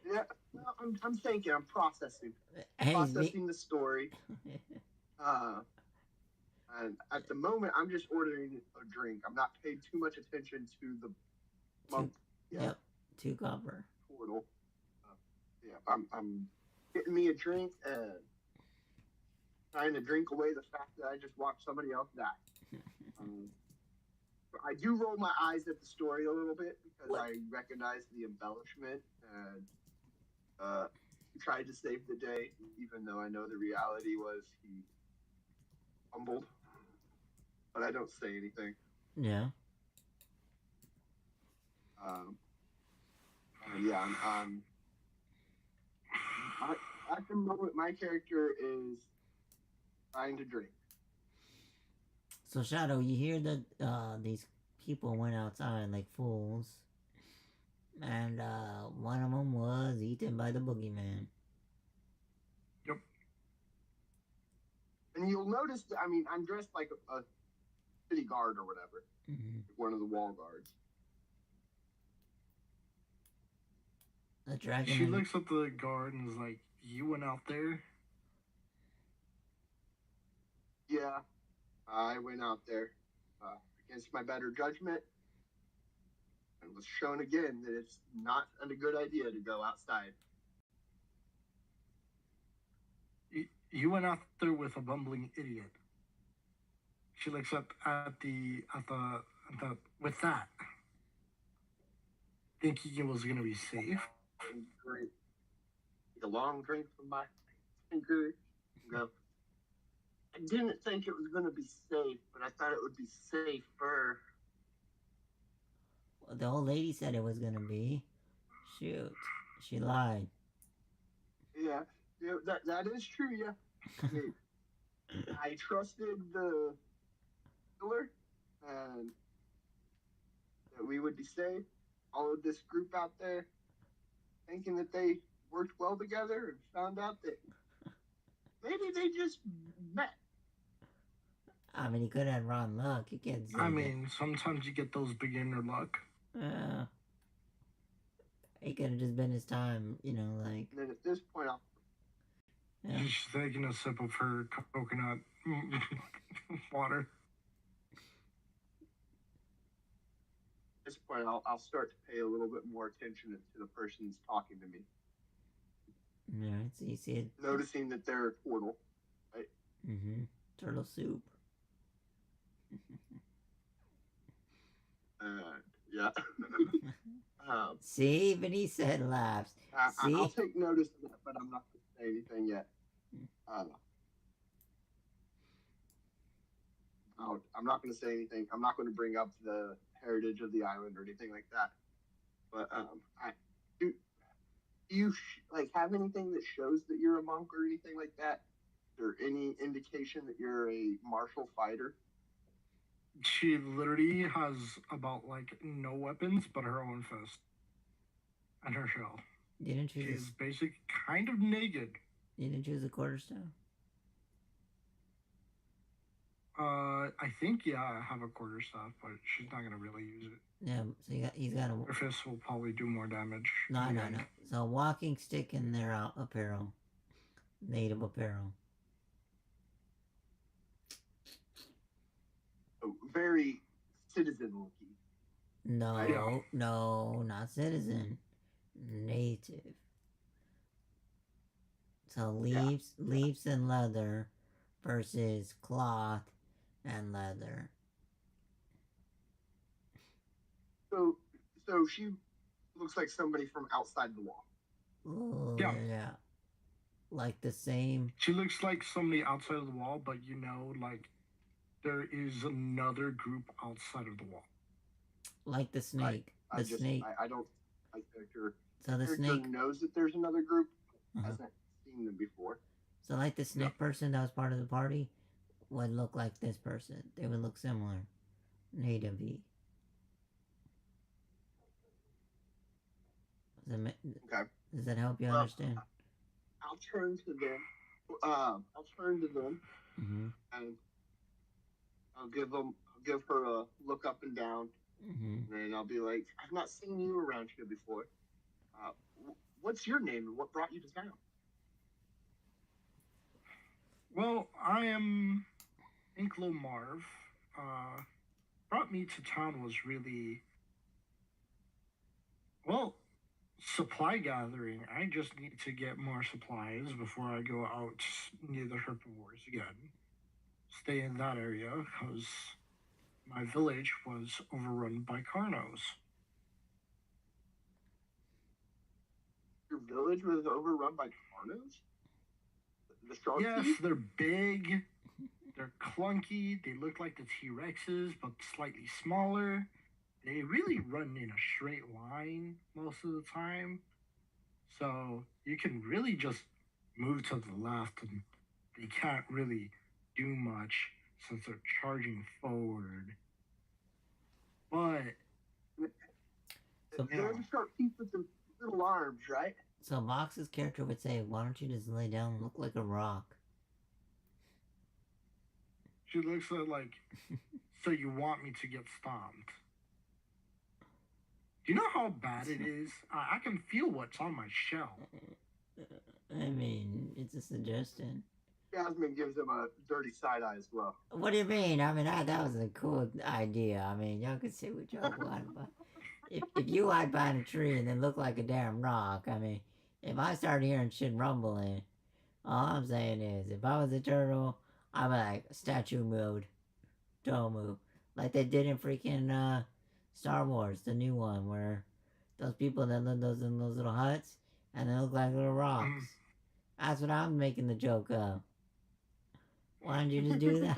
S2: Yeah, no, I'm thinking, I'm processing.
S1: Hey,
S2: Processing the story. And at the moment, I'm just ordering a drink. I'm not paying too much attention to the month.
S1: Yep, 2 copper.
S2: Portal. Yeah, I'm getting me a drink and trying to drink away the fact that I just watched somebody else die. I do roll my eyes at the story a little bit because I recognize the embellishment and he tried to save the day, even though I know the reality was he fumbled. But I don't say anything.
S1: Yeah.
S2: Yeah, at the moment, my character is trying to drink.
S1: So Shadow, you hear that these people went outside like fools, and one of them was eaten by the boogeyman.
S3: Yep.
S2: And you'll notice that, I mean, I'm dressed like a city guard or whatever, like one of the wall guards.
S1: The dragon.
S3: She looks at the guard and is like, "You went out there?"
S2: Yeah, I went out there against my better judgment and was shown again that it's not a good idea to go outside.
S3: You went out there with a bumbling idiot. She looks up at the with that, thinking it was gonna be safe.
S2: Drink. Take a long drink from my finger. No. I didn't think it was going to be safe, but I thought it would be safer.
S1: Well, the old lady said it was gonna be. Shoot, she lied.
S2: Yeah, that is true. Yeah, I trusted the killer and that we would be safe. Followed this group out there, thinking that they worked well together, and found out that maybe they just met.
S1: I mean, he could have wrong luck. You can't say
S3: I mean, sometimes you get those beginner luck.
S1: It could have just been his time, you know, like.
S2: And then at this point,
S3: She's taking a sip of her coconut water.
S2: At this point, I'll start to pay a little bit more attention to the person who's talking to me.
S1: Yeah, so you see it.
S2: Noticing that they're a turtle, right?
S1: Turtle soup.
S2: Yeah.
S1: See, even he said laughs. See?
S2: I'll take notice of that, but I'm not going to say anything yet. I'm not going to say anything. I'm not going to bring up the heritage of the island or anything like that. But do you like have anything that shows that you're a monk or anything like that? Or any indication that you're a martial fighter?
S3: She literally has about like no weapons but her own fist and her shell. She's basically kind of naked.
S1: You didn't choose a quarterstaff?
S3: I think I have a quarterstaff, but she's not gonna really use it.
S1: Yeah, so he's got a.
S3: Her fist will probably do more damage.
S1: No. So walking stick in their apparel, native apparel.
S2: Very citizen looking.
S1: No, no, not citizen. Native. So leaves and leather versus cloth and leather.
S2: So she looks like somebody from outside the wall.
S1: Ooh, yeah. Like the same.
S3: She looks like somebody outside of the wall, but you know, like there is another group outside of the wall.
S1: Like the snake. Snake.
S2: I don't. My character.
S1: So the snake
S2: knows that there's another group. Hasn't seen them before.
S1: So like the snake person that was part of the party would look like this person. They would look similar. Native-y.
S2: Okay.
S1: Does that help you
S2: Well,
S1: understand?
S2: I'll turn to them. I'll turn to them
S1: Mm-hmm.
S2: and I'll give her a look up and down,
S1: Mm-hmm.
S2: and then I'll be like, I've not seen you around here before. Uh, what's your name and what brought you to town?
S3: Well, I am Inklo Marv. Brought me to town was really, well, supply gathering. I just need to get more supplies before I go out near the herbivores again. Stay in that area because my village was overrun by carnos.
S2: Your village was overrun by carnos? The shark
S3: Yes,
S2: thief?
S3: they're big, they're clunky, they look like the T Rexes, but slightly smaller. They really run in a straight line most of the time. So you can really just move to the left and they can't really do much since they're charging forward. But
S1: So,
S2: They're the shark thief with the little arms, right?
S1: so Vox's character would say, "Why don't you just lay down and look like a rock?"
S3: she looks at like, so you want me to get stomped? Do you know how bad it is? I can feel what's on my shell.
S1: I mean, it's a suggestion.
S2: Jasmine gives him a dirty side eye as well.
S1: What do you mean? I mean, that was a cool idea. I mean, y'all can say what y'all want, but if you hide behind a tree and then look like a damn rock, I mean, if I start hearing shit rumbling, all I'm saying is, if I was a turtle, I'd be like, statue mode, don't move. Like they did in freaking Star Wars, the new one, where those people that live in those little huts, and they look like little rocks. That's what I'm making the joke of. Why don't you just do that?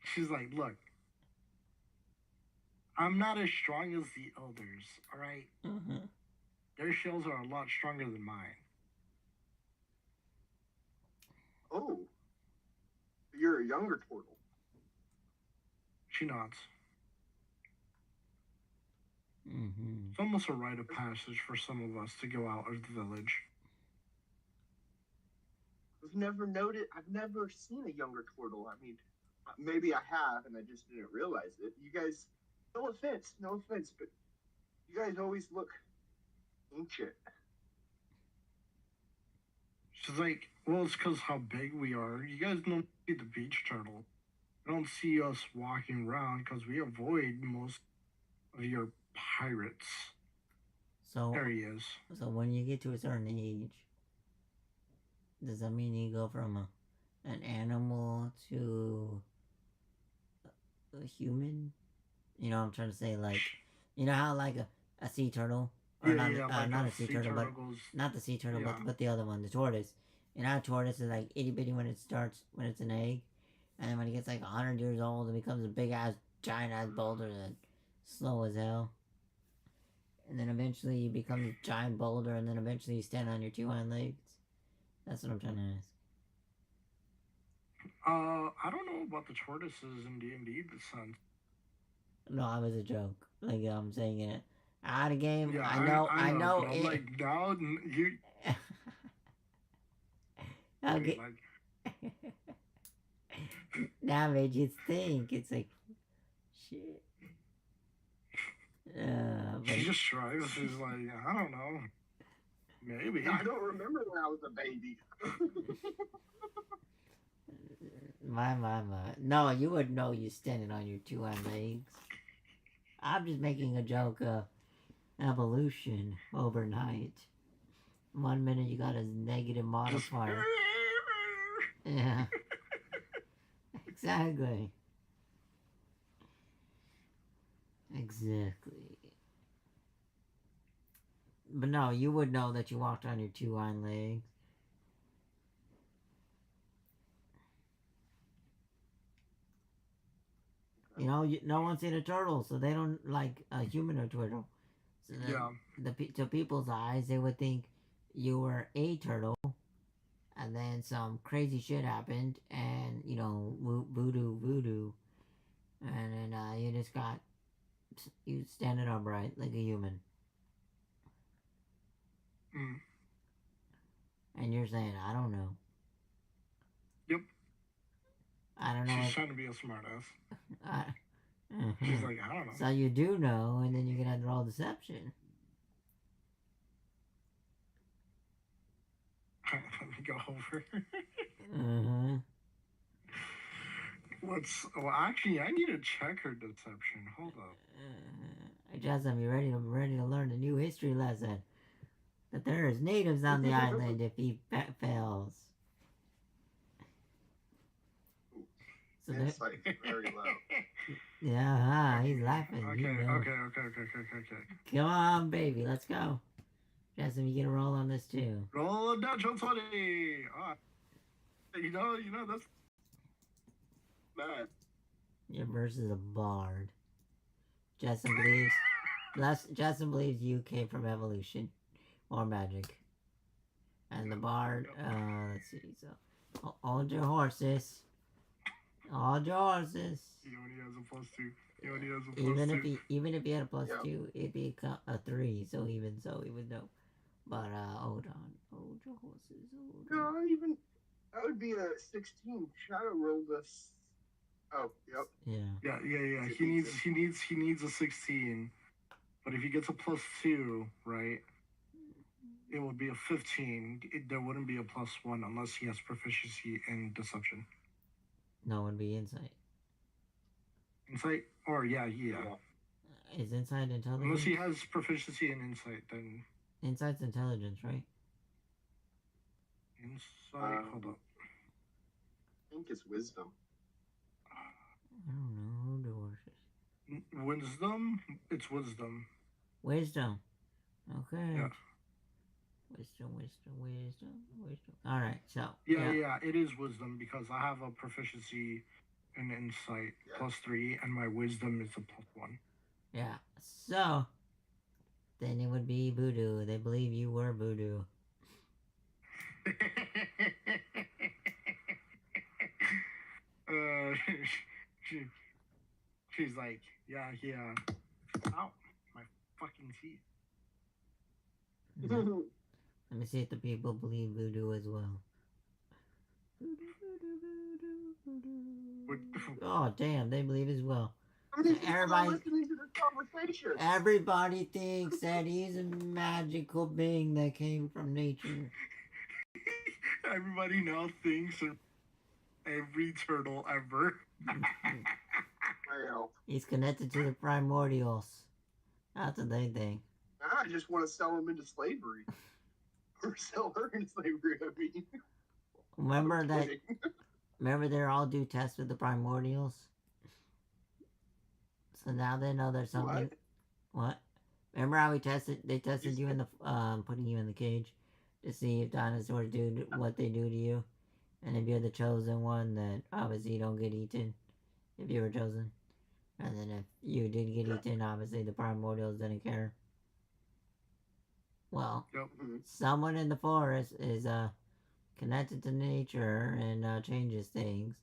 S3: She's like, look, I'm not as strong as the elders, all right?
S1: Mm-hmm.
S3: Their shells are a lot stronger than mine.
S2: Oh, you're a younger turtle.
S3: She nods.
S1: Mm-hmm.
S3: It's almost a rite of passage for some of us to go out of the village.
S2: I've never seen a younger turtle. I mean, maybe I have, and I just didn't realize it. You guys, no offense, but you guys always look ancient.
S3: She's like, well, it's because how big we are. You guys don't see the beach turtle. You don't see us walking around because we avoid most of your pirates.
S1: So
S3: there he is.
S1: So when you get to a certain age, does that mean you go from an animal to a human? You know what I'm trying to say? Like, you know how like a sea turtle, or not a sea turtle, but not the sea turtle, but the other one, the tortoise. You know how a tortoise is like itty bitty when it's an egg, and then when it gets like 100 years old, it becomes a big ass, giant ass boulder that's slow as hell. And then eventually you become a giant boulder, and then eventually you stand on your two hind legs. That's what I'm trying to ask.
S3: I don't know about the tortoises in D&D this sense.
S1: No, I was a joke. Like I'm saying it out of game.
S3: Yeah,
S1: I know.
S3: But I'm like, now you.
S1: Okay.
S3: Like...
S1: That made you think. It's like, shit.
S3: She just shrugs. She's like, I don't know. Maybe.
S2: I don't remember when I was a baby.
S1: My. No, you would know you standing on your two hind legs. I'm just making a joke of evolution overnight. 1 minute you got a negative modifier. Yeah. Exactly. But no, you would know that you walked on your two hind legs. You know, no one's seen a turtle, so they don't like a human or turtle. So to people's eyes, they would think you were a turtle, and then some crazy shit happened, and you know, voodoo, and then you standing upright like a human.
S3: Mm.
S1: And you're saying, I don't know.
S3: Yep.
S1: I don't know.
S3: She's trying to be a smartass.
S1: Uh-huh.
S3: She's like, I don't know.
S1: So you do know, and then you can have roll deception.
S3: Let me go over.
S1: Uh-huh.
S3: Well, actually, I need to check her deception. Hold up.
S1: Jasmine, you ready to learn a new history lesson? That there is natives on the island if he fails. So
S2: Insight very low.
S1: yeah, he's laughing.
S3: Okay.
S1: Come on, baby, let's go. Jasmine, you get a roll on this too.
S3: Roll a natural 20. You know that's bad.
S1: You're versus a bard. Jasmine believes you came from evolution or magic. And the bard, let's see. So, hold your horses. Hold your horses.
S3: He only has a +2.
S1: Even if he had a +2,
S2: Yep.
S1: it'd be a 3. So he would know. But hold on. Hold your horses. Hold on.
S2: No, even that would be a 16. Shadow rolled this. Oh, yep.
S3: Yeah. He needs a 16. But if he gets a +2, right, it would be a 15. There wouldn't be a +1 unless he has proficiency in deception.
S1: No, it'd be insight.
S3: Insight? Or yeah.
S1: Is insight intelligence?
S3: Unless he has proficiency in insight, then
S1: Insight's intelligence, right?
S3: insight. Hold up.
S2: I think it's wisdom.
S1: I don't know. Hold your horses.
S3: Wisdom? It's wisdom.
S1: Wisdom. Okay.
S3: Yeah.
S1: Wisdom. Alright, so.
S3: Yeah, it is wisdom because I have a proficiency in insight +3 and my wisdom is a +1.
S1: Yeah, so. Then it would be voodoo. They believe you were voodoo.
S3: She's like, yeah. Ow, my fucking teeth.
S1: Let me see if the people believe voodoo as well. Oh, damn, they believe as well. Everybody thinks that he's a magical being that came from nature.
S3: Everybody now thinks of every turtle ever.
S2: Well,
S1: He's connected to the primordials. That's what they think.
S2: I just want to sell him into slavery. Or sell her into slavery, I mean.
S1: Remember they're all do tests with the primordials? So now they know there's something. What? Remember how they tested you in the putting you in the cage to see if dinosaurs do what they do to you, and if you're the chosen one, that obviously you don't get eaten if you were chosen, and then if you did get eaten, obviously the primordials didn't care. Well, someone in the forest is connected to nature and changes things,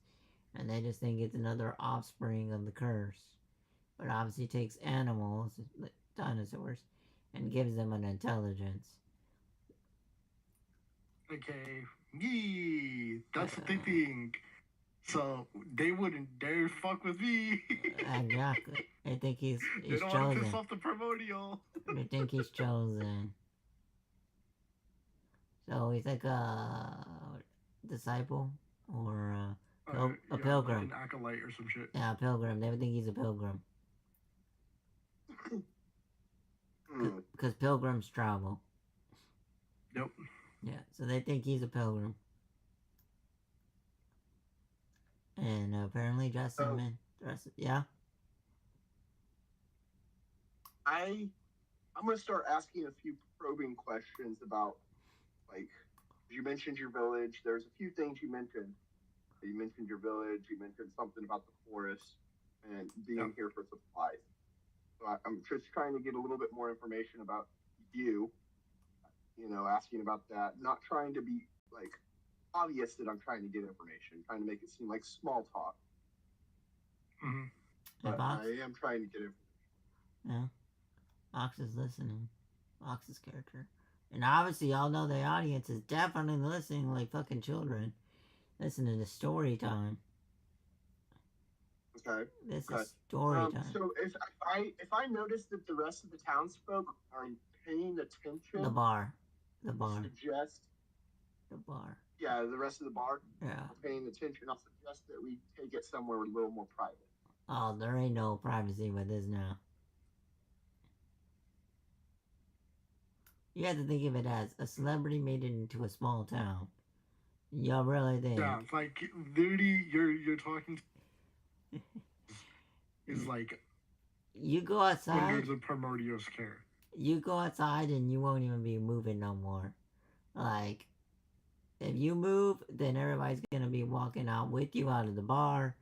S1: and they just think it's another offspring of the curse. But obviously takes animals, dinosaurs, and gives them an intelligence.
S3: Okay, that's what they think. So they wouldn't dare fuck with me.
S1: Exactly. They think he's
S3: they don't
S1: chosen.
S3: want to piss off the primordial.
S1: They think he's chosen. So he's like a disciple or a pilgrim.
S3: Like an acolyte or some shit.
S1: Yeah, a pilgrim. They would think he's a pilgrim. Because pilgrims travel.
S3: Yep.
S1: Yeah, so they think he's a pilgrim. And apparently Justin, yeah?
S2: I'm going to start asking a few probing questions about, like, you mentioned your village. There's a few things you mentioned. You mentioned your village. You mentioned something about the forest and being here for supplies. So I'm just trying to get a little bit more information about you, asking about that. Not trying to be, like, obvious that I'm trying to get information, trying to make it seem like small talk.
S3: Mm-hmm.
S2: But I am trying to get information.
S1: Yeah. Ox is listening. Ox's character. And obviously, y'all know the audience is definitely listening like fucking children. Listening to story time.
S2: Okay.
S1: This is story time.
S2: So if I notice that the rest of the townsfolk are paying attention,
S1: The bar.
S2: Suggest
S1: the bar.
S2: Yeah, the rest of the bar.
S1: Yeah.
S2: Are paying attention. I'll suggest that we take it somewhere a little more private.
S1: Oh, there ain't no privacy with this now. You have to think of it as a celebrity made it into a small town. Y'all really think?
S3: Yeah, it's like literally you're talking is like
S1: you go outside.
S3: Hundreds of primordial scare.
S1: You go outside and you won't even be moving no more. Like, if you move, then everybody's gonna be walking out with you out of the bar,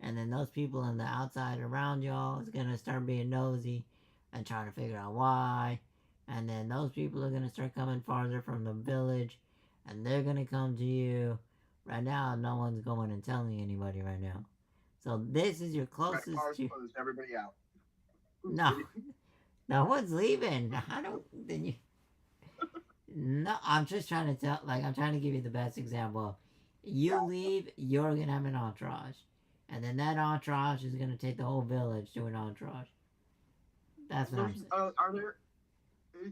S1: and then those people on the outside around y'all is gonna start being nosy and trying to figure out why. And then those people are gonna start coming farther from the village, and they're gonna come to you. Right now, no one's going and telling anybody right now. So this is your closest.
S2: Right, bars closed, everybody out.
S1: No, no one's leaving. I don't. Then you. No, I'm just trying to tell. Like, I'm trying to give you the best example. You leave, you're gonna have an entourage, and then that entourage is gonna take the whole village to an entourage. That's what I'm saying.
S2: Are there?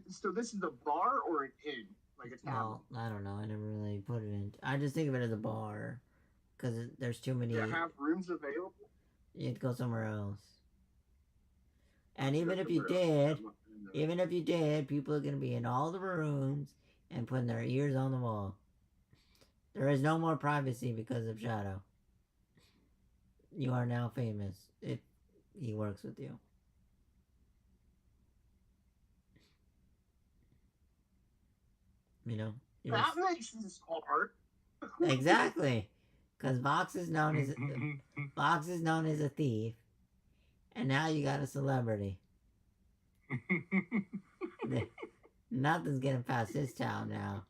S2: So this is a bar or an inn, like a tavern?
S1: Well, I don't know. I never really put it in. I just think of it as a bar, because there's too many.
S2: Do you have rooms available?
S1: You'd go somewhere else. And even if you did, people are gonna be in all the rooms and putting their ears on the wall. There is no more privacy because of Shadow. You are now famous if he works with you. You know?
S2: That makes this hard.
S1: Exactly. Because Vox is known as a thief. And now you got a celebrity. Nothing's getting past this town now.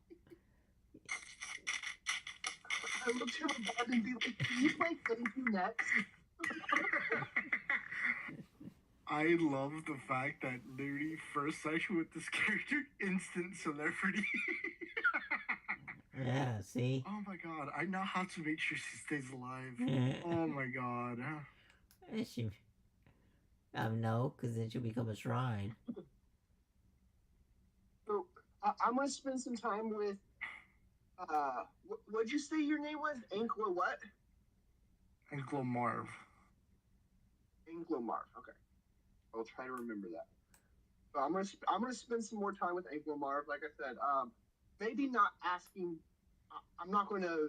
S2: I look to the bar and be like, can you play Thank You Next?
S3: I love the fact that literally first session with this character, instant celebrity.
S1: Yeah, see?
S3: Oh my god, I know how to make sure she stays alive. Oh my god.
S1: No, because then she'll become a shrine.
S2: So, I'm going to spend some time with, what'd you say your name was? Anklo what?
S3: Anklo Marv.
S2: Anklo Marv, okay. I'll try to remember that. So I'm gonna spend some more time with Anklo Marv. Like I said, maybe not asking. I'm not going to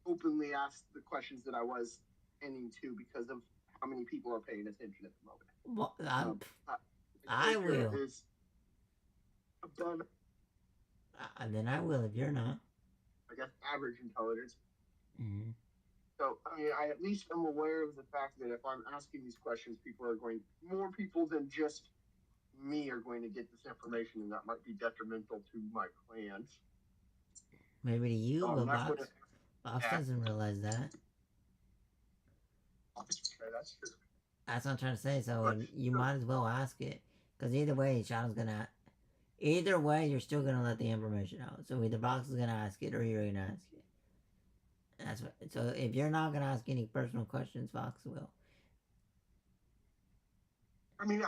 S2: openly ask the questions that I was intending to because of how many people are paying attention at the moment.
S1: Well, I will.
S2: Is above,
S1: then I will if you're not.
S2: I guess, average intelligence.
S1: Mm-hmm.
S2: So, I mean, I at least am aware of the fact that if I'm asking these questions, more people than just me are going to get this information, and that might be detrimental to my plans.
S1: Maybe to you, but Box doesn't realize that.
S2: Okay, that's true.
S1: That's what I'm trying to say, so you might as well ask it. Because either way, Shadow's gonna... Either way, you're still gonna let the information out. So either Box is gonna ask it, or you're gonna ask it. That's what. So if you're not gonna ask any personal questions, Fox will.
S2: I mean,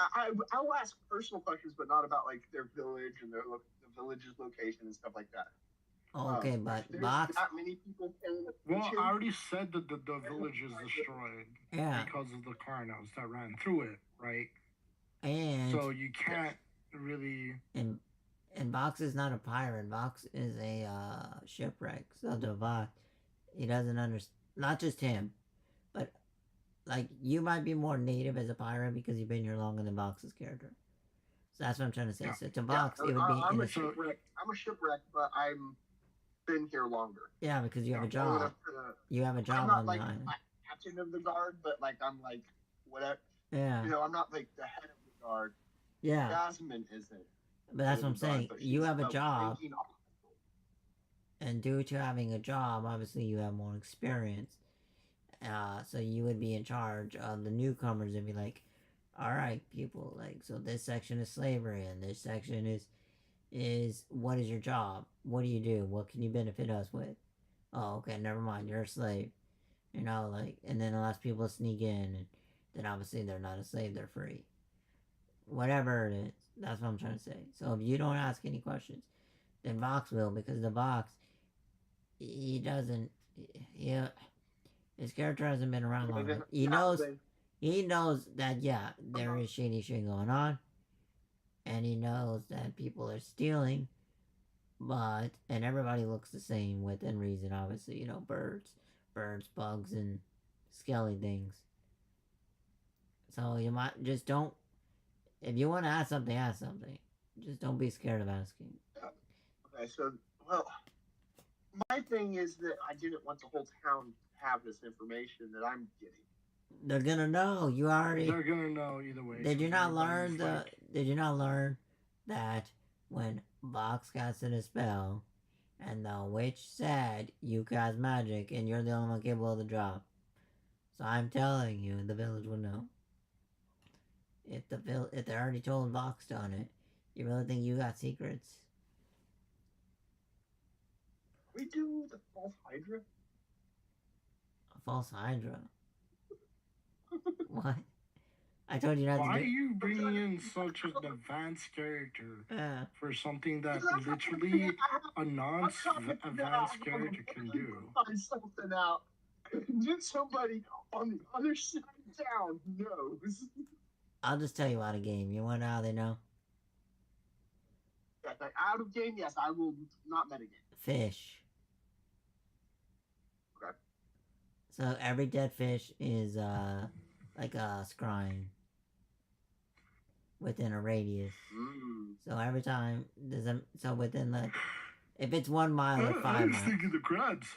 S2: I'll ask personal questions, but not about like their village and the village's location and stuff like that.
S1: Okay, but
S2: Box. Not many people can.
S3: Well, I already said that the village is destroyed.
S1: Yeah.
S3: Because of the Carnos that ran through it, right?
S1: And
S3: so you can't really.
S1: And Vox is not a pirate. Vox is a shipwreck. So the Vox, he doesn't understand. Not just him, but like you might be more native as a pirate because you've been here longer than Vox's character. So that's what I'm trying to say. Yeah. So to Vox, it would be.
S2: I'm a shipwreck, but I'm been here longer.
S1: Yeah, because you have a job. You have a job
S2: I'm
S1: on
S2: not
S1: the island.
S2: Like captain of the guard, but like I'm like whatever.
S1: Yeah.
S2: You know, I'm not like the head of the guard.
S1: Yeah.
S2: Jasmine isn't.
S1: But that's what I'm saying. You have a job. And due to having a job, obviously you have more experience. So you would be in charge of the newcomers and be like, all right, people, like, so this section is slavery and this section is, is, what is your job? What do you do? What can you benefit us with? Oh, okay, never mind. You're a slave. You know, like, and then allows people to sneak in, and then obviously they're not a slave, they're free. Whatever it is, that's what I'm trying to say. So if you don't ask any questions, then Vox will, because the Vox, he doesn't, his character hasn't been around long enough. He knows that, yeah, there is shady shit going on, and he knows that people are stealing, but, and everybody looks the same within reason, obviously, you know, birds, bugs, and skelly things. So you might just don't, if you want to ask something, ask something. Just don't be scared of asking.
S2: Okay, so, well, my thing is that I didn't want the whole town to have this information that I'm getting.
S1: They're gonna know. You already.
S3: They're gonna know either way.
S1: Did you not learn Did you not learn that when Vox casts a spell, and the witch said you cast magic, and you're the only one capable of the job? So I'm telling you, the village will know. If they already told Vox on it, you really think you got secrets?
S2: We do the false Hydra?
S1: A false Hydra? What? I told you not
S3: Why
S1: to do.
S3: are you bringing in such an advanced character for something that literally a non-advanced character can do?
S2: Find something out. And then somebody on the other side of town knows.
S1: I'll just tell you out of game. You want to know how they know?
S2: Yes, out of game, yes, I will not metagame.
S1: Fish.
S2: Okay.
S1: So every dead fish is like a scrying within a radius. So every time so within like, if it's 1 mile or 5 miles.
S3: I was thinking the crabs.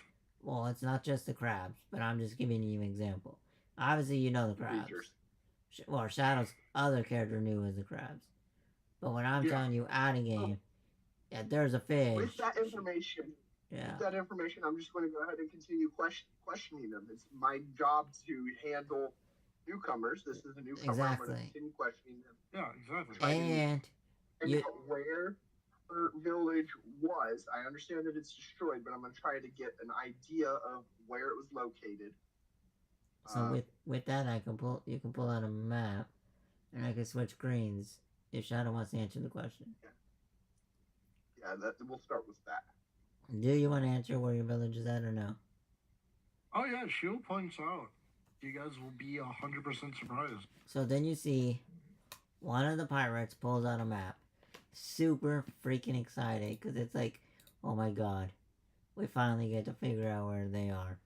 S1: Well, it's not just the crabs, but I'm just giving you an example. Obviously, you know the crabs. Well, Shadow's other character knew was the crabs. But when I'm telling you out of game, there's a fish.
S2: With that information, I'm just going to go ahead and continue questioning them. It's my job to handle newcomers. This is a newcomer.
S1: Exactly.
S2: I'm going to continue questioning them.
S3: Yeah, exactly.
S1: And
S2: where her village was. I understand that it's destroyed, but I'm going to try to get an idea of where it was located.
S1: So with that, you can pull out a map, and I can switch screens if Shadow wants to answer the question.
S2: Yeah, we'll start with that.
S1: Do you want to answer where your village is at or no?
S3: Oh yeah, she'll point out. You guys will be 100% surprised.
S1: So then you see one of the pirates pulls out a map. Super freaking excited, because it's like, oh my god, we finally get to figure out where they are.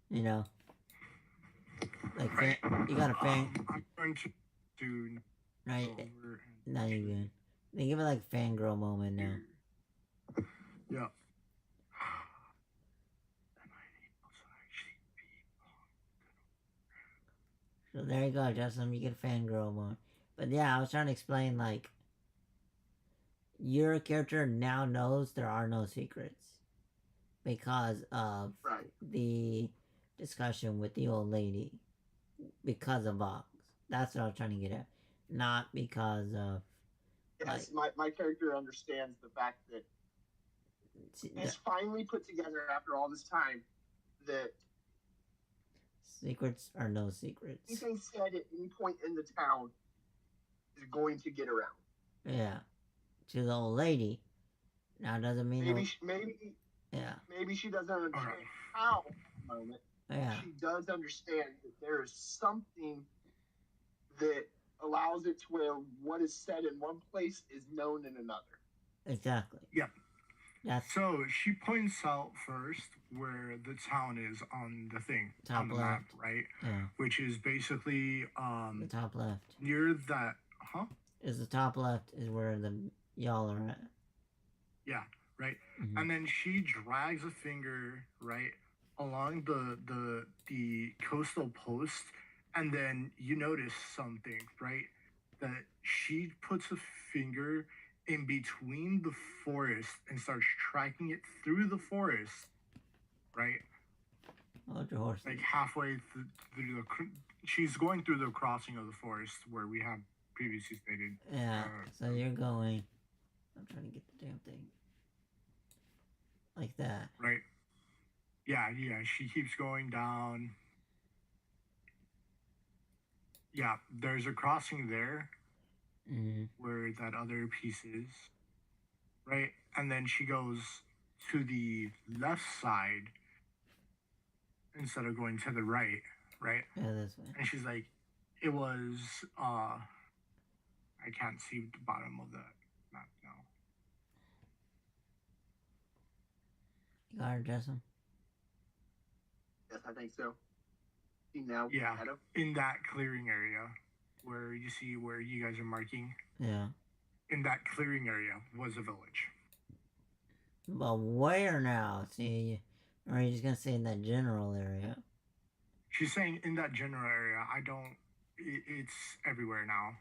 S1: You know? Like, you got a fan.
S3: I'm going to do.
S1: Right? Not even good. They give it like fangirl moment now.
S3: Yeah.
S1: So there you go, Justin. You get fangirl moment. But yeah, I was trying to explain, like, your character now knows there are no secrets because of the discussion with the old lady, because of Vox. That's what I was trying to get at. Not because of...
S2: Yes, my character understands the fact that it's finally put together after all this time that
S1: secrets are no secrets.
S2: Anything said at any point in the town is going to get around.
S1: Yeah. To the old lady. Now, doesn't mean...
S2: Maybe she doesn't understand how at the moment.
S1: Yeah.
S2: She does understand that there is something that allows it to where what is said in one place is known in another.
S1: Exactly.
S3: Yep. So she points out first where the town is on the thing, on the map, right?
S1: Yeah.
S3: Which is basically
S1: the top left.
S3: Near that,
S1: Is the top left is where y'all are at.
S3: Yeah, right. Mm-hmm. And then she drags a finger right along the coastal post, and then you notice something, right? That she puts a finger in between the forest and starts tracking it through the forest, right?
S1: Oh, your horse.
S3: Like halfway through she's going through the crossing of the forest where we have previously stated.
S1: Yeah, so you're going I'm trying to get the damn thing. Like that.
S3: Right. Yeah, she keeps going down. Yeah, there's a crossing there where that other piece is. Right? And then she goes to the left side instead of going to the right, right?
S1: Yeah, this way.
S3: And she's like, it was, I can't see the bottom of the map now.
S1: You got her, Jessamine?
S2: Yes, I think so. See now?
S3: Yeah, in that clearing area where you see where you guys are marking.
S1: Yeah.
S3: In that clearing area was a village.
S1: But where now? See, or are you just gonna say in that general area?
S3: She's saying in that general area. I don't. It's everywhere now.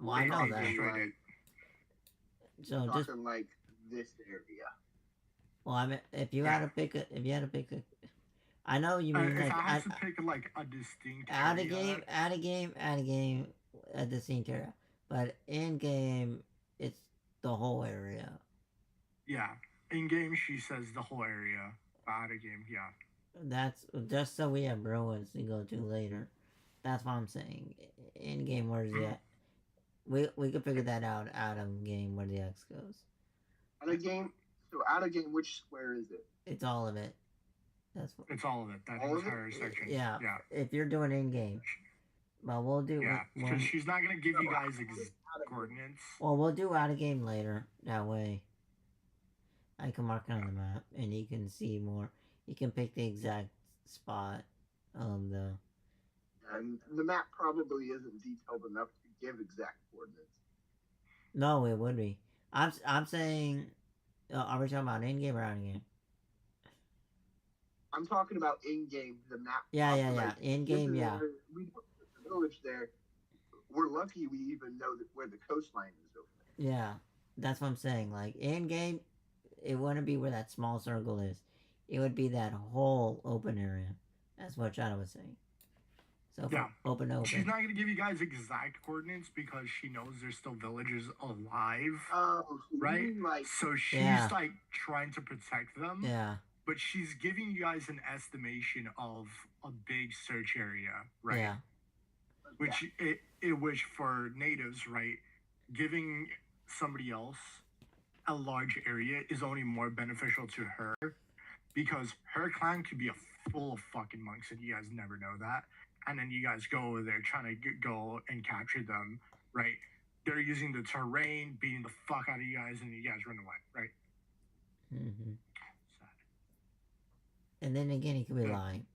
S1: Well, I know that.
S2: Right.
S1: So just
S2: like this area.
S1: Well, I mean, if you had to pick a, I know you mean
S3: if
S1: like
S3: I had to pick like a distinct
S1: out of
S3: area,
S1: game, a distinct area, but in game, it's the whole area.
S3: Yeah, in game she says the whole area. Out of game, yeah.
S1: That's just so we have ruins to go to later. That's what I'm saying. In game, where's the X? We could figure that out of game where the X goes.
S2: Out of game. So out of game, which square is it?
S1: It's all of it.
S3: It's all of it. That
S2: all
S3: entire section.
S1: Yeah. If you're doing in game, well, we'll do.
S3: Yeah, because she's not gonna give you guys exact coordinates.
S1: Well, we'll do out of game later. That way, I can mark it on the map, and you can see more. You can pick the exact spot of the.
S2: And the map probably isn't detailed enough to give exact coordinates.
S1: No, it would be. I'm saying. Are we talking about in game or out of game?
S2: I'm talking about in game. The map.
S1: Yeah.
S2: Like,
S1: in game, yeah.
S2: We don't put the village there. We're lucky we even know that where the coastline is over there.
S1: Yeah, that's what I'm saying. Like in game, it wouldn't be where that small circle is. It would be that whole open area. That's what Shadow was saying. So
S3: yeah,
S1: open.
S3: She's not gonna give you guys exact coordinates because she knows there's still villagers alive.
S2: Oh,
S3: right.
S2: Like,
S3: so she's like trying to protect them.
S1: Yeah.
S3: But she's giving you guys an estimation of a big search area, right?
S1: Yeah.
S3: Which for natives, right, giving somebody else a large area is only more beneficial to her because her clan could be full of fucking monks and you guys never know that. And then you guys go over there trying to go and capture them, right? They're using the terrain, beating the fuck out of you guys, and you guys run away, right?
S1: Mm-hmm. Sad. And then again, he could be lying.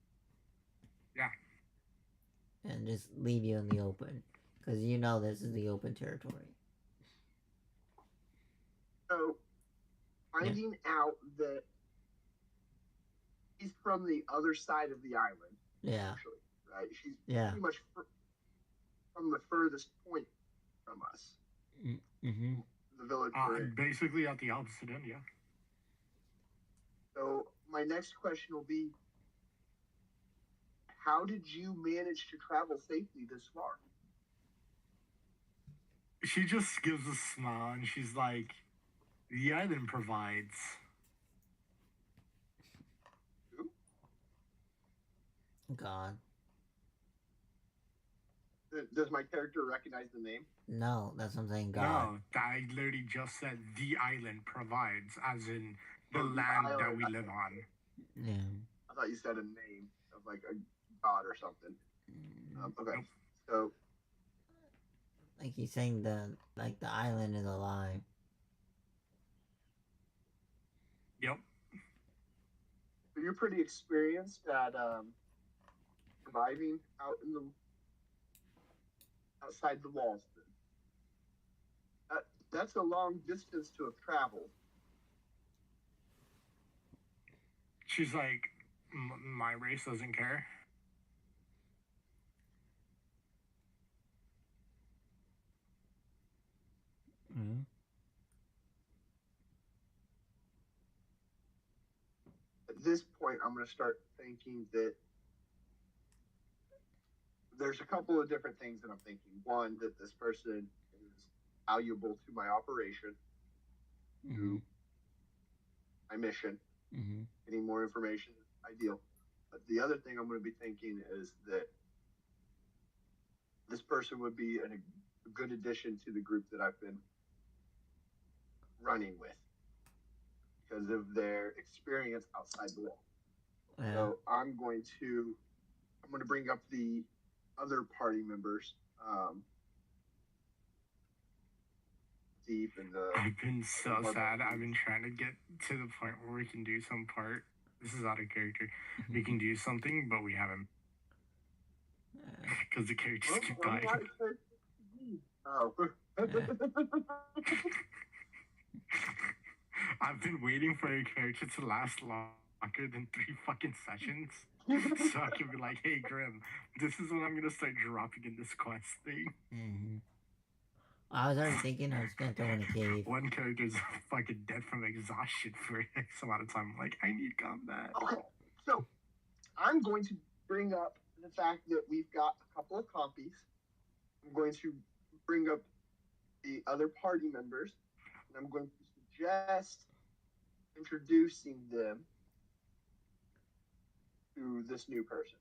S3: Yeah.
S1: And just leave you in the open. Because you know this is the open territory.
S2: So, finding out that he's from the other side of the island.
S1: Yeah.
S2: Actually. Right? She's
S1: pretty
S2: much from the furthest point from us.
S1: Mm-hmm.
S2: The village.
S3: Basically at the opposite end, yeah.
S2: So my next question will be, how did you manage to travel safely this far?
S3: She just gives a smile and she's like, the island provides.
S1: God.
S2: Does my character recognize the name?
S1: No, that's what I'm saying. God.
S3: No, I literally just said the island provides, as in the land that we live on.
S1: Yeah.
S2: I thought you said a name of like a god or something. Okay, nope. So
S1: like he's saying the island is alive.
S3: Yep.
S2: So you're pretty experienced at surviving out in the outside the walls. That's a long distance to have traveled.
S3: She's like, my race doesn't care.
S1: Mm-hmm.
S2: At this point, I'm going to start thinking that there's a couple of different things that I'm thinking. One, that this person is valuable to my operation,
S1: Mm-hmm.
S2: to my mission.
S1: Mm-hmm.
S2: Getting more information is ideal. But the other thing I'm going to be thinking is that this person would be a good addition to the group that I've been running with because of their experience outside the wall.
S1: Yeah.
S2: So I'm going to bring up the other party members. Deep in the.
S3: I've been so sad. I've been trying to get to the point where we can do some part. This is out of character. We can do something, but we haven't. Because the characters keep dying.
S2: Oh.
S3: I've been waiting for a character to last longer than 3 fucking sessions. So I can be like, hey, Grimm, this is what I'm going to start dropping in this quest thing.
S1: Mm-hmm. I was already thinking I was gonna throw in a cave.
S3: One character's fucking dead from exhaustion for X amount of time. I'm like, I need combat.
S2: Okay, so I'm going to bring up the fact that we've got a couple of compies. I'm going to bring up the other party members, and I'm going to suggest introducing them to this new person.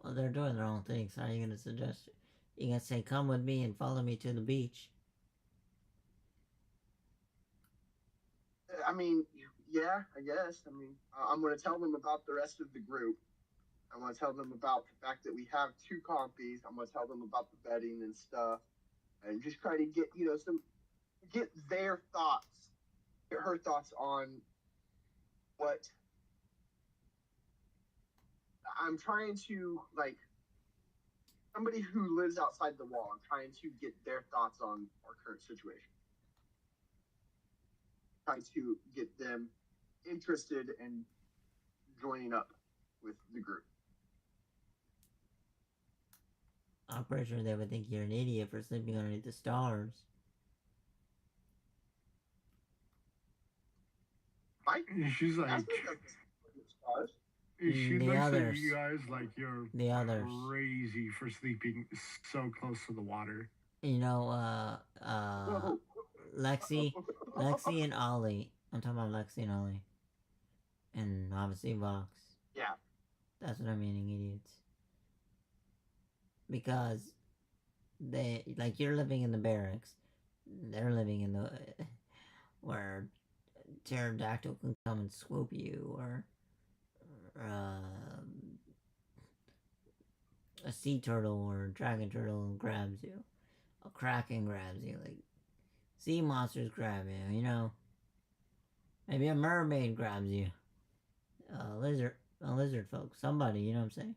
S1: Well, they're doing their own thing, so how are you gonna suggest it? You gonna say, come with me and follow me to the beach?
S2: I mean, yeah, I guess. I mean, I'm going to tell them about the rest of the group. I'm going to tell them about the fact that we have 2 compies. I'm going to tell them about the betting and stuff, and just try to get get their thoughts, get her thoughts on what I'm trying to like. Somebody who lives outside the wall. I'm trying to get their thoughts on our current situation. Trying to get them interested in joining up with the group.
S1: I'm pretty sure they would think you're an idiot for sleeping underneath the stars.
S2: Right?
S3: She's like,
S2: stars.
S3: she
S1: The
S3: looks
S1: others.
S3: at you guys like you're
S1: The others.
S3: crazy for sleeping so close to the water.
S1: You know, Lexi and Ollie. I'm talking about Lexi and Ollie. And obviously Vox.
S2: Yeah.
S1: That's what I'm meaning, idiots. Because they, like, you're living in the barracks. They're living in the, where pterodactyl can come and swoop you, or a sea turtle or a dragon turtle grabs you. A kraken grabs you, like, sea monsters grab you, you know? Maybe a mermaid grabs you. A lizard folk, somebody, you know what I'm saying?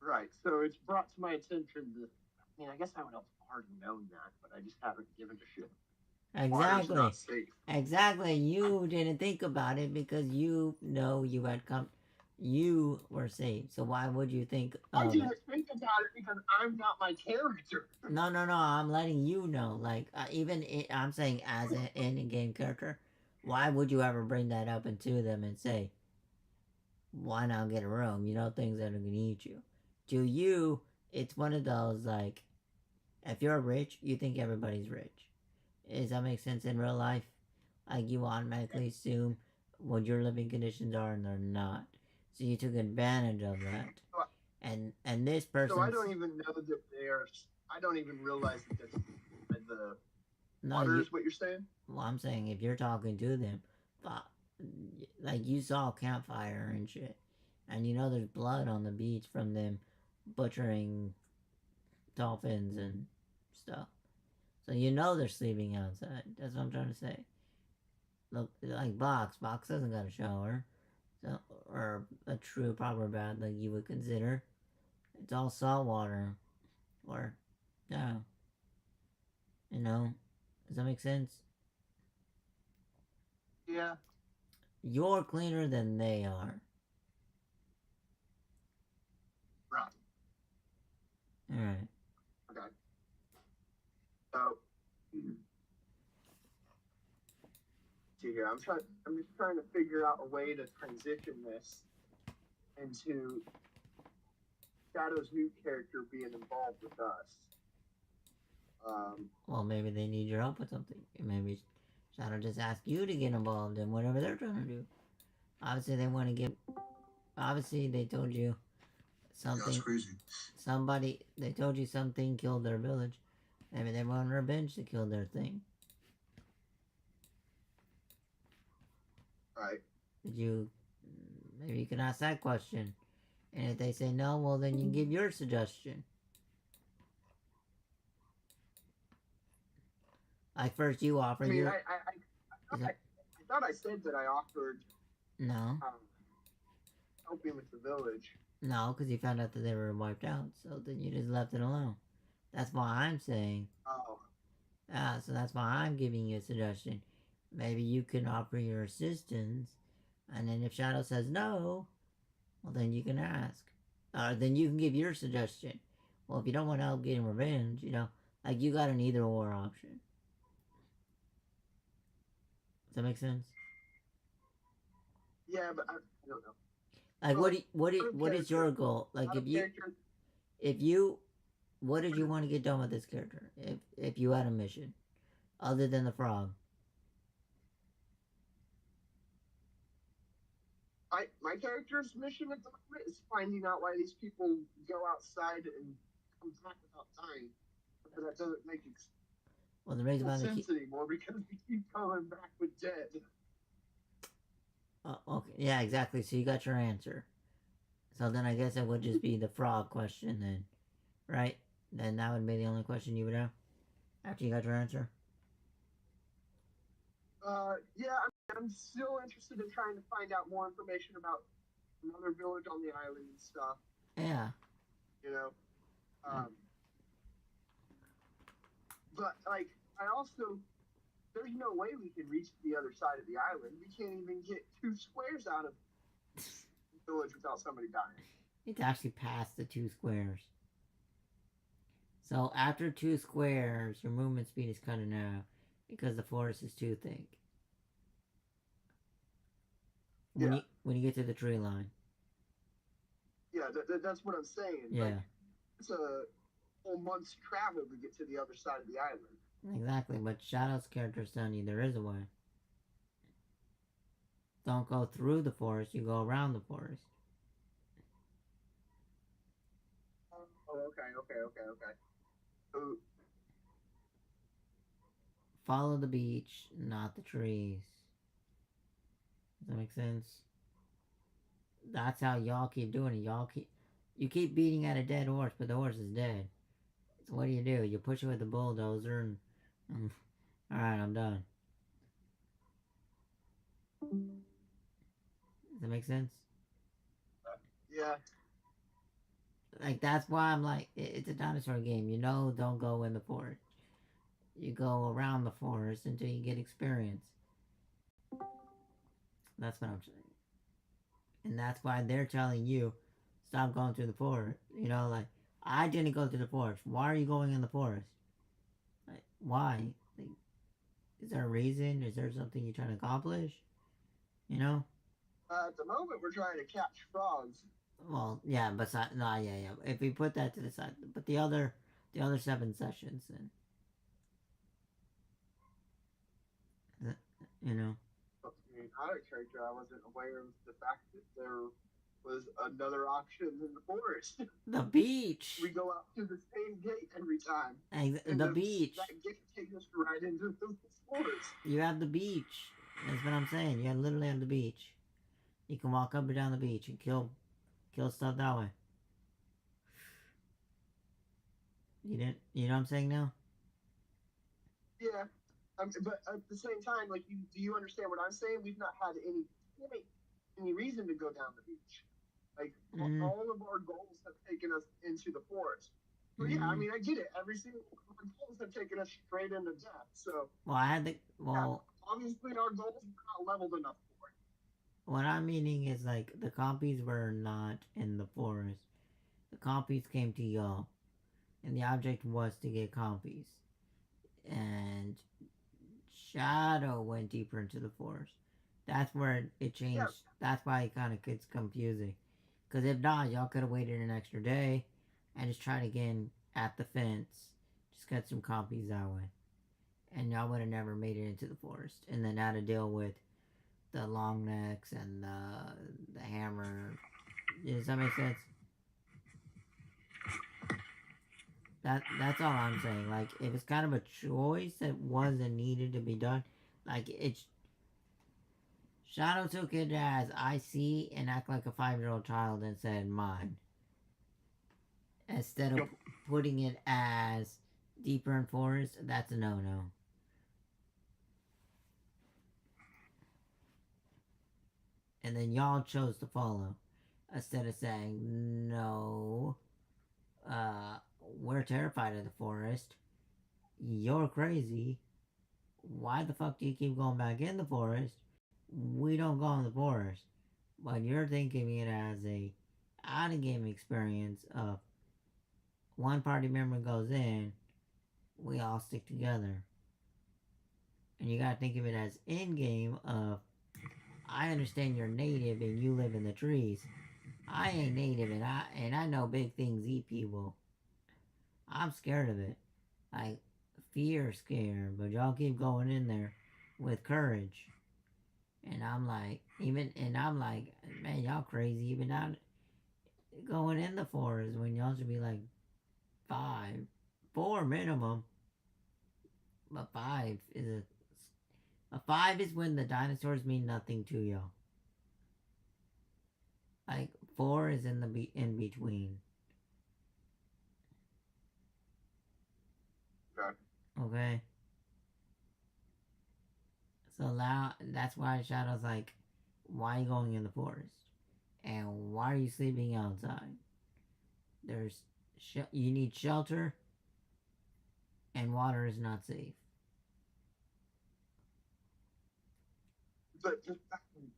S2: Right. So it's brought to my attention that, I mean, I guess I would have already known that, but I just haven't given a shit.
S1: Exactly.
S2: Water's not safe.
S1: Exactly. You didn't think about it because you know you had come. You were saved. So why would you think
S2: I
S1: of
S2: didn't
S1: it?
S2: think about it because I'm not my character.
S1: No. I'm letting you know. Like, I'm saying as an in-game character, why would you ever bring that up into them and say, why not get a room? You know, things that are going to eat you. To you, it's one of those, like, if you're rich, you think everybody's rich. Does that make sense in real life? Like, you automatically assume what your living conditions are and they're not. So you took advantage of that. And this person.
S2: So I don't even know that they are. I don't even realize that that's the water is what you're saying?
S1: Well, I'm saying if you're talking to them, like, you saw a campfire and shit, and you know there's blood on the beach from them butchering dolphins and stuff. So you know they're sleeping outside. That's what I'm trying to say. Look, like Box doesn't got a shower, so, or a true proper bath like you would consider. It's all salt water, or yeah. You know, does that make sense?
S2: Yeah.
S1: You're cleaner than they are.
S2: Right.
S1: Alright.
S2: Okay. So, see here, I'm just trying to figure out a way to transition this into Shadow's new character being involved with us.
S1: Well, maybe they need your help with something. Maybe Shadow just ask you to get involved in whatever they're trying to do. Obviously, they want to get. Obviously, they told you something.
S2: That's crazy.
S1: Somebody. They told you something killed their village. Maybe they want revenge to kill their thing.
S2: Right.
S1: Did you? Maybe you can ask that question. And if they say no, well, then you can give your suggestion. Like first you offer
S2: I mean,
S1: your.
S2: I thought I said that I offered
S1: No.
S2: helping with the village.
S1: No, because you found out that they were wiped out, so then you just left it alone. That's why I'm saying.
S2: Oh.
S1: So that's why I'm giving you a suggestion. Maybe you can offer your assistance, and then if Shadow says no, well then you can ask. Then you can give your suggestion. Well, if you don't want help getting revenge, like you got an either or option. Does that make sense?
S2: Yeah, but I don't know.
S1: Like, what is your goal? Like, what did you want to get done with this character? If you had a mission, other than the frog.
S2: My character's mission at the moment is finding out why these people go outside and come back without dying. But that doesn't make
S1: the reason why
S2: sense anymore because we keep coming back with dead.
S1: Okay, yeah, exactly. So you got your answer. So then I guess it would just be the frog question then, right? Then that would be the only question you would have after you got your answer.
S2: Yeah, I'm still interested in trying to find out more information about another village on the island and stuff.
S1: Yeah.
S2: But like, there's no way we can reach the other side of the island. We can't even get 2 squares out of the village without somebody dying.
S1: It's actually past the 2 squares. So after 2 squares, your movement speed is cut in half because the forest is too thick. When you get to the tree line.
S2: Yeah, that's what I'm saying.
S1: Yeah.
S2: Like, it's a whole month's travel to get to the other side of the island.
S1: Exactly, but Shadow's character's telling you there is a way. Don't go through the forest, you go around the forest.
S2: Oh, okay. So,
S1: follow the beach, not the trees. Does that make sense? That's how y'all keep doing it. You keep beating at a dead horse, but the horse is dead. So what do? You push it with the bulldozer and alright, I'm done. Does that make sense?
S2: Yeah.
S1: Like, that's why I'm like, it's a dinosaur game. Don't go in the forest. You go around the forest until you get experience. That's what I'm saying. And that's why they're telling you, stop going through the forest. Like, I didn't go through the forest. Why are you going in the forest? Like, why? Like, is there a reason? Is there something you're trying to accomplish?
S2: At the moment, we're trying to catch frogs.
S1: Well, yeah, but yeah. If we put that to the side, but the other 7 sessions, then
S2: I mean, out of character, I wasn't aware of the fact that there was another option in the forest.
S1: The beach.
S2: We go out to the same gate every time.
S1: The beach.
S2: That gate takes us right into the forest.
S1: You have the beach. That's what I'm saying. You literally have the beach. You can walk up and down the beach and kill stuff that way. You know what I'm saying now?
S2: Yeah. But at the same time, like, do you understand what I'm saying? We've not had any reason to go down the beach. Like, all of our goals have taken us into the forest. So yeah, I mean, I get it. Every single one of our goals have taken us straight into death. So obviously our goals were not leveled enough for it.
S1: What I'm meaning is, like, the compies were not in the forest. The compies came to y'all, and the object was to get compies. And Shadow went deeper into the forest. That's where it changed. Yeah. That's why it kind of gets confusing. Because if not, y'all could have waited an extra day and just tried again at the fence Just got some copies that way. And y'all would have never made it into the forest. And then had to deal with the long necks and the hammer. Does that make sense? That's all I'm saying. Like, if it's kind of a choice that wasn't needed to be done, like, it's... Shadow took it as, I see, and act like a 5-year-old child and said, mine. Instead of putting it as deeper in forest, that's a no-no. And then y'all chose to follow. Instead of saying, no, we're terrified of the forest. You're crazy. Why the fuck do you keep going back in the forest? We don't go in the forest. But you're thinking it as a out-of-game experience of one party member goes in, we all stick together. And you gotta think of it as in-game of, I understand you're native and you live in the trees. I ain't native and I know big things eat people. I'm scared of it. Like, fear scared, but y'all keep going in there with courage. And I'm like, man, y'all crazy even out going in the forest when y'all should be like 4 minimum. But 5 is a 5 is when the dinosaurs mean nothing to y'all. Like, 4 is in between. Okay. So now that's why Shadow's like, why are you going in the forest? And why are you sleeping outside? You need shelter, and water is not safe.
S2: But I'm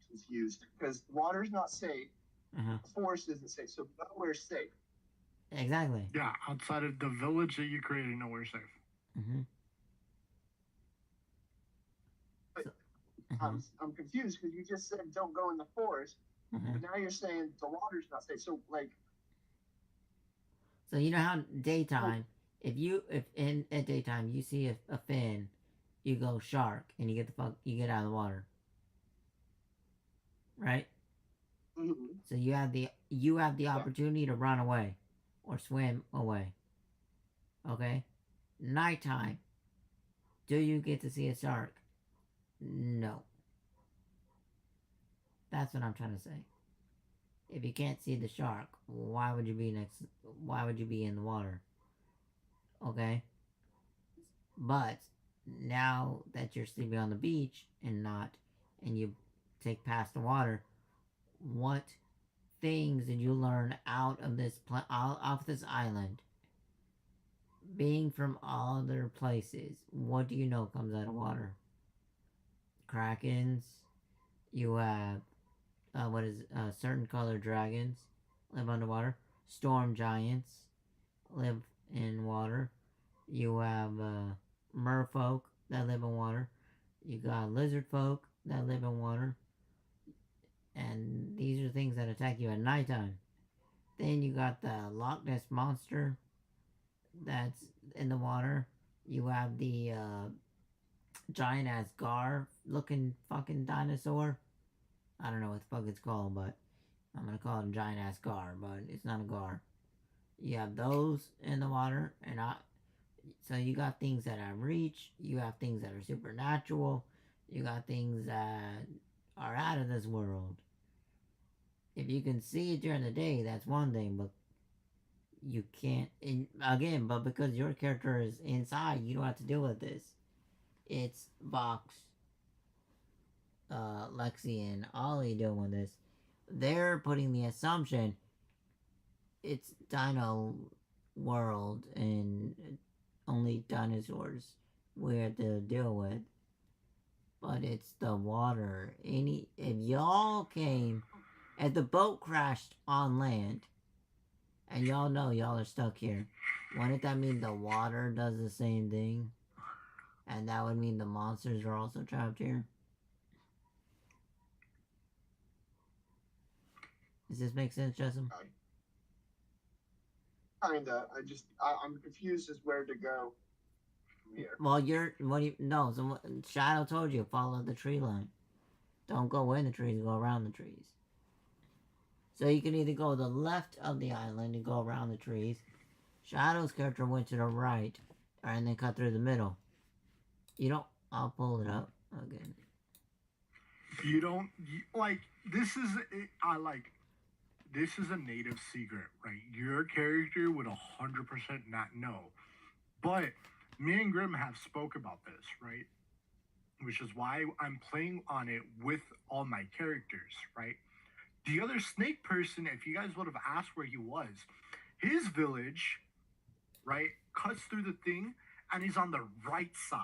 S2: confused because water's not safe. The forest isn't safe, so nowhere's safe.
S1: Exactly.
S3: Yeah, outside of the village that you created, nowhere's safe.
S2: I'm confused because you just said don't go in the forest, but now you're saying the water's not safe. So like,
S1: so you know how daytime, if at daytime you see a fin, you go shark and you get out of the water, right? So you have the opportunity to run away, or swim away. Okay, nighttime. Do you get to see a shark? No. That's what I'm trying to say. If you can't see the shark, why would you be in the water? Okay? But now that you're sleeping on the beach and you take past the water, what things did you learn out of this island? Being from other places, what do you know comes out of water? Krakens. You have certain colored dragons live underwater. Storm giants live in water. You have merfolk that live in water. You got lizard folk that live in water. And these are things that attack you at nighttime. Then you got the Loch Ness Monster that's in the water. You have the giant ass gar looking fucking dinosaur. I don't know what the fuck it's called, but I'm gonna call it a giant ass gar, but it's not a gar. You have those in the water, so you got things that have reach, you have things that are supernatural, you got things that are out of this world. If you can see it during the day, that's one thing, but you can't, but because your character is inside, you don't have to deal with this. It's Vox, Lexi, and Ollie dealing with this. They're putting the assumption it's Dino world and only dinosaurs we have to deal with. But it's the water. If the boat crashed on land, and y'all know y'all are stuck here, wouldn't that mean the water does the same thing? And that would mean the monsters are also trapped here? Does this make sense, Jessamine?
S2: Kinda. I'm confused as where to go.
S1: Well, no, so Shadow told you, follow the tree line. Don't go in the trees, go around the trees. So you can either go to the left of the island and go around the trees. Shadow's character went to the right, and then cut through the middle. You don't, I'll pull it up again.
S3: You don't, this is, this is a native secret, right? Your character would 100% not know. But me and Grimm have spoke about this, right? Which is why I'm playing on it with all my characters, right? The other snake person, if you guys would have asked where he was, his village, right, cuts through the thing and he's on the right side,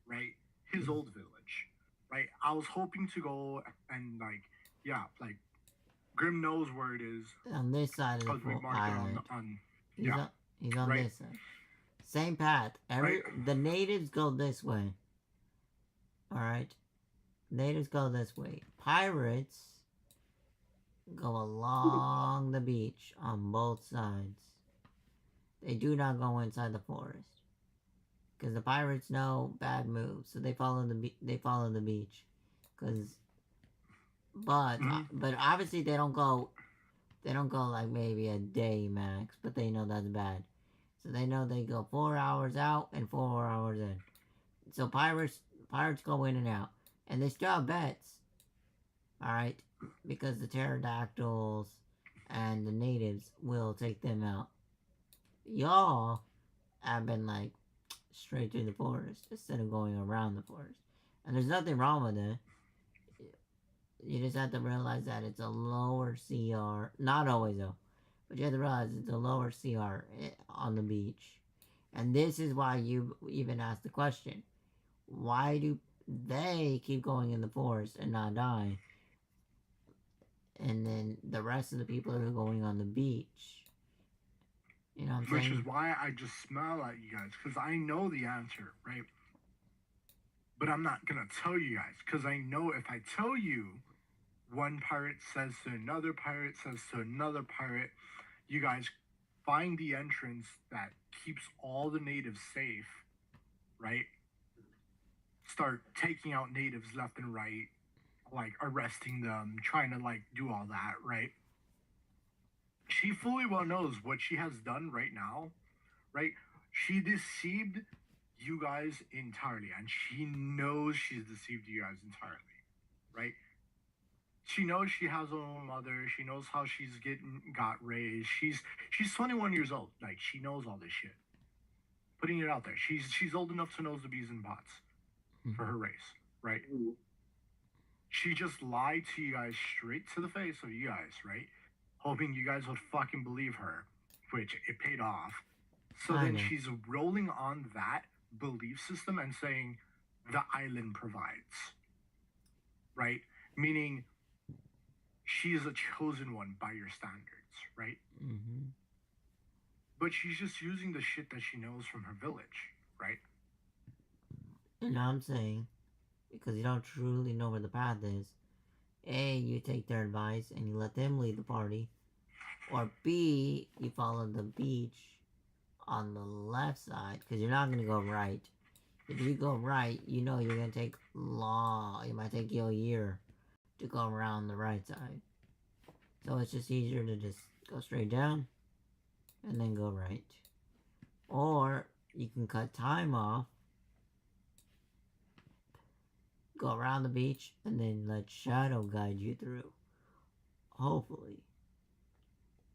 S3: right? His old village, right? I was hoping to go and Grimm knows where it is.
S1: On this side of the island. He's on
S3: right?
S1: this side. Same path. The natives go this way. Alright? Natives go this way. Pirates go along the beach on both sides. They do not go inside the forest. Because the pirates know bad moves, so they follow the beach. But obviously they don't go like maybe a day max, but they know that's bad. So they know they go 4 hours out and 4 hours in. So pirates go in and out. And they still have bets. Alright? Because the pterodactyls and the natives will take them out. Y'all have been like straight through the forest instead of going around the forest. And there's nothing wrong with it. You just have to realize that it's a lower CR. Not always though. But you have to realize it's a lower CR on the beach. And this is why you even asked the question. Why do they keep going in the forest and not die? And then the rest of the people are going on the beach. You know what I'm saying?
S3: Which is why I just smile at you guys. Because I know the answer, right? But I'm not going to tell you guys. Because I know if I tell you, one pirate says to another pirate, says to another pirate, you guys find the entrance that keeps all the natives safe, right? Start taking out natives left and right, like arresting them, trying to like do all that, right? She fully well knows what she has done right now, right? She deceived you guys entirely, and she knows she's deceived you guys entirely, right? She knows she has her own mother. She knows how she's got raised. She's 21 years old. Like, she knows all this shit. Putting it out there. She's old enough to know the bees and pots for her race, right? She just lied to you guys straight to the face of you guys, right? Hoping you guys would fucking believe her, which it paid off. So then she's rolling on that belief system and saying the island provides, right? Meaning she is a chosen one by your standards, right?
S1: Mm-hmm.
S3: But she's just using the shit that she knows from her village, right?
S1: And I'm saying, because you don't truly know where the path is, A, you take their advice and you let them lead the party, or B, you follow the beach on the left side, because you're not going to go right. If you go right, you know you're going to take it might take you a year to go around the right side. So it's just easier to just go straight down and then go right. Or you can cut time off, go around the beach, and then let Shadow guide you through. Hopefully.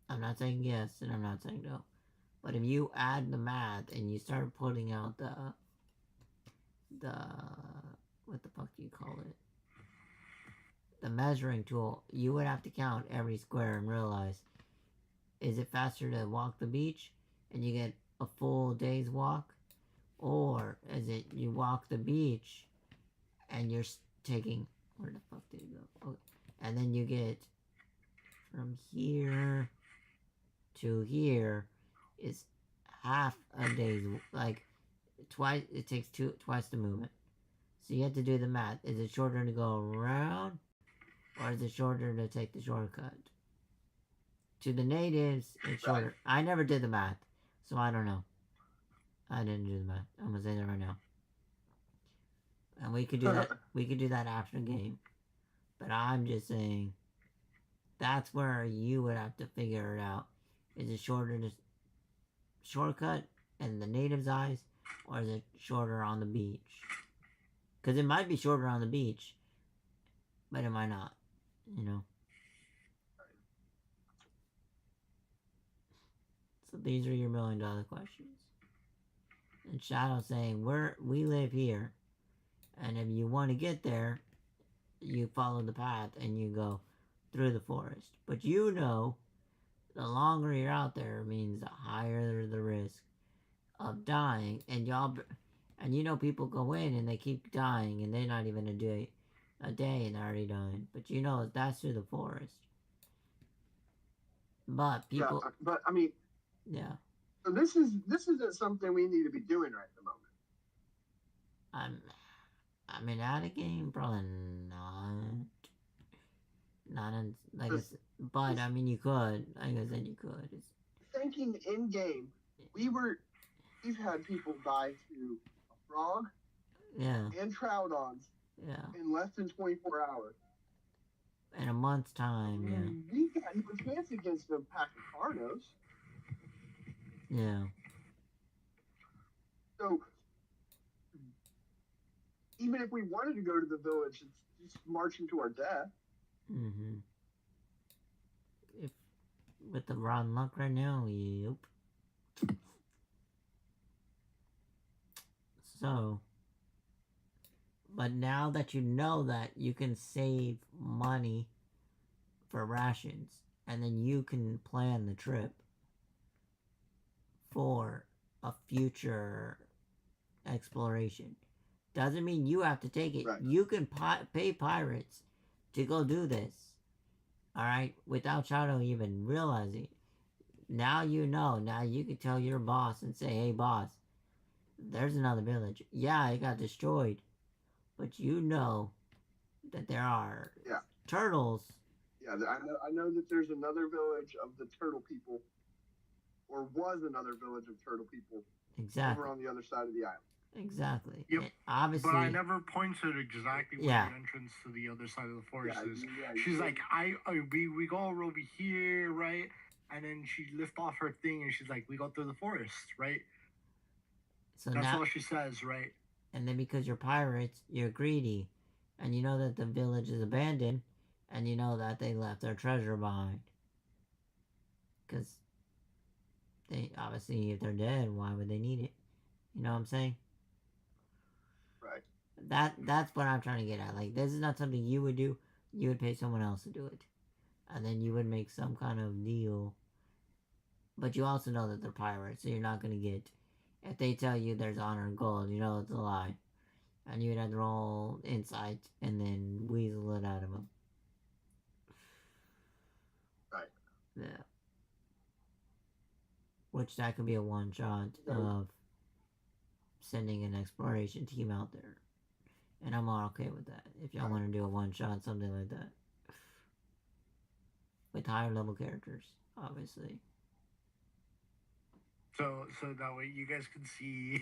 S1: I'm not saying yes and I'm not saying no. But if you add the math and you start putting out the what the fuck do you call it? The measuring tool, you would have to count every square and realize, is it faster to walk the beach and you get a full day's walk? Or is it you walk the beach and you're taking, where the fuck did it go? Okay. And then you get from here to here is half a day's, like twice, it takes twice the movement. So you have to do the math. Is it shorter to go around? Or is it shorter to take the shortcut? To the natives, it's shorter. Right. I never did the math, so I don't know. I didn't do the math. I'm gonna say that right now. and we could do that. We could do that after the game. But I'm just saying, that's where you would have to figure it out. Is it shorter to shortcut in the native's eyes, or is it shorter on the beach? Because it might be shorter on the beach, but it might not. You know. So these are your $1 million questions. And Shadow saying, we live here, and if you want to get there, you follow the path and you go through the forest. But you know, the longer you're out there means the higher the risk of dying. And you know, people go in and they keep dying, and they're not even a day and they're already dying. But you know, that's through the forest. But people,
S2: yeah, but I mean,
S1: yeah.
S2: So this isn't something we need to be doing right at the moment.
S1: I mean, out of game, probably not. Not in, like I said, but I mean, you could. Like I said, you could.
S2: Thinking in game, we've had people die to a frog,
S1: yeah,
S2: and troutons,
S1: yeah,
S2: in less than 24 hours.
S1: In a month's time, yeah.
S2: We got no chance against a pack of Carnos.
S1: Yeah.
S2: So even if we wanted to go to the village, it's just marching to our death.
S1: Mm-hmm. If with the rotten luck right now, yep. So, but now that you know that, you can save money for rations, and then you can plan the trip for a future exploration. Doesn't mean you have to take it.
S2: Right.
S1: You can pay pirates to go do this. Alright? Without Shadow even realizing. Now you know. Now you can tell your boss and say, hey boss, there's another village. Yeah, it got destroyed. But you know that there are turtles.
S2: Yeah, I know that there's another village of the turtle people. Or was another village of turtle people.
S1: Exactly.
S2: Over on the other side of the island.
S1: Exactly.
S3: Yep.
S1: Obviously.
S3: But I never pointed exactly where the entrance to the other side of the forest is. She's like, we go over here, right? And then she lift off her thing and she's like, we go through the forest, right?
S1: So
S3: that's all she says, right?
S1: And then because you're pirates, you're greedy. And you know that the village is abandoned. And you know that they left their treasure behind. Because they, obviously, if they're dead, why would they need it? You know what I'm saying?
S2: Right.
S1: That's what I'm trying to get at. Like, this is not something you would do. You would pay someone else to do it. And then you would make some kind of deal. But you also know that they're pirates, so you're not going to get... If they tell you there's honor and gold, you know it's a lie. And you would have to roll insight and then weasel it out of them.
S2: Right.
S1: Yeah. Which that could be a one-shot of sending an exploration team out there. And I'm all okay with that. If y'all want to do a one-shot, something like that. With higher level characters, obviously.
S3: So that way you guys can see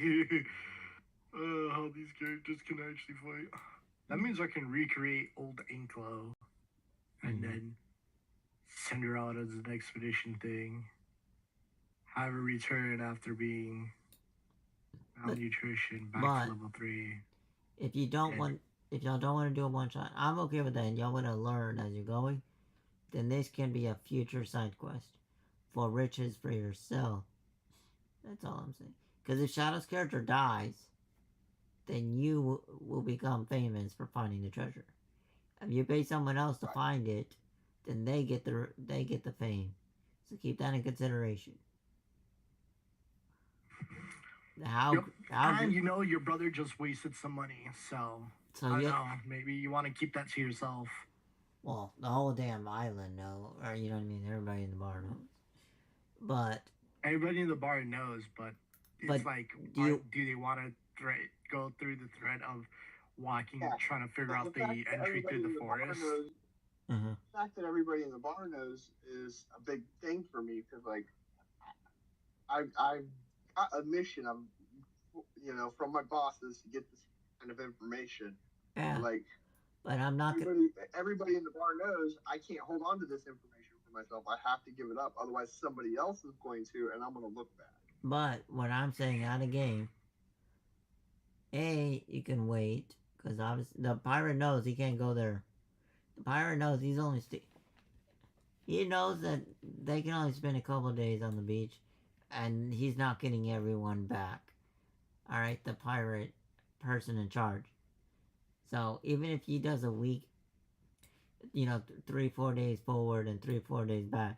S3: how these characters can actually fight. That means I can recreate old Inklo and then send her out as an expedition thing. Have her return after being malnutrition back to level 3.
S1: If y'all don't want to do a one shot, I'm okay with that, and y'all want to learn as you're going, then this can be a future side quest for riches for yourself. That's all I'm saying. Because if Shadow's character dies, then you will become famous for finding the treasure. If you pay someone else to find it, then they get the fame. So keep that in consideration.
S3: And you know your brother just wasted some money, so I don't know, maybe you want to keep that to yourself.
S1: Well, the whole damn island knows, or you know what I mean, everybody in the bar knows. But
S3: everybody in the bar knows, but it's like, do they want to go through the thread of walking, trying to figure out the entry through the forest?
S2: The fact that everybody in the bar knows is a big thing for me, because like I've got a mission, from my bosses to get this kind of information.
S1: Yeah.
S2: Like,
S1: but I'm not
S2: everybody in the bar knows I can't hold on to this information for myself. I have to give it up, otherwise somebody else is going to, and I'm going to look bad.
S1: But what I'm saying out of game, you can wait, because obviously the pirate knows he can't go there. The pirate knows he's only he knows that they can only spend a couple of days on the beach, and he's not getting everyone back. Alright, the pirate person in charge. So even if he does a week, 3-4 days forward and 3-4 days back,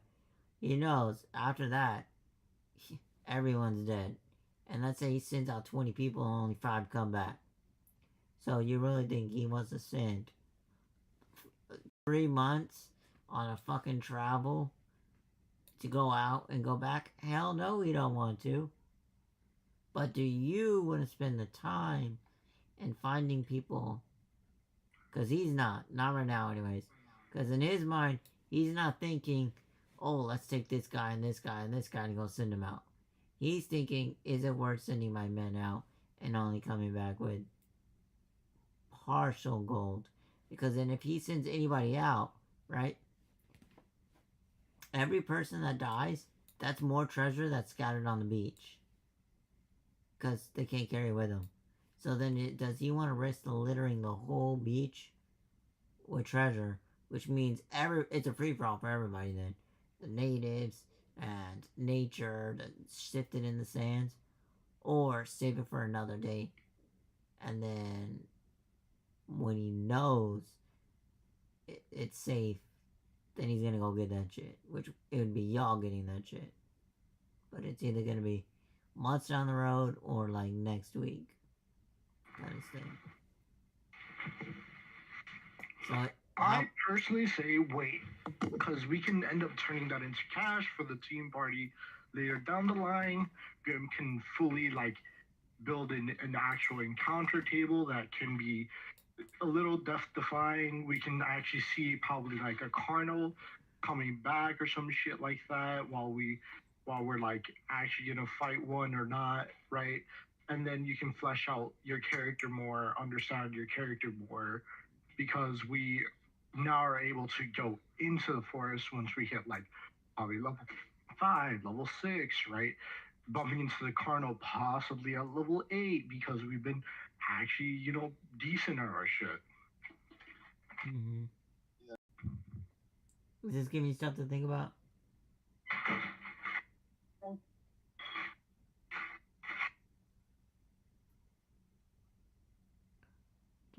S1: he knows after that everyone's dead. And let's say he sends out 20 people and only 5 come back. So you really think he wants to send 3 months on a fucking travel to go out and go back? Hell no, we don't want to. But do you want to spend the time in finding people? Because he's not right now anyways. Because in his mind, he's not thinking, oh, let's take this guy and this guy and this guy and go send him out. He's thinking, is it worth sending my men out and only coming back with partial gold? Because then if he sends anybody out, right, every person that dies, that's more treasure that's scattered on the beach. Because they can't carry with them. So then does he want to risk littering the whole beach with treasure? Which means it's a free-for-all for everybody then. The natives and nature shifted in the sands. Or save it for another day. And then when he knows it's safe, then he's going to go get that shit. Which it would be y'all getting that shit. But it's either going to be months down the road or like next week. Kind of thing. So
S3: I personally say wait, because we can end up turning that into cash for the team party later down the line. Grimm can fully build an actual encounter table that can be a little death-defying. We can actually see probably a Carnal coming back or some shit like that while we're actually gonna fight one or not, right? And then you can flesh out your character more, understand your character more, because we now are able to go into the forest once we hit probably level 5, level 6, right? Bumping into the Carnal possibly at level 8 because we've been actually, decent at our shit.
S1: Mm-hmm. Yeah. Does this give you stuff to think about?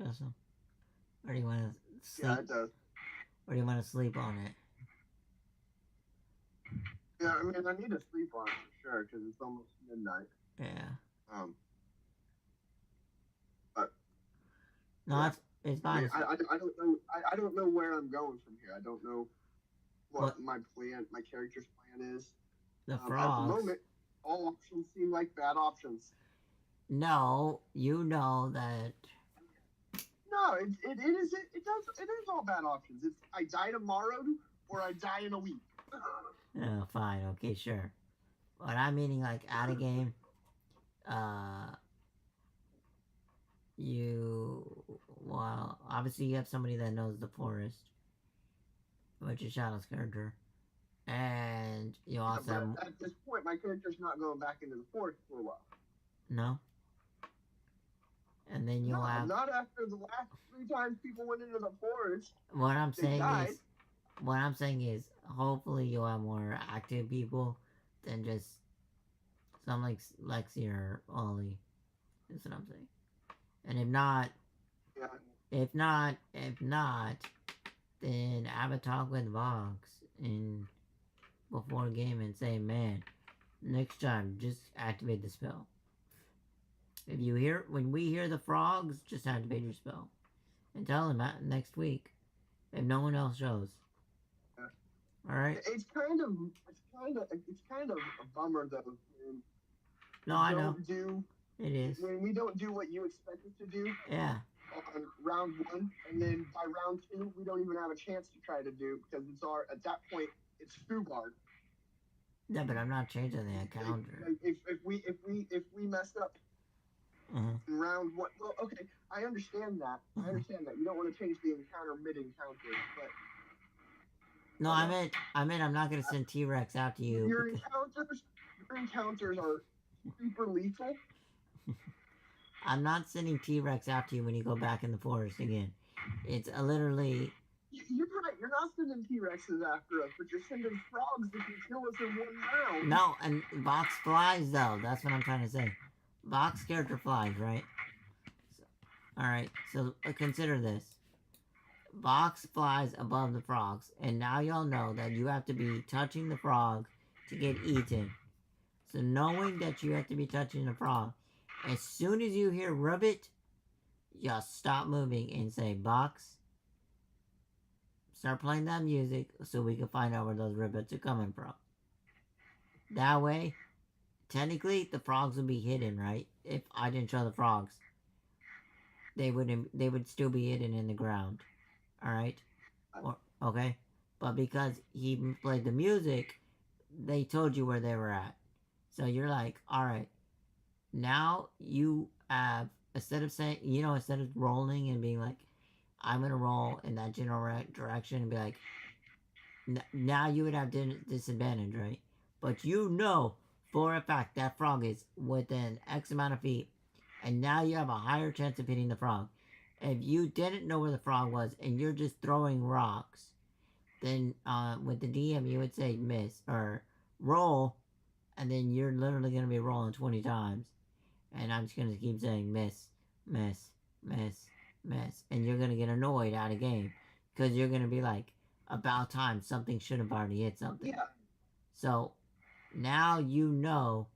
S1: Justin? Or do you want to sleep?
S2: Yeah, it does.
S1: Or do you want to sleep on it?
S2: Yeah, I mean, I need to sleep on it for sure because it's almost midnight.
S1: Yeah.
S2: But
S1: no, yeah. It's fine.
S2: I don't know. I don't know where I'm going from here. I don't know what my character's plan is.
S1: The frogs.
S2: At the moment, all options seem like bad options.
S1: No, you know that.
S2: No, it is all bad options. It's I die tomorrow or I die in a week.
S1: Oh, fine, okay, sure. But I'm meaning out of game. Obviously you have somebody that knows the forest, which is Shadow's character, and you also have.
S2: At this point, my character's not going back into the forest for a while.
S1: No. And then you'll have.
S2: Not after the last 3 times people went into the forest.
S1: What I'm saying is, hopefully you'll have more active people than just some like Lexi or Ollie. That's what I'm saying. And if not, then have a talk with Vox before game and say, man, next time just activate the spell. When we hear the frogs, just activate your spell. And tell him next week. If no one else shows.
S2: Yeah.
S1: Alright?
S2: It's kind of a bummer though.
S1: No, I know. It is.
S2: When we don't do what you expect us to do.
S1: Yeah.
S2: On round 1, and then by round 2, we don't even have a chance to try to do because at that point it's foobar.
S1: Yeah, but I'm not changing the encounter.
S2: If we mess up
S1: Uh-huh.
S2: In round one, well, okay, I understand that. I understand that. You don't want to change the encounter mid-encounter, but
S1: No,
S2: I don't
S1: I meant I'm not gonna send T-Rex out to
S2: know.
S1: you because
S2: Your encounters are super lethal.
S1: I'm not sending T-Rex out to you when you go back in the forest again. It's literally
S2: You're right. You're not sending T-Rexes after us, but you're sending frogs that can kill us in one round.
S1: no, and Vox flies though. That's what I'm trying to say. Vox character flies, right? So, all right. So consider this. Vox flies above the frogs, and now y'all know that you have to be touching the frog to get eaten. So knowing that you have to be touching the frog, as soon as you hear ribbit, just stop moving and say, Vox, start playing that music so we can find out where those ribbits are coming from. That way, technically, the frogs would be hidden, right? If I didn't show the frogs, they would still be hidden in the ground. All right, okay. But because he played the music, they told you where they were at. So you're like, all right, now you have instead of saying, instead of rolling and being like, I'm gonna roll in that general direction and be like, now you would have disadvantage, right? But you know for a fact that frog is within X amount of feet, and now you have a higher chance of hitting the frog. If you didn't know where the frog was and you're just throwing rocks, then with the DM you would say miss or roll, and then you're literally gonna be rolling 20 times, and I'm just gonna keep saying miss, miss, miss, miss, and you're gonna get annoyed out of game because you're gonna be like, about time, something should have already hit something.
S2: Yeah.
S1: So now you know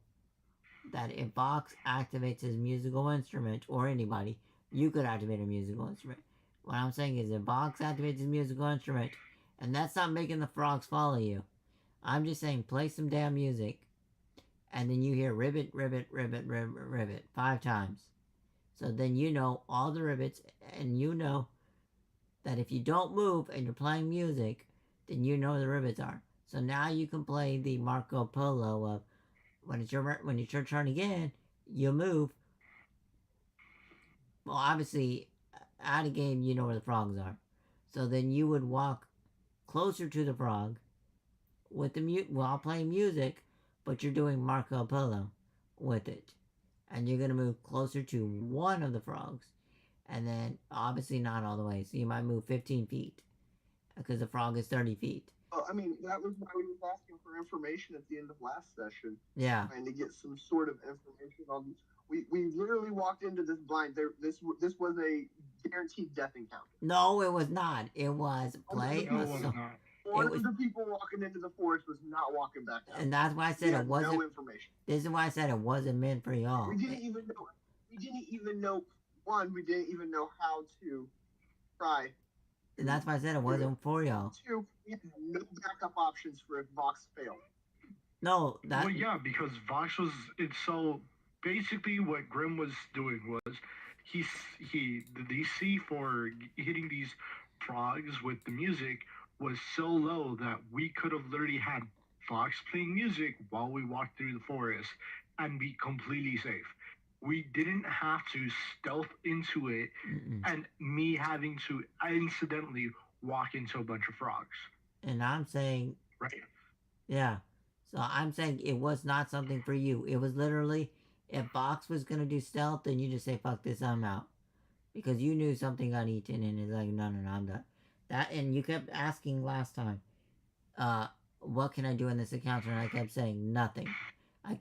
S1: that if Vox activates his musical instrument, or anybody, you could activate a musical instrument. What I'm saying is if Vox activates his musical instrument, and that's not making the frogs follow you, I'm just saying play some damn music, and then you hear ribbit, ribbit, ribbit, ribbit, ribbit 5 times. So then you know all the ribbits, and you know that if you don't move and you're playing music, then you know the ribbits are. So now you can play the Marco Polo of when it's your turn again, you move. Well, obviously, out of game, you know where the frogs are. So then you would walk closer to the frog with the while playing music, but you're doing Marco Polo with it, and you're gonna move closer to one of the frogs, and then obviously not all the way. So you might move 15 feet because the frog is 30 feet.
S2: Well, I mean, that was why we were asking for information at the end of last session.
S1: Yeah.
S2: Trying to get some sort of information on. We literally walked into this blind. This was a guaranteed death encounter.
S1: No, it was not. It was play.
S3: No, it was not.
S2: One of the people walking into the forest was not walking back out.
S1: And that's why I said it wasn't.
S2: No information.
S1: This is why I said it wasn't meant for y'all.
S2: We didn't even know. One, we didn't even know how to try.
S1: And that's why I said it wasn't for y'all.
S2: Two, we had no backup options for if Vox failed.
S1: No, that.
S3: Well, yeah, because Vox was. It's so basically what Grimm was doing was the DC for hitting these frogs with the music was so low that we could have literally had Vox playing music while we walked through the forest and be completely safe. We didn't have to stealth into it and me having to incidentally walk into a bunch of frogs.
S1: And I'm saying,
S3: right?
S1: Yeah. So I'm saying it was not something for you. It was literally, if Vox was gonna do stealth, then you just say, fuck this, I'm out. Because you knew something got eaten, and it's like, no, I'm done. That, and you kept asking last time, what can I do in this encounter? And I kept saying, nothing.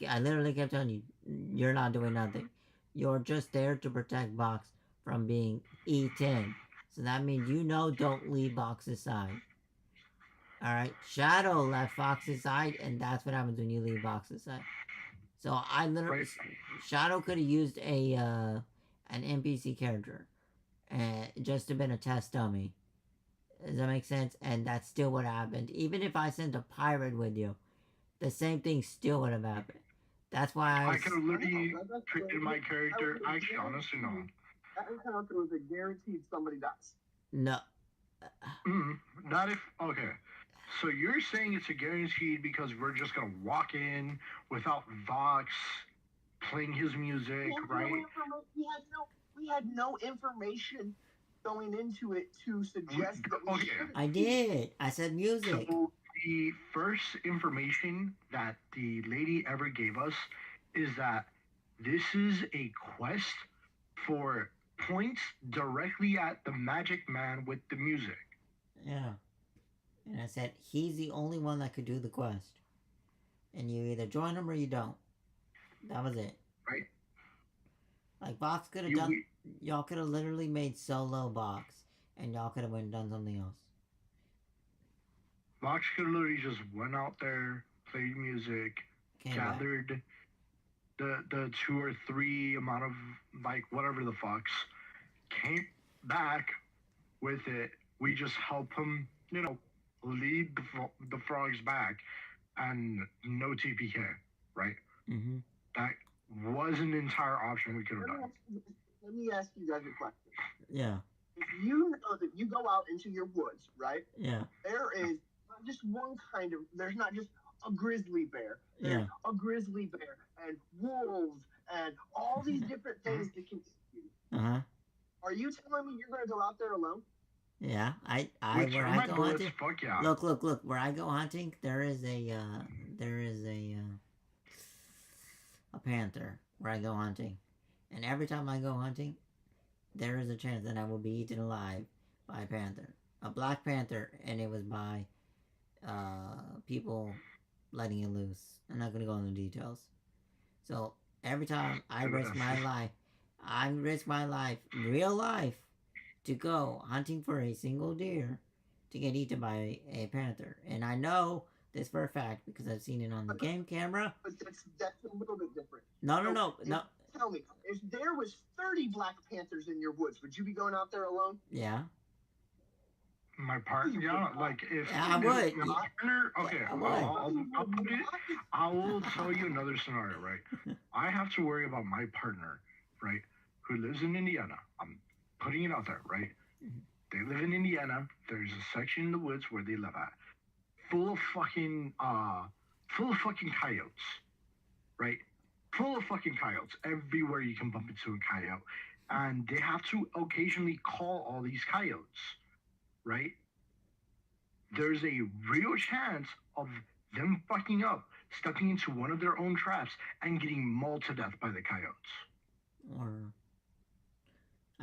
S1: I literally kept telling you, you're not doing nothing. You're just there to protect Vox from being eaten. So that means don't leave Vox's side. Alright? Shadow left Fox's side, and that's what happens when you leave Vox's side. So I literally... Right. Shadow could have used an NPC character. Just to have been a test dummy. Does that make sense? And that's still what happened. Even if I sent a pirate with you, the same thing still would have happened. That's why
S3: I could have literally created my character. Actually, honestly, no.
S2: That encounter was a guaranteed somebody dies.
S1: No.
S3: Not if... Okay. So you're saying it's a guaranteed because we're just going to walk in without Vox playing his music, right?
S2: We had no information going into it to suggest that we
S3: Okay.
S2: shouldn't.
S1: I did. I said music.
S3: So the first information that the lady ever gave us is that this is a quest for points directly at the magic man with the music.
S1: Yeah. And I said, he's the only one that could do the quest. And you either join him or you don't. That was it.
S3: Right.
S1: Like, Box could have done... Y'all could have literally made solo Box. And y'all could have went and done something else.
S3: Vox could literally just went out there, played music, gathered the 2 or 3 amount of, like, whatever the fucks, came back with it. We just help him, you know, lead the frogs back, and no TPK, right?
S1: Mm-hmm.
S3: That was an entire option we could have done.
S2: Let me ask you guys a question.
S1: Yeah.
S2: If you know that you go out into your woods, right?
S1: Yeah.
S2: There is not just one kind of, there's not just a grizzly bear. There's a grizzly bear and wolves and all these different things that can eat you.
S1: Uh-huh.
S2: Are you telling me you're going to go out there alone?
S1: Yeah. Where I go hunting.
S3: Fuck yeah.
S1: Look. Where I go hunting, there is a panther where I go hunting. And every time I go hunting, there is a chance that I will be eaten alive by a panther. A black panther, and it was by people letting it loose. I'm not going to go into details. So, every time I risk my life, real life, to go hunting for a single deer to get eaten by a panther. And I know this for a fact because I've seen it on the game camera.
S2: But that's a little bit different.
S1: No.
S2: Tell me, if there was 30 black panthers in your woods, would you be going out there alone?
S1: Yeah.
S3: My partner, yeah, like if
S1: I would.
S3: My partner, okay,
S1: I would.
S3: I will tell you another scenario, right? I have to worry about my partner, right, who lives in Indiana. I'm putting it out there, right? They live in Indiana. There's a section in the woods where they live at, full of fucking coyotes, right? Full of fucking coyotes. Everywhere you can bump into a coyote. And they have to occasionally call all these coyotes, right? There's a real chance of them fucking up, stepping into one of their own traps, and getting mauled to death by the coyotes.
S1: Or...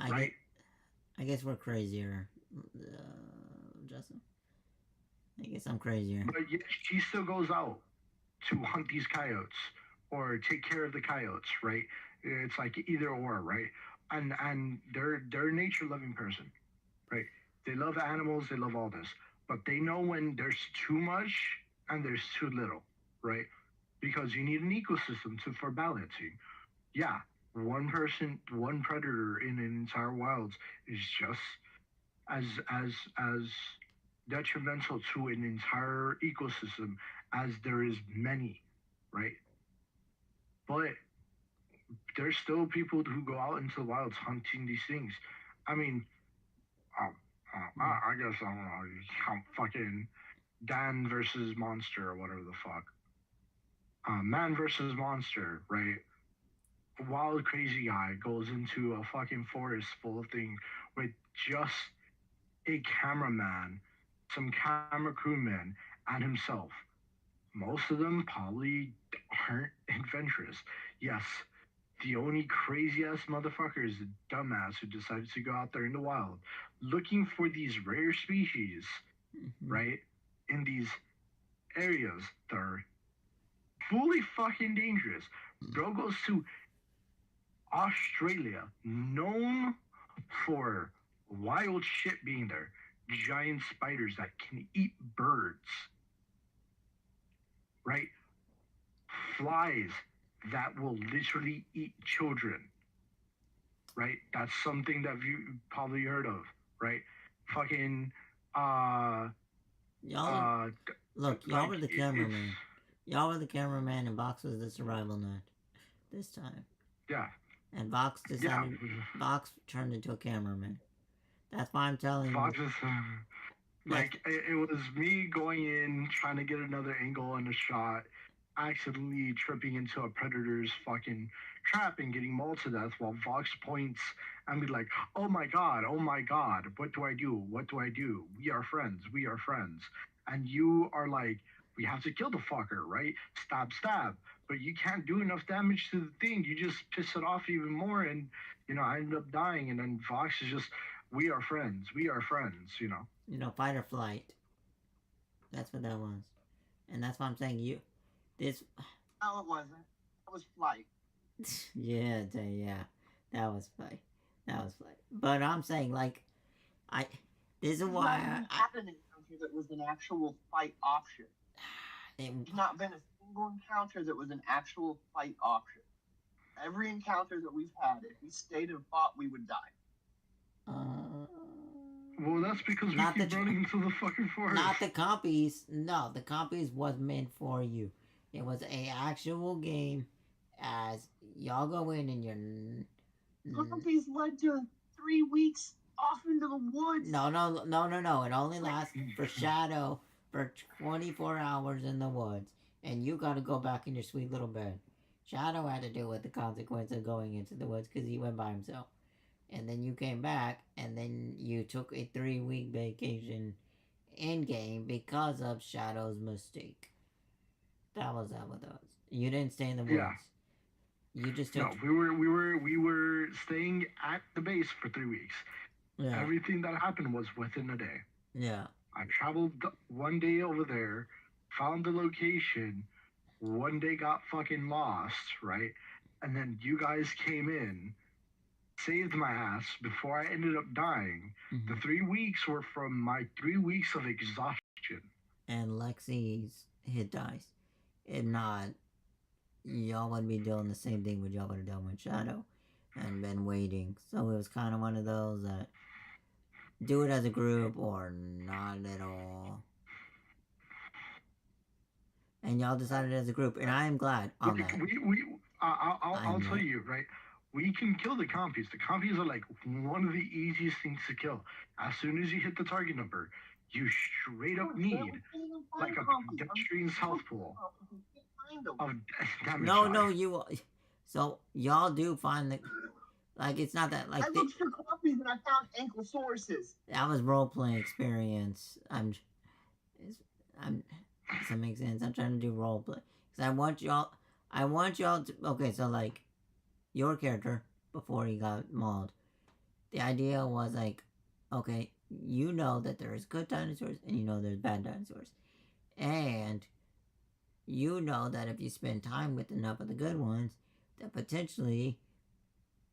S3: right?
S1: I guess we're crazier, Justin. I guess I'm crazier.
S3: But yet she still goes out to hunt these coyotes or take care of the coyotes, right? It's like either or, right? And they're a nature loving person, right? They love animals, they love all this, but they know when there's too much and there's too little, right? Because you need an ecosystem for balancing. Yeah, one predator in an entire wilds is just as detrimental to an entire ecosystem as there is many, right? But there's still people who go out into the wilds hunting these things. I mean, I guess I don't know, fucking Dan versus Monster or whatever the fuck. Man versus Monster, right? A wild crazy guy goes into a fucking forest full of things with just a cameraman, some camera crewmen, and himself. Most of them probably aren't adventurous. Yes, the only crazy ass motherfucker is the dumbass who decided to go out there in the wild looking for these rare species, right? In these areas that are fully fucking dangerous. Bro goes to Australia, known for wild shit being there. Giant spiders that can eat birds, right? Flies that will literally eat children, right? That's something that you probably heard of, right? Fucking,
S1: y'all were the cameraman. Y'all were the cameraman, and Box was the survival nut this time.
S3: Yeah.
S1: And Box decided, Box turned into a cameraman. That's why I'm telling you.
S3: Box is, like, it was me going in, trying to get another angle on the shot, accidentally tripping into a predator's fucking trap and getting mauled to death while Vox points and be like, oh my god, what do I do? What do I do? We are friends, we are friends. And you are like, we have to kill the fucker, right? Stab, stab. But you can't do enough damage to the thing. You just piss it off even more, and I end up dying. And then Vox is just, we are friends,
S1: Fight or flight. That's what that was. And that's why I'm saying this.
S2: No, it wasn't. It was flight.
S1: Yeah, that was flight. But I'm saying, like, this is why
S2: I had an encounter that was an actual fight option. There's not been a single encounter that was an actual fight option. Every encounter that we've had, if we stayed and fought, we would die.
S3: Well, that's because we keep running into the fucking forest.
S1: Not the compies. No, the compies was meant for you. It was a actual game. As y'all go in and you're.
S2: Compies led to 3 weeks off into the woods.
S1: No. It only lasts for Shadow for 24 hours in the woods, and you got to go back in your sweet little bed. Shadow had to deal with the consequence of going into the woods because he went by himself. And then you came back, and then you took a 3-week vacation in-game because of Shadow's mistake. That was with us. You didn't stay in the woods.
S3: Yeah.
S1: You just took...
S3: No, we were staying at the base for 3 weeks. Yeah. Everything that happened was within a day.
S1: Yeah.
S3: I traveled 1 day over there, found the location, 1 day got fucking lost, right? And then you guys came in, saved my ass before I ended up dying. Mm-hmm. The 3 weeks were from my 3 weeks of exhaustion.
S1: And Lexi's hit dice. If not, y'all would be doing the same thing what y'all would have done with Shadow and been waiting. So it was kind of one of those that do it as a group or not at all. And y'all decided as a group, and I am glad on that.
S3: I'll tell you, right? We can kill the compies. The compies are like one of the easiest things to kill. As soon as you hit the target number, you straight up need like a pedestrian's health pool of damage.
S1: No, so y'all do find the, like, it's not that, like,
S2: I looked for compies and I found ankle sources.
S1: That was role-playing experience. Does that make sense? I'm trying to do roleplay. Because I want y'all to, okay, so, like, your character, before he got mauled, the idea was, like, okay, you know that there's good dinosaurs, and you know there's bad dinosaurs. And you know that if you spend time with enough of the good ones, that potentially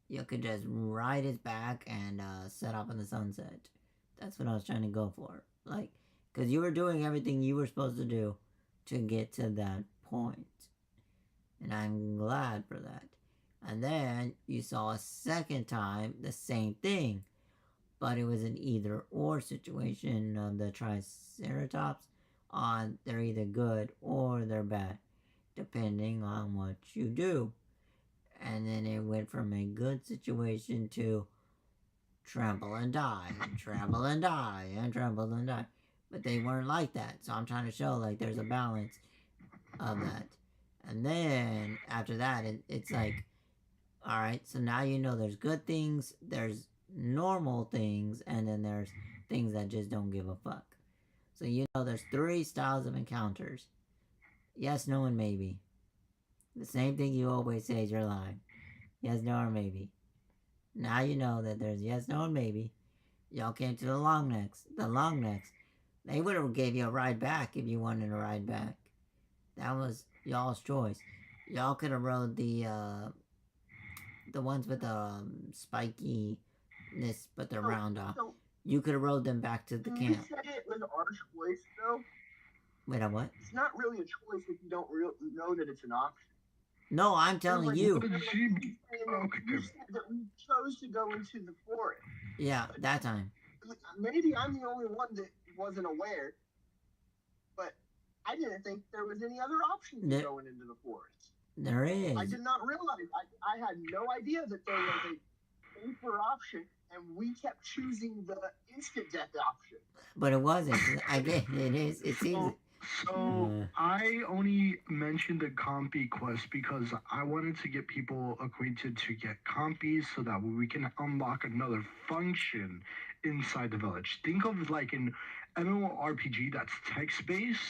S1: you could just ride his back and set off in the sunset. That's what I was trying to go for. Like, because you were doing everything you were supposed to do to get to that point. And I'm glad for that. And then you saw a second time the same thing. But it was an either-or situation of the Triceratops on they're either good or they're bad, depending on what you do. And then it went from a good situation to trample and die, and trample and die, and trample and die. But they weren't like that. So I'm trying to show, like, there's a balance of that. And then, after that, it's like, alright, so now you know there's good things, there's normal things, and then there's things that just don't give a fuck. So you know there's 3 styles of encounters. Yes, no, and maybe. The same thing you always say is your line. Yes, no, or maybe. Now you know that there's yes, no, and maybe. Y'all came to the long necks. The long necks. They would have gave you a ride back if you wanted a ride back. That was y'all's choice. Y'all could have rode the ones with the spikiness, but they're round off. You could have rode them back to the camp.
S2: You said it was our choice, though.
S1: Wait, what?
S2: It's not really a choice if you don't know that it's an option.
S1: No, I'm telling you.
S2: You said that we chose to go into the forest.
S1: Yeah, that time.
S2: Maybe I'm the only one that wasn't aware, but I didn't think there was any other options going into the forest.
S1: There is.
S2: I did not realize. I had no idea that there was a safer option, and we kept choosing the instant death option.
S1: But it wasn't. I get it is. It seems.
S3: So I only mentioned the compy quest because I wanted to get people acquainted to get compies so that we can unlock another function inside the village. Think of like an MMORPG that's text based,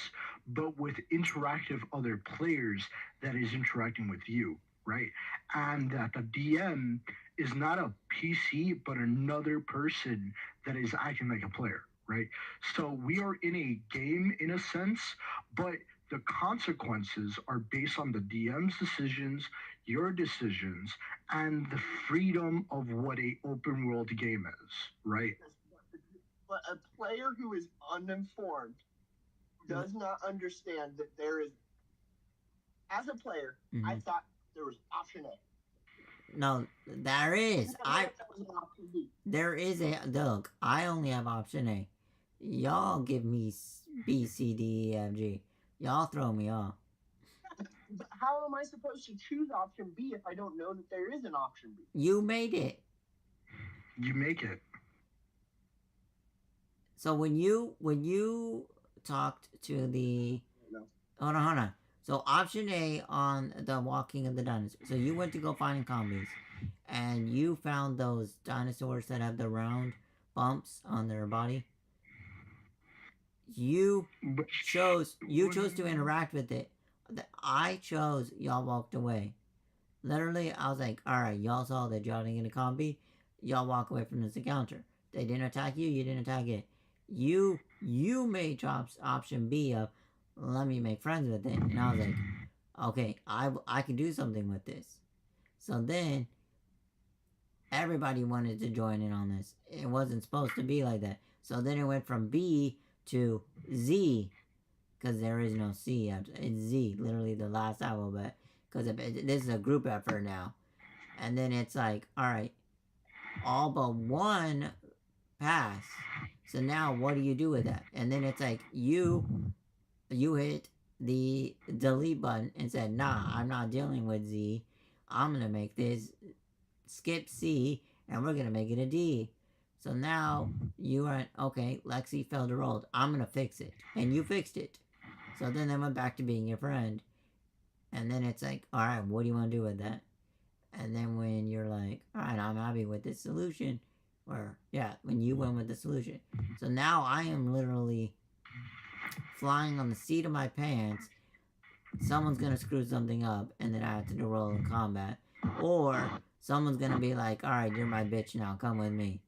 S3: but with interactive other players that is interacting with you, right? And that the DM is not a PC, but another person that is acting like a player, right? So we are in a game in a sense, but the consequences are based on the DM's decisions, your decisions, and the freedom of what a open world game is, right?
S2: But a player who is uninformed does not understand that there is. As a player, I thought there was option A.
S1: No, there is. There is a look. I only have option A. Y'all give me B, C, D, E, F, G. Y'all throw me off.
S2: But how am I supposed to choose option B if I don't know that there is an option B?
S1: You made it.
S3: You make it.
S1: So when you talked to the hold on. So option A on the walking of the dinosaurs. So you went to go find combies, and you found those dinosaurs that have the round bumps on their body. You chose to interact with it. I chose. Y'all walked away. Literally, I was like, all right, y'all saw that y'all didn't get a combi. Y'all walk away from this encounter. They didn't attack you. You didn't attack it. You made option B of let me make friends with it, and I was like, okay, I can do something with this. So then everybody wanted to join in on this. It wasn't supposed to be like that. So then it went from B to Z, because there is no C. It's Z, literally the last alphabet. Because this is a group effort now. And then it's like, all right, all but one pass. So now what do you do with that? And then it's like you hit the delete button and said, nah, I'm not dealing with Z. I'm going to make this skip C and we're going to make it a D. So now you are, okay, Lexi failed to roll. I'm going to fix it. And you fixed it. So then they went back to being your friend. And then it's like, all right, what do you want to do with that? And then when you're like, all right, I'm happy with this solution. Or, yeah, when you went with the solution. So now I am literally flying on the seat of my pants. Someone's going to screw something up. And then I have to do roll in combat. Or someone's going to be like, all right, you're my bitch now. Come with me.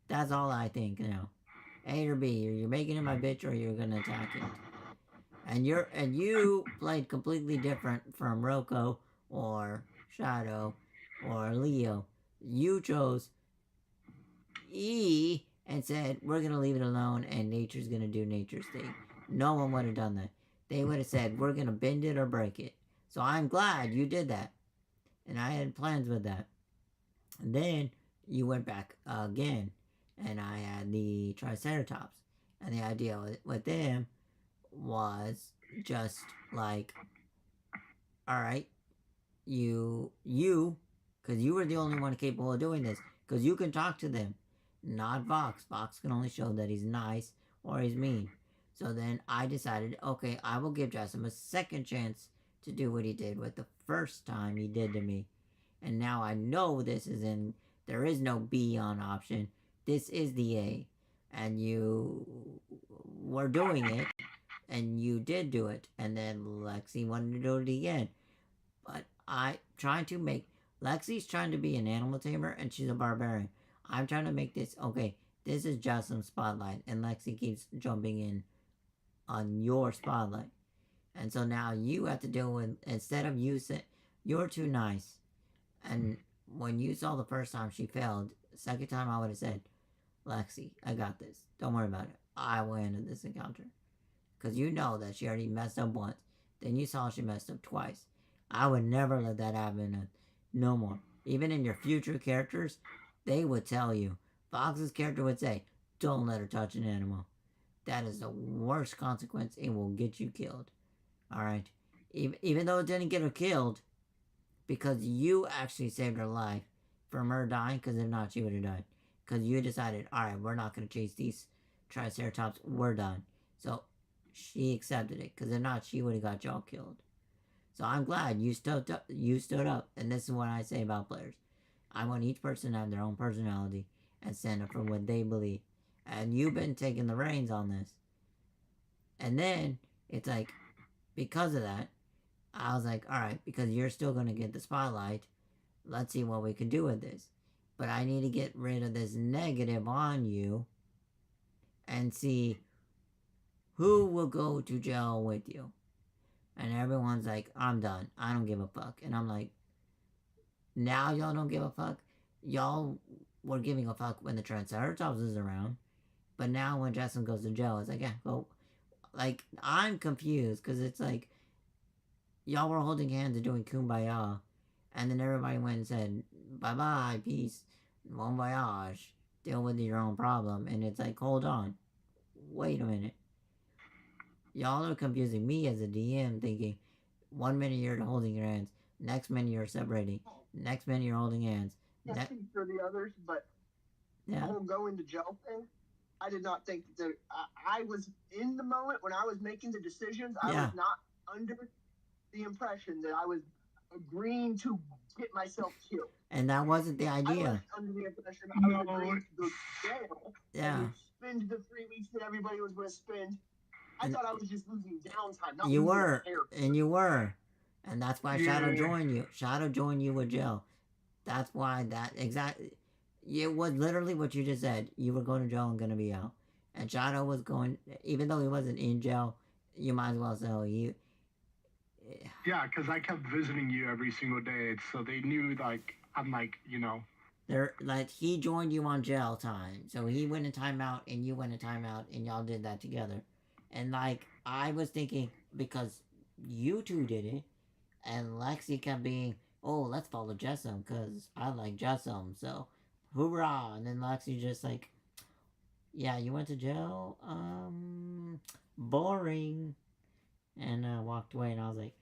S1: That's all I think now. A or B. You're making it my bitch or you're going to attack it. And you played completely different from Roko or Shadow or Leo. You chose E and said, we're going to leave it alone and nature's going to do nature's thing. No one would have done that. They would have said, we're going to bend it or break it. So I'm glad you did that. And I had plans with that. And then you went back again. And I had the Triceratops. And the idea with them was just like, all right, you, because you were the only one capable of doing this, because you can talk to them, not Vox. Vox can only show that he's nice or he's mean. So then I decided, okay, I will give Jessamine a second chance to do what he did with the first time he did to me. And now I know there is no B on option. This is the A. And you were doing it. And you did do it. And then Lexi wanted to do it again. But Lexi's trying to be an animal tamer and she's a barbarian. I'm trying to make this, okay, this is just some spotlight. And Lexi keeps jumping in on your spotlight. And so now you have to deal with, instead of you saying, you're too nice. And when you saw the first time she failed, the second time I would have said, Lexi, I got this. Don't worry about it. I will handle this encounter. Because you know that she already messed up once. Then you saw she messed up twice. I would never let that happen no more. Even in your future characters, they would tell you. Fox's character would say, don't let her touch an animal. That is the worst consequence. It will get you killed. Alright? Even though it didn't get her killed, because you actually saved her life from her dying, because if not, she would have died. Because you decided, alright, we're not going to chase these Triceratops. We're done. So, she accepted it, because if not, she would have got y'all killed. So I'm glad you stood up. You stood up, and this is what I say about players. I want each person to have their own personality and stand up for what they believe. And you've been taking the reins on this. And then it's like, because of that, I was like, all right, because you're still going to get the spotlight, let's see what we can do with this. But I need to get rid of this negative on you and see who will go to jail with you. And everyone's like, I'm done. I don't give a fuck. And I'm like, now y'all don't give a fuck? Y'all were giving a fuck when the Triceratops was around. But now when Justin goes to jail, it's like, yeah, go. Like, I'm confused because it's like, y'all were holding hands and doing kumbaya. And then everybody went and said, bye-bye, peace, bon voyage, deal with your own problem. And it's like, hold on. Wait a minute. Y'all are confusing me as a DM, thinking 1 minute you're holding your hands, next minute you're separating, next minute you're holding hands.
S2: I speak for the others, but the whole going to jail thing, I did not think that I was in the moment when I was making the decisions. I was not under the impression that I was agreeing to get myself killed.
S1: And that wasn't the idea.
S2: I was under the impression I was agreeing to go to jail and spend the 3 weeks that everybody was going to spend. I thought I was just losing downtime. Not
S1: you were, and you were. And that's why Shadow joined you. Shadow joined you with jail. That's why it was literally what you just said. You were going to jail and going to be out. And Shadow was going, even though he wasn't in jail, you might as well say,
S3: yeah, because I kept visiting you every single day, so they knew, like, I'm like, you know.
S1: Like, he joined you on jail time. So he went in timeout, and you went in timeout, and y'all did that together. And, like, I was thinking, because you two did it, and Lexi kept being, oh, let's follow Jessam, because I like Jessam, so hoorah. And then Lexi just like, yeah, you went to jail? Boring. And walked away, and I was like,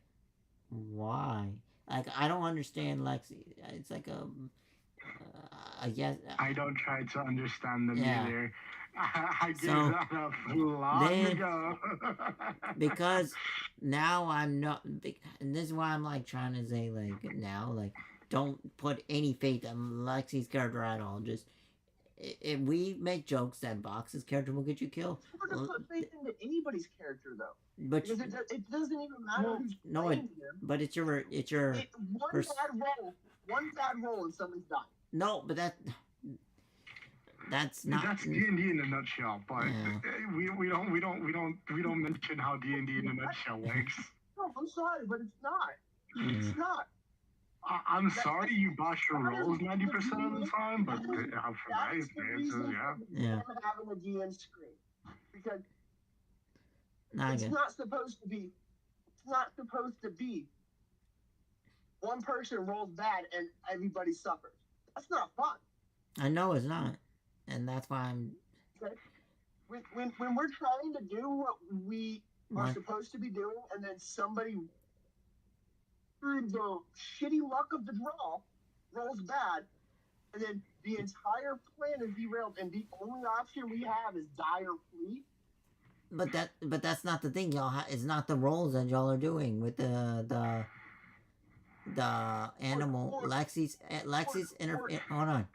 S1: why? Like, I don't understand Lexi. It's like I guess...
S3: I don't try to understand them either. I gave that up long ago.
S1: Because now I'm not... And this is why I'm, like, trying to say, like, now, like, don't put any faith in Lexi's character at all. Just... If we make jokes that Box's character will get you killed...
S2: We're going to put faith into anybody's character, though. But because it doesn't even matter who's playing him.
S1: But it's your
S2: one bad roll and someone's dying.
S1: No, but that's not.
S3: That's D&D in a nutshell. But we don't mention how D&D in a nutshell works.
S2: No, I'm sorry, but it's not. It's not.
S3: I'm sorry you botch your rolls 90% of the time, but for my experiences,
S2: I'm having a DM screen because. It's not supposed to be. It's not supposed to be. One person rolls bad and everybody suffers. That's not fun.
S1: I know it's not, and that's why I'm.
S2: Okay. When we're trying to do what we are supposed to be doing, and then somebody, through the shitty luck of the draw, rolls bad, and then the entire plan is derailed, and the only option we have is die or flee.
S1: But that's not the thing, y'all. It's not the roles that y'all are doing with the animal. Lexi's hold on.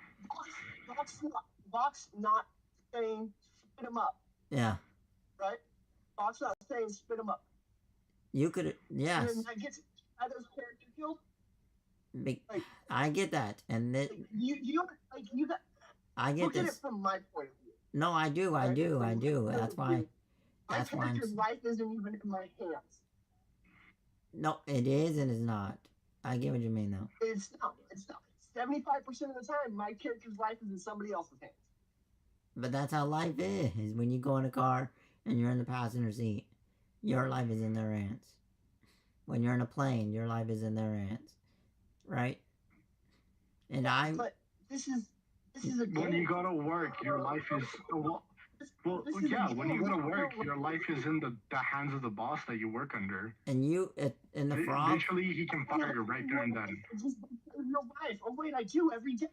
S2: Box not saying spit him up.
S1: Yeah.
S2: Right. Box not saying spit him up.
S1: You could yes.
S2: And then I get Shadow's character killed.
S1: I get that, and that
S2: you got.
S1: I get
S2: look
S1: this.
S2: At it from my point of view.
S1: No, I do. That's why.
S2: My character's life isn't even in my hands.
S1: No, it is and it's not. I get what you mean, though.
S2: It's not. 75% of the time, my character's life is in somebody else's hands.
S1: But that's how life is. When you go in a car and you're in the passenger seat, your life is in their hands. When you're in a plane, your life is in their hands. Right? And
S2: But this is a game.
S3: When you go to work, your life is... when you go to work, your life is in the hands of the boss that you work under.
S1: And in the frog...
S3: Eventually, he can fire you right there and then.
S2: Your life. Oh, wait, I do every day.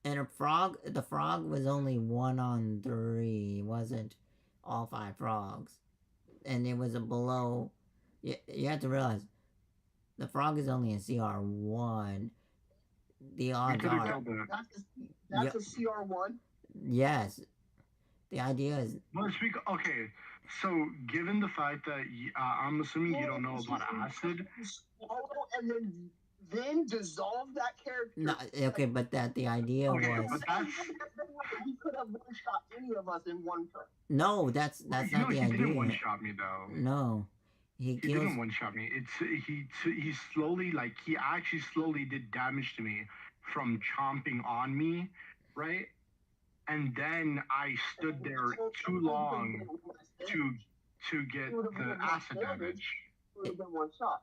S1: And the frog was only 1 on 3. It wasn't all 5 frogs. and it was a below. You have to realize the frog is only a CR1. The odds are.
S2: That's a CR1.
S1: Yes. The idea is.
S3: Okay, so given the fact that I'm assuming you don't know about acid.
S2: Swallow and then dissolve that character.
S1: No, okay, but the idea was.
S3: But that's.
S2: He could have one shot any of us in one turn.
S1: No, that's not the idea.
S3: He didn't one shot me though.
S1: No. He
S3: didn't one shot me. He slowly, like, he actually slowly did damage to me from chomping on me, right? And then I stood there too long to get the acid damage.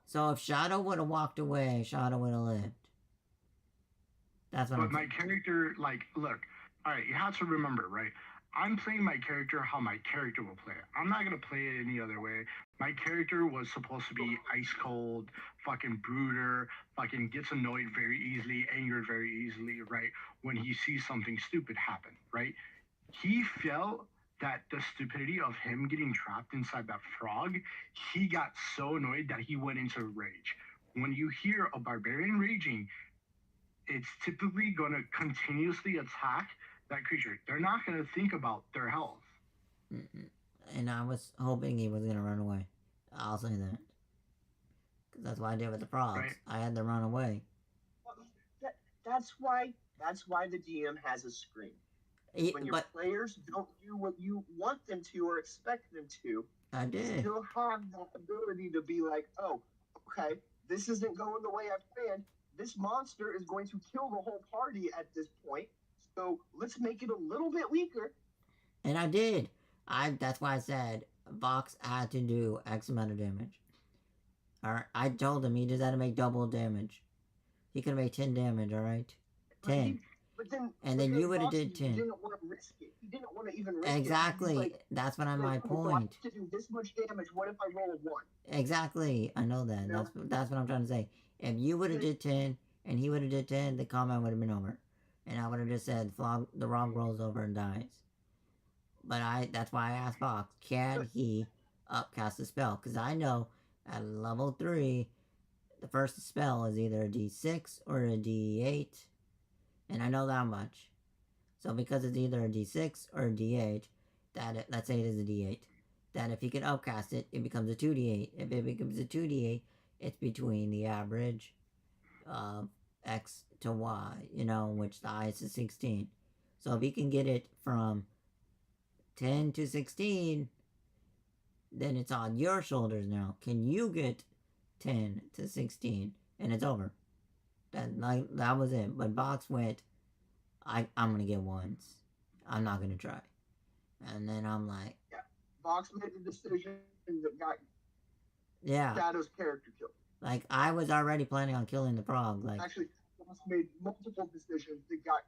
S1: So if Shadow would have walked away, Shadow would have lived. That's what.
S3: But my character, like, look, all right, you have to remember, right? I'm playing my character how my character will play it. I'm not gonna play it any other way. My character was supposed to be ice cold, fucking brooder, fucking gets annoyed very easily, angered very easily, right? When he sees something stupid happen, right? He felt that the stupidity of him getting trapped inside that frog, he got so annoyed that he went into rage. When you hear a barbarian raging, it's typically gonna continuously attack that creature. They're not going to think about their health.
S1: And I was hoping he was going to run away. I'll say that. Because that's what I did with the frogs. Right. I had to run away.
S2: That's why the DM has a screen. When your players don't do what you want them to or expect them to,
S1: I did.
S2: Still have that ability to be like, oh, okay, this isn't going the way I planned. This monster is going to kill the whole party at this point. So let's make it a little bit weaker.
S1: And I did. That's why I said Vox had to do X amount of damage. Alright, I told him he just had to make double damage. He could have made 10 damage, alright? 10. And then you would have did 10.
S2: He didn't want to risk it. He didn't want to even risk
S1: exactly.
S2: it. Like,
S1: that's what I'm my point.
S2: To do this much damage, what if I roll a 1?
S1: Exactly. I know that. No. That's what I'm trying to say. If you would have did 10 and he would have did 10, the combat would have been over. And I would have just said, the frog rolls over and dies. But that's why I asked Fox, can he upcast a spell? Because I know at level 3, the first spell is either a D6 or a D8. And I know that much. So because it's either a D6 or a D8, let's say it is a D8, that if he can upcast it, it becomes a 2D8. If it becomes a 2D8, it's between the average of X to Y, which the highest is 16. So if he can get it from 10 to 16, then it's on your shoulders now. Can you get 10 to 16? And it's over. That was it. But Box went, I'm going to get ones. I'm not going to try. And then I'm like...
S2: Yeah. Box made the decision that got
S1: yeah.
S2: Shadow's character killed.
S1: Like, I was already planning on killing the frog. Like,
S2: actually, Box made multiple decisions that got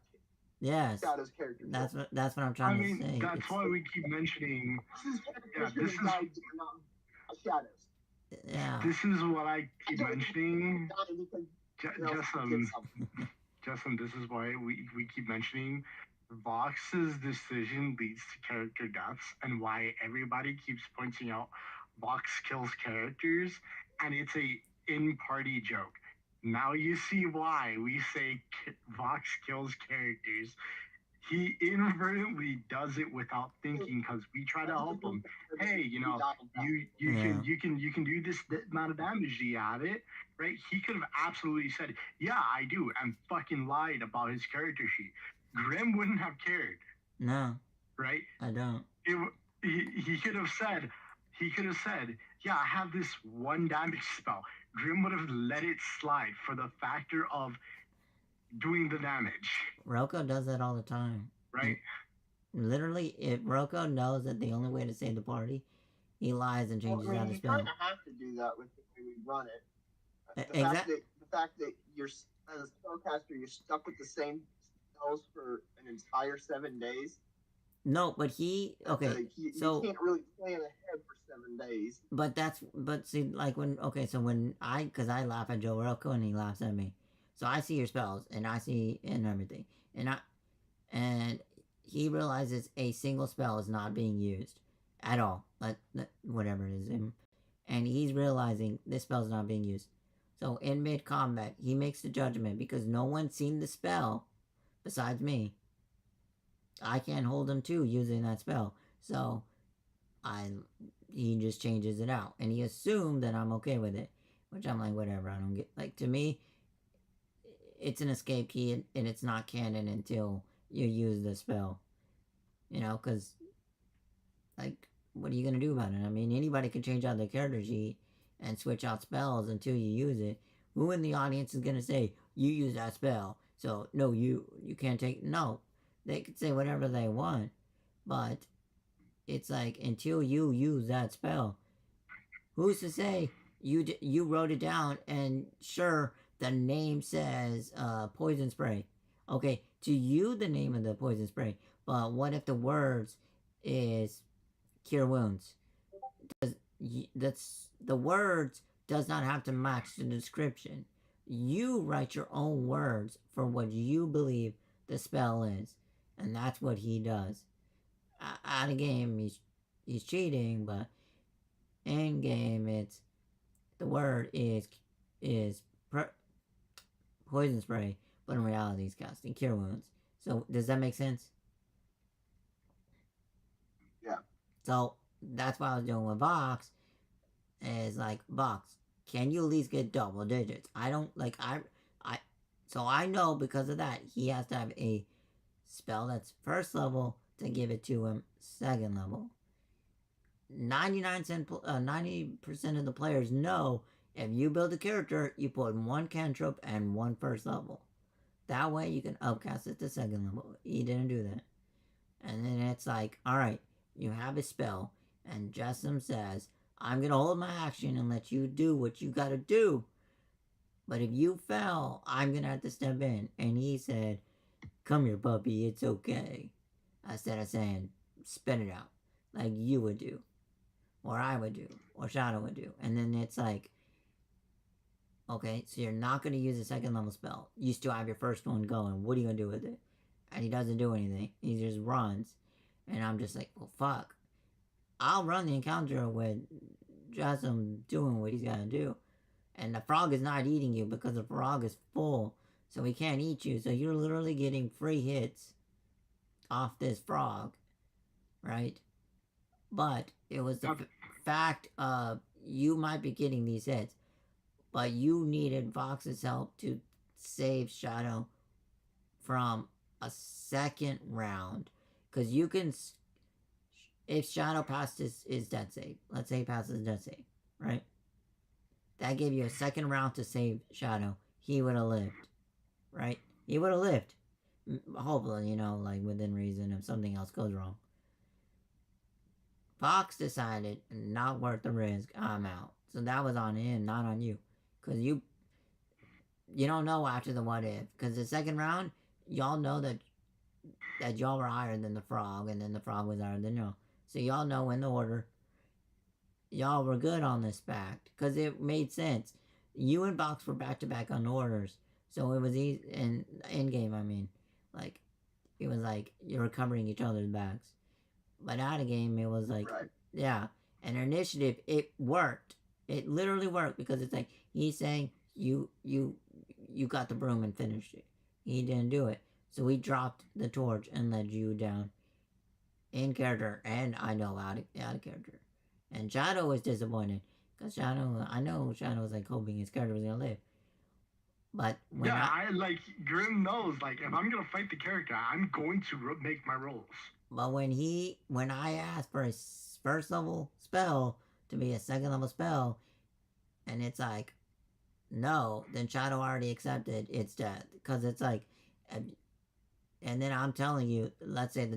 S1: yes.
S2: Shadow's character killed.
S1: That's what I'm trying to say.
S3: That's why we keep mentioning...
S2: This is not Shadows.
S1: Yeah.
S3: This is what I keep mentioning. Justin, this is why we keep mentioning Vox's decision leads to character deaths, and why everybody keeps pointing out Vox kills characters, and it's a in-party joke. Now you see why we say Vox kills characters. He inadvertently does it without thinking, because we try to help him. Hey, you can do this amount of damage. Do you have it? Right? He could have absolutely said, "Yeah, I do," and fucking lied about his character sheet. Grimm wouldn't have cared.
S1: No.
S3: Right?
S1: I don't.
S3: He could have said, "Yeah, I have this one damage spell." Grimm would have let it slide for the factor of doing the damage.
S1: Rocco does that all the time.
S3: Right?
S1: Literally, if Rocco knows that the only way to save the party, he lies and changes out his spell.
S2: You kind of have to do that with the way we run it. The fact that you're, as a spellcaster, you're stuck with the same spells for an entire 7 days.
S1: No, but you
S2: can't really plan ahead for 7 days.
S1: But see, like because I laugh at Joe Rocco and he laughs at me. So I see your spells, and I see and everything, and he realizes a single spell is not being used, at all. Whatever it is. And he's realizing this spell's not being used. So in mid-combat, he makes the judgment because no one's seen the spell besides me. I can't hold him to using that spell. So he just changes it out. And he assumed that I'm okay with it. Which I'm like, whatever, I don't get... Like, to me, it's an escape key and it's not canon until you use the spell. You know, because, like, what are you going to do about it? I mean, anybody can change out their character sheet and switch out spells until you use it. Who in the audience is going to say, you use that spell, so, no, you can't take... No, they can say whatever they want, but it's like, until you use that spell, who's to say you wrote it down and sure, the name says poison spray. Okay, to you the name of the poison spray, but what if the words is cure wounds? The words does not have to match the description. You write your own words for what you believe the spell is, and that's what he does. Out of game, he's cheating, but in game, it's the word is poison spray, but in reality, he's casting cure wounds. So does that make sense?
S2: Yeah.
S1: So that's what I was doing with Vox. Is like, Vox, can you at least get double digits? I don't like so I know because of that he has to have a spell that's first level to give it to him second level. 90% of the players know if you build a character, you put one cantrip and one first level. That way you can upcast it to second level. He didn't do that. And then it's like, alright, you have a spell, and Jessamine says, I'm gonna hold my action and let you do what you gotta do. But if you fail, I'm gonna have to step in. And he said, come here, puppy, it's okay. Instead of saying, spit it out. Like you would do. Or I would do. Or Shadow would do. And then it's like, okay, so you're not gonna use a second level spell. You still have your first one going. What are you gonna do with it? And he doesn't do anything. He just runs. And I'm just like, well, fuck. I'll run the encounter with Jessamine doing what he's gotta do. And the frog is not eating you because the frog is full. So he can't eat you. So you're literally getting free hits off this frog. Right? But it was the fact of you might be getting these hits. But you needed Vox's help to save Shadow from a second round. Because you can... If Shadow passes his death save, let's say he passes his death save, right? That gave you a second round to save Shadow. He would have lived, right? He would have lived. Hopefully, you know, like within reason if something else goes wrong. Fox decided, not worth the risk, I'm out. So that was on him, not on you. Because you don't know after the what if. Because the second round, y'all know that y'all were higher than the frog, and then the frog was higher than y'all. So y'all know in the order, y'all were good on this fact. Because it made sense. You and Box were back-to-back on orders. So it was easy, in game, I mean. Like, it was like, you were covering each other's backs. But out of game, it was like, right. Yeah. And initiative, it worked. It literally worked. Because it's like, he's saying, you got the broom and finished it. He didn't do it. So he dropped the torch and led you down. In character, and I know out of character. And Shadow was disappointed. Because Shadow, I know Shadow was like hoping his character was going to live. But when
S3: I like, Grimm knows, like, if I'm going to fight the character, I'm going to make my rolls.
S1: But when I asked for his first level spell to be a second level spell, and it's like, no, then Shadow already accepted its death. Because it's like, and then I'm telling you, let's say the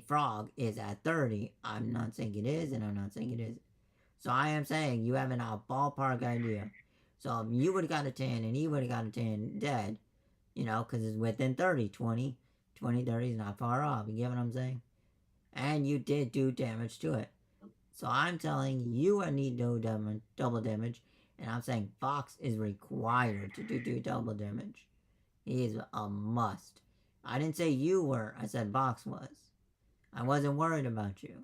S1: frog is at 30. I'm not saying it is, and I'm not saying it isn't. So I am saying you have a ballpark idea. So if you would have got a 10 and he would have got a 10 dead, you know, because it's within 30. 20, 30 is not far off. You get what I'm saying? And you did do damage to it. So I'm telling you I need no double damage. And I'm saying Fox is required to do double damage. He is a must. I didn't say you were. I said Fox was. I wasn't worried about you.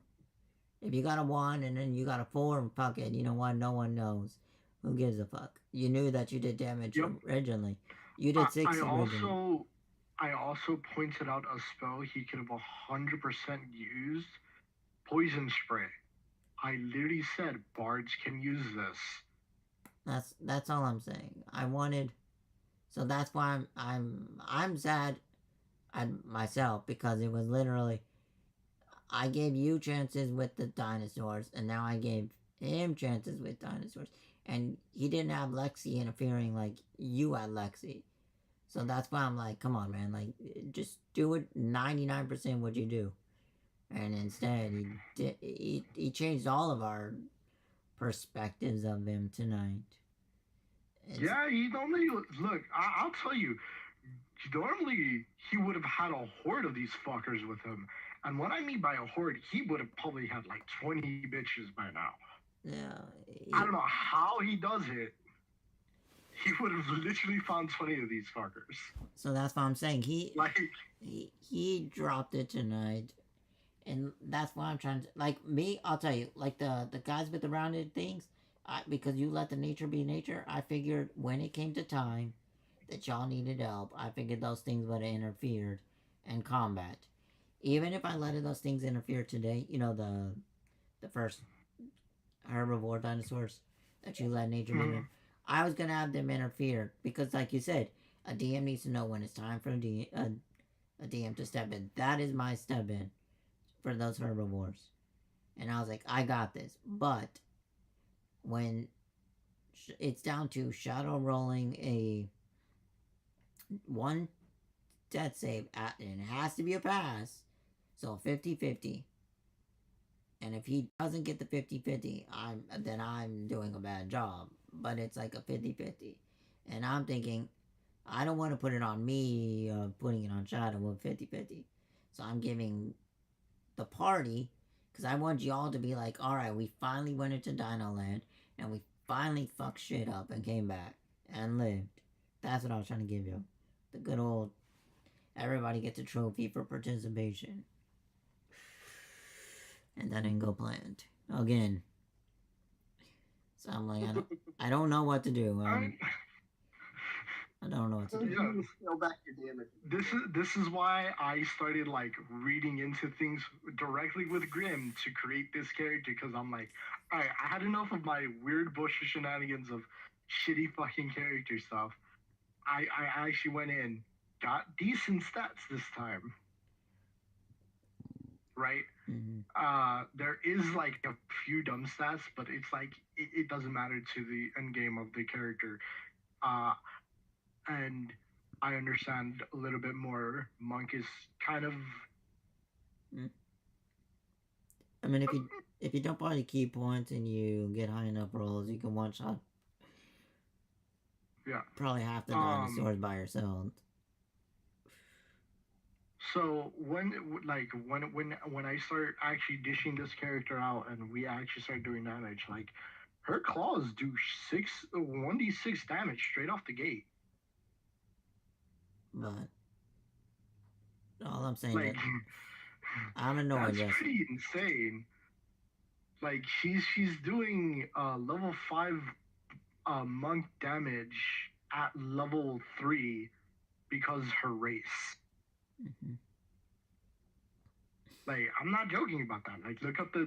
S1: If you got a 1 and then you got a 4, fuck it. You know what? No one knows. Who gives a fuck? You knew that you did damage originally. You did 6 originally.
S3: I also pointed out a spell he could have 100% used. Poison spray. I literally said bards can use this.
S1: That's all I'm saying. I wanted, so that's why I'm sad at myself, because it was literally, I gave you chances with the dinosaurs, and now I gave him chances with dinosaurs, and he didn't have Lexi interfering like you had Lexi. So that's why I'm like, come on, man, like, just do it 99% what you do. And instead, he changed all of our perspectives of him tonight.
S3: Yeah, he normally, look, I'll tell you, normally he would have had a horde of these fuckers with him. And what I mean by a horde, he would have probably had like 20 bitches by now.
S1: Yeah.
S3: I don't know how he does it. He would have literally found 20 of these fuckers.
S1: So that's what I'm saying. He dropped it tonight. And that's why I'm trying to, like, me, I'll tell you, like, the guys with the rounded things, because you let the nature be nature, I figured when it came to time that y'all needed help, I figured those things would have interfered in combat. Even if I let those things interfere today, you know, the first herbivore dinosaurs that you let nature be nature, I was going to have them interfere, because, like you said, a DM needs to know when it's time for a DM to step in. That is my step in for those herbivores. And I was like, I got this. But when it's down to shadow rolling a 1 death save, and it has to be a pass, so 50-50. And if he doesn't get the 50-50, then I'm doing a bad job. But it's like a 50-50. And I'm thinking, I don't want to put it on me putting it on Shadow with 50-50. So I'm giving the party, because I want y'all to be like, alright, we finally went into Dino Land, and we finally fucked shit up and came back and lived. That's what I was trying to give you. The good old, everybody gets a trophy for participation. And that didn't go planned. Again. So I'm like, I don't know what to do. I don't know what to do.
S2: Yeah. Scale back your damage.
S3: This is why I started like reading into things directly with Grimm to create this character, because I'm like, alright, I had enough of my weird bullshit shenanigans of shitty fucking character stuff. I actually went in, got decent stats this time. Right?
S1: Mm-hmm.
S3: There is like a few dumb stats, but it's like it doesn't matter to the end game of the character. And I understand a little bit more. Monk is kind of.
S1: I mean, if you dump all your key points and you get high enough rolls, you can one shot.
S3: Yeah.
S1: Probably half the dinosaurs by yourself.
S3: So when I start actually dishing this character out and we actually start doing damage, like her claws do 1d6 damage straight off the gate.
S1: But all I'm saying, like, I'm annoyed.
S3: That's pretty insane. Like she's doing level 5 monk damage at level 3 because her race.
S1: Mm-hmm.
S3: Like, I'm not joking about that. Like, look up the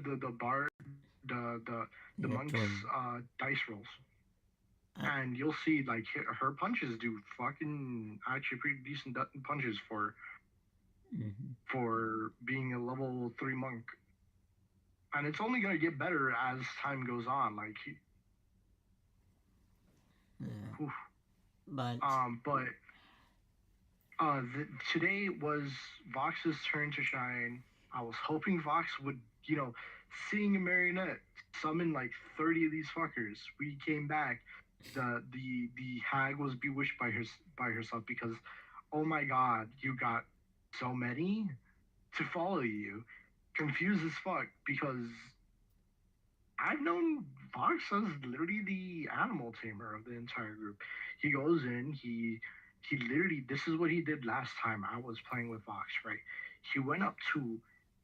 S3: monk's dice rolls, and you'll see like her punches do fucking actually pretty decent punches for being a level 3 monk, and it's only gonna get better as time goes on. Like, today was Vox's turn to shine. I was hoping Vox would, seeing a marionette summon like 30 of these fuckers. We came back. The hag was bewitched by herself because, oh my god, you got so many to follow you. Confused as fuck, because I've known Vox as literally the animal tamer of the entire group. He goes in, he literally, this is what he did last time I was playing with Vox, right? He went up to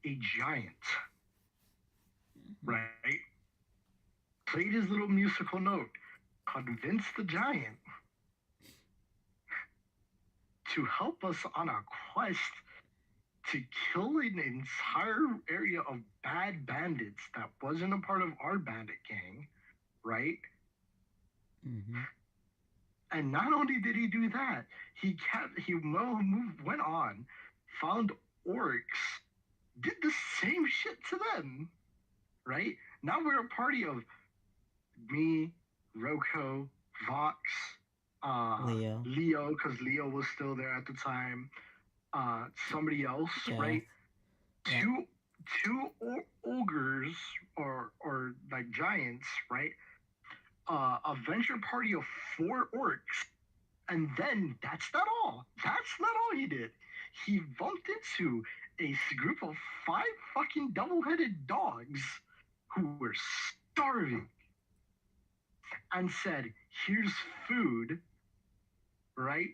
S3: a giant, right? Played his little musical note, convinced the giant to help us on a quest to kill an entire area of bad bandits that wasn't a part of our bandit gang, right?
S1: Mm-hmm.
S3: And not only did he do that, he went on, found orcs, did the same shit to them, right? Now we're a party of me, Roko, Vox, Leo, because Leo was still there at the time. Somebody else,
S1: Jeff.
S3: right?
S1: Yeah.
S3: Two ogres or like giants, right? A venture party of 4 orcs, and then that's not all. That's not all he did. He bumped into a group of 5 fucking double-headed dogs who were starving, and said, "Here's food," right?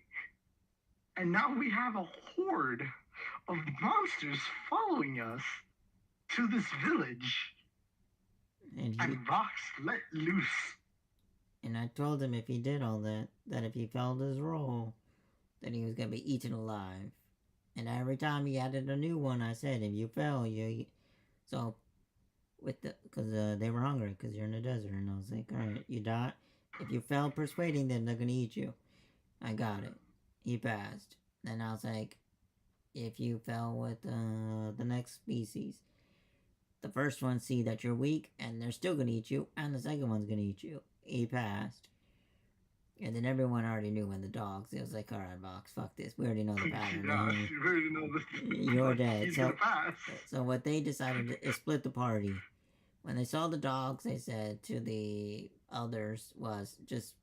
S3: And now we have a horde of monsters following us to this village, and Vox let loose.
S1: And I told him if he did all that if he failed his role, that he was gonna be eaten alive. And every time he added a new one, I said, if you fail, so with because they were hungry because you're in the desert, and I was like, all right, you die. If you fail persuading them, they're gonna eat you. I got it. He passed. Then I was like, if you fell with the next species, the first one see that you're weak, and they're still gonna eat you, and the second one's gonna eat you. He passed. And then everyone already knew when the dogs. It was like, all right, Vox, fuck this. We already know the pattern.
S3: We already know this.
S1: You're dead.
S3: He's gonna pass.
S1: So what they decided is split the party. When they saw the dogs, they said to the others was just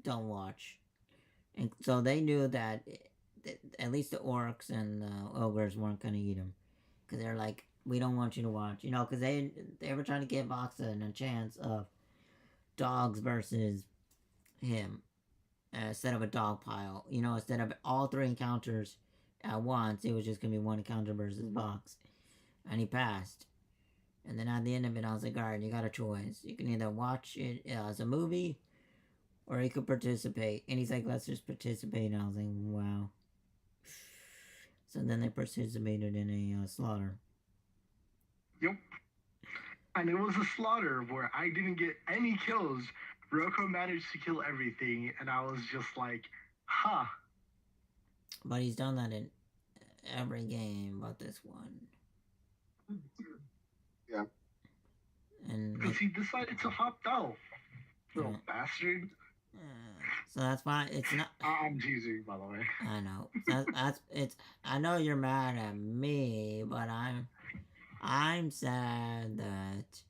S1: don't watch. And so they knew that at least the orcs and the ogres weren't gonna eat them, because they're like, we don't want you to watch, because they were trying to give Vox a chance of dogs versus him, instead of a dog pile. Instead of all 3 encounters at once, it was just gonna be 1 encounter versus Vox, and he passed. And then at the end of it, I was like, all right, you got a choice. You can either watch it as a movie, or you could participate. And he's like, let's just participate. And I was like, wow. So then they participated in a slaughter.
S3: Yep. And it was a slaughter where I didn't get any kills. Roko managed to kill everything, and I was just like, huh.
S1: But he's done that in every game but this one.
S2: Yeah.
S1: And
S3: because he decided to opt out. Little bastard.
S1: So that's why it's not.
S3: I'm teasing, by the way.
S1: I know. It's. I know you're mad at me, but I'm sad that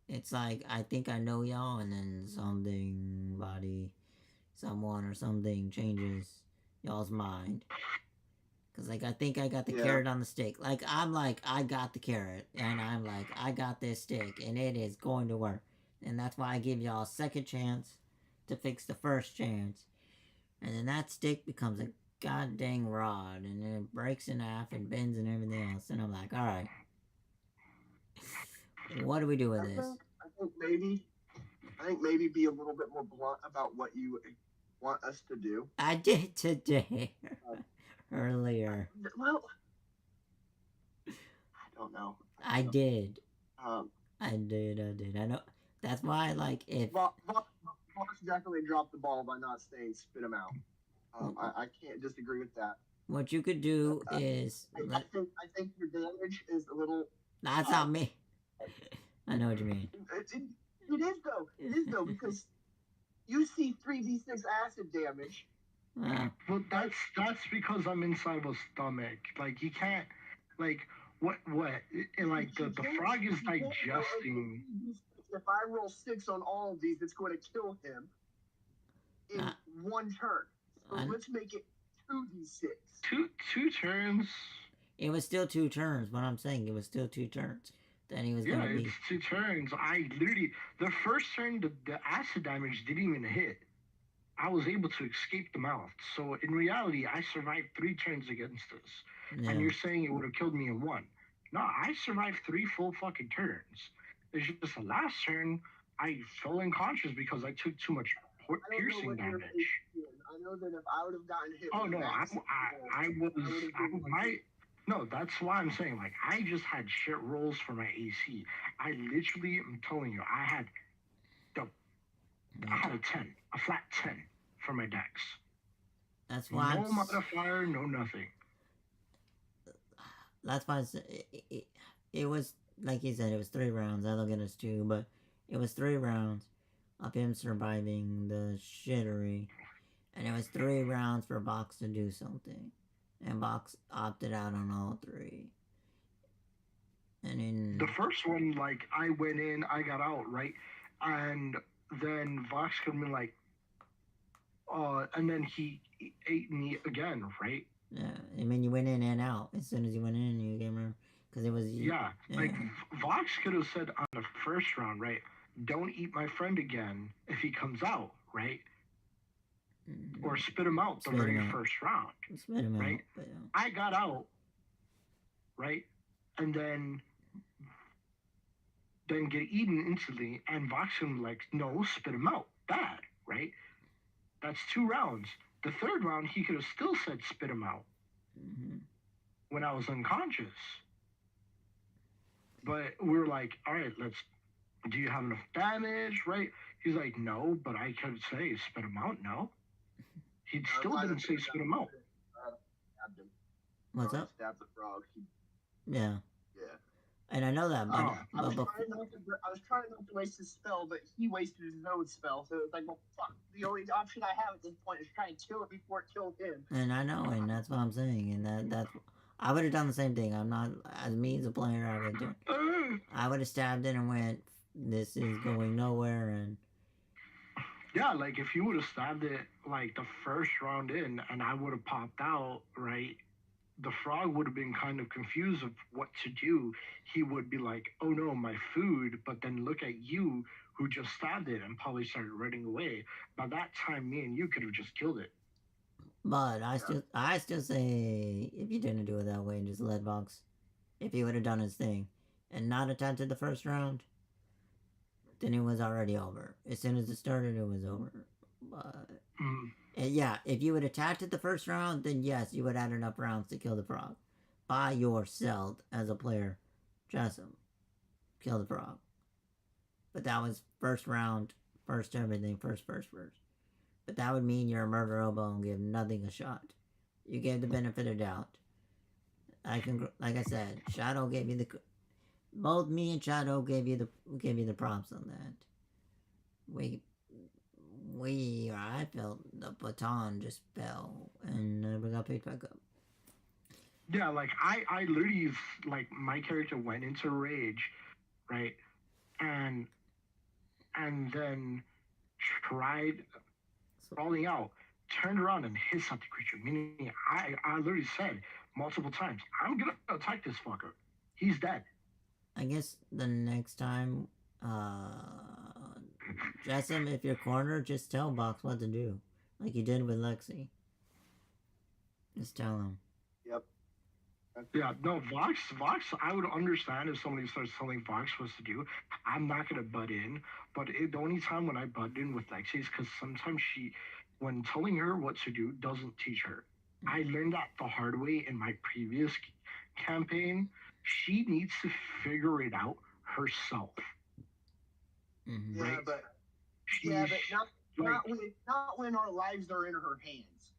S1: it's like I think I know y'all, and then someone or something changes y'all's mind. Cause like I think I got the carrot on the stick. Like I'm like I got the carrot, and I'm like I got this stick, and it is going to work. And that's why I give y'all a second chance to fix the first chance. And then that stick becomes a goddamn rod, and then it breaks in half and bends and everything else. And I'm like, all right, what do we do with this?
S2: I think maybe be a little bit more blunt about what you want us to do.
S1: I did today. Earlier.
S2: Well, I don't know.
S1: I did.
S2: I
S1: did. I know. That's why, like, if
S2: Vox definitely dropped the ball by not saying spit him out. I can't disagree with that.
S1: What you could do is.
S2: I think your damage is a little.
S1: That's not me. I know what you mean.
S2: It is though because you see 3d6 acid damage.
S3: But that's because I'm inside of a stomach. Like you can't, like what? And like the frog is digesting.
S2: If I roll 6 on all of these, it's going to kill him in 1 turn. So let's make it 2d6.
S3: Two turns.
S1: It was still 2 turns. What I'm saying, it was still 2 turns. Then he was
S3: yeah,
S1: gonna be.
S3: It's 2 turns. I literally the first turn the acid damage didn't even hit. I was able to escape the mouth. So in reality, I survived 3 turns against this. Yeah. And you're saying it would have killed me in 1. No, I survived 3 full fucking turns. It's just the last turn, I fell unconscious because I took too much piercing damage.
S2: I know that if I would have gotten hit.
S3: Oh no, no, that's why I'm saying, like, I just had shit rolls for my AC. I literally, I'm telling you, I had a 10, a flat 10 for my dex.
S1: That's why.
S3: No modifier, no nothing.
S1: That's why it was, like you said, it was 3 rounds. I look at us 2, but it was 3 rounds of him surviving the shittery. And it was 3 rounds for Box to do something. And Box opted out on all 3. And in
S3: the first one, like, I went in, I got out, right? And then Vox could have been like, and then he ate me again, right?
S1: Yeah, I mean, you went in and out. As soon as you went in, you came around. Because it was...
S3: Yeah, like, Vox could have said on the first round, right? Don't eat my friend again if he comes out, right? Or spit him out the very first round.
S1: Spit him
S3: right?
S1: Out. Yeah.
S3: I got out, right? And then get eaten instantly, and Vox him like, no, spit him out. Bad, right? That's 2 rounds. The third round, he could have still said spit him out when I was unconscious. But we were like, all right, do you have enough damage, right? He's like, no, but I could say spit him out, no. He still didn't say spit him out.
S1: What's up?
S2: Stab the frog.
S1: Yeah.
S2: Yeah.
S1: And I know that, but...
S2: I was trying not to waste his spell, but he wasted his own spell, so it's like, well, fuck. The only option I have at this point is try and kill it before it kills him.
S1: And I know, and that's what I'm saying, and that's... I would have done the same thing. I'm not... As me as a player, I would have stabbed it and went, this is going nowhere, and...
S3: Yeah, like, if you would have stabbed it, like, the first round in, and I would have popped out, right, the frog would have been kind of confused of what to do. He would be like, oh no, my food, but then look at you, who just stabbed it, and probably started running away. By that time, me and you could have just killed it.
S1: But I still say, if you didn't do it that way and just let Vox, if he would have done his thing, and not attempted the first round, then it was already over. As soon as it started, it was over. But yeah, if you had attacked it the first round, then yes, you would have had enough rounds to kill the frog. By yourself, as a player, Jessup, kill the frog. But that was first round, first everything, first. But that would mean you're a murder hobo and give nothing a shot. You gave the benefit of doubt. Like I said, Shadow gave you the... Both me and Shadow gave you the props on that. I felt the baton just fell and never got picked back up.
S3: Yeah, like, I literally, like, my character went into rage, right? And then tried falling out, turned around and hissed at the creature, meaning I literally said multiple times, I'm gonna attack this fucker. He's dead.
S1: I guess the next time, Jessup, if you're cornered, just tell Box what to do. Like you did with Lexi. Just tell him.
S2: Yep.
S3: Yeah, no, Vox, I would understand if somebody starts telling Vox what to do. I'm not going to butt in, but the only time when I butt in with Lexi is because sometimes she, when telling her what to do, doesn't teach her. I learned that the hard way in my previous campaign. She needs to figure it out herself.
S1: Mm-hmm.
S2: Yeah,
S3: right?
S2: Not when our lives are in her hands.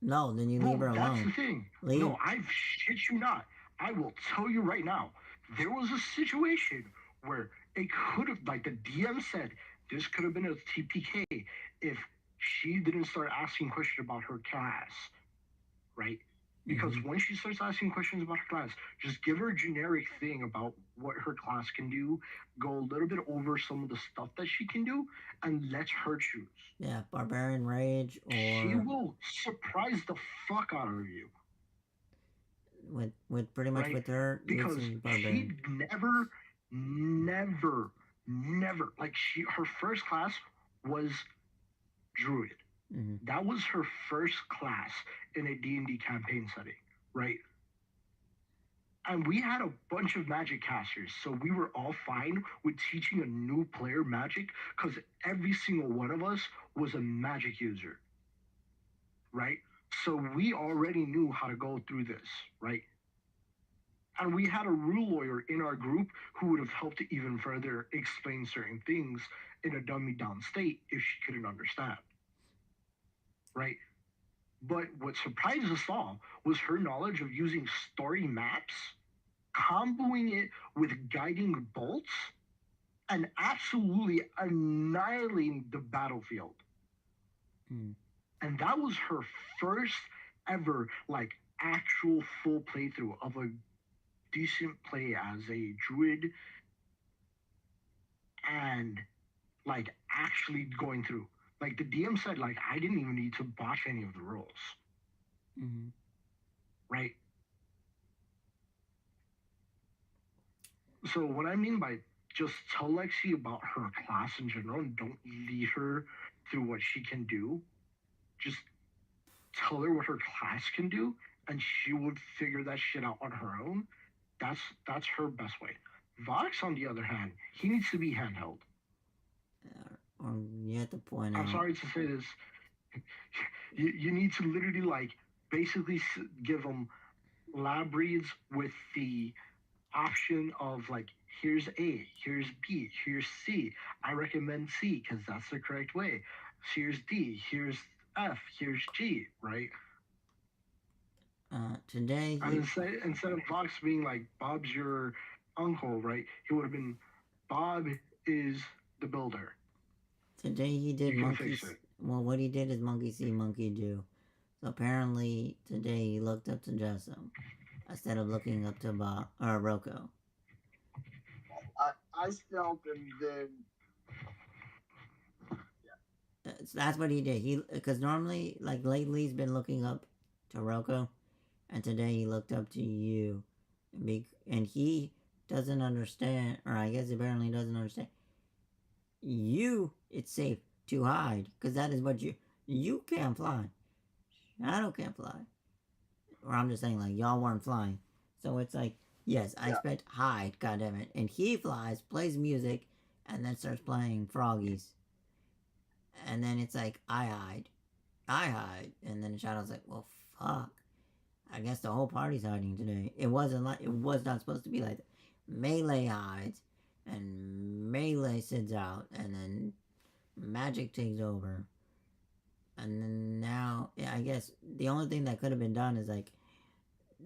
S1: No, then you leave her alone.
S3: That's the thing.
S1: Leave.
S3: No, I shit you not. I will tell you right now. There was a situation where it could have, like the DM said, this could have been a TPK if she didn't start asking questions about her class, right? Because when she starts asking questions about her class, just give her a generic thing about what her class can do, go a little bit over some of the stuff that she can do, and let her choose.
S1: Yeah, Barbarian Rage or...
S3: She will surprise the fuck out of you.
S1: With pretty much, right? With her...
S3: Because she never, like her first class was Druid.
S1: Mm-hmm.
S3: That was her first class in a D&D campaign setting, right? And we had a bunch of magic casters, so we were all fine with teaching a new player magic because every single one of us was a magic user, right? So we already knew how to go through this, right? And we had a rule lawyer in our group who would have helped to even further explain certain things in a dummy down state if she couldn't understand, right? But what surprised us all was her knowledge of using story maps, comboing it with guiding bolts, and absolutely annihilating the battlefield. And that was her first ever, like, actual full playthrough of a decent play as a druid, and, like, actually going through. Like, the DM said, like, I didn't even need to botch any of the rules. Right? So what I mean by just tell Lexi about her class in general and don't lead her through what she can do. Just tell her what her class can do, and she would figure that shit out on her own. That's her best way. Vox, on the other hand, he needs to be handheld.
S1: You have to point out.
S3: I'm sorry to say this. You need to literally, like, basically give them lab reads with the option of, like, here's A, here's B, here's C. I recommend C because that's the correct way. Here's D, here's F, here's G, right?
S1: Today,
S3: instead of Vox being like, Bob's your uncle, right? He would have been, Bob is the builder.
S1: Today he did monkey. Well, what he did is monkey see, monkey do. So apparently today he looked up to Jessup instead of looking up to Bob or Rocco.
S2: I stealthed and then.
S1: Yeah. That's what he did. Because normally, like, lately he's been looking up to Rocco, and today he looked up to you, and he doesn't understand, or I guess apparently doesn't understand. It's safe to hide, because that is what you can't fly. Shadow can't fly. Or I'm just saying, like, y'all weren't flying. So it's like, yes, I expect hide, goddammit. And he flies, plays music, and then starts playing Froggies. And then it's like, I hide. And then Shadow's like, well, fuck. I guess the whole party's hiding today. It was not supposed to be like that. Melee hides, and Melee sits out, and then Magic takes over. And then now, I guess the only thing that could have been done is, like,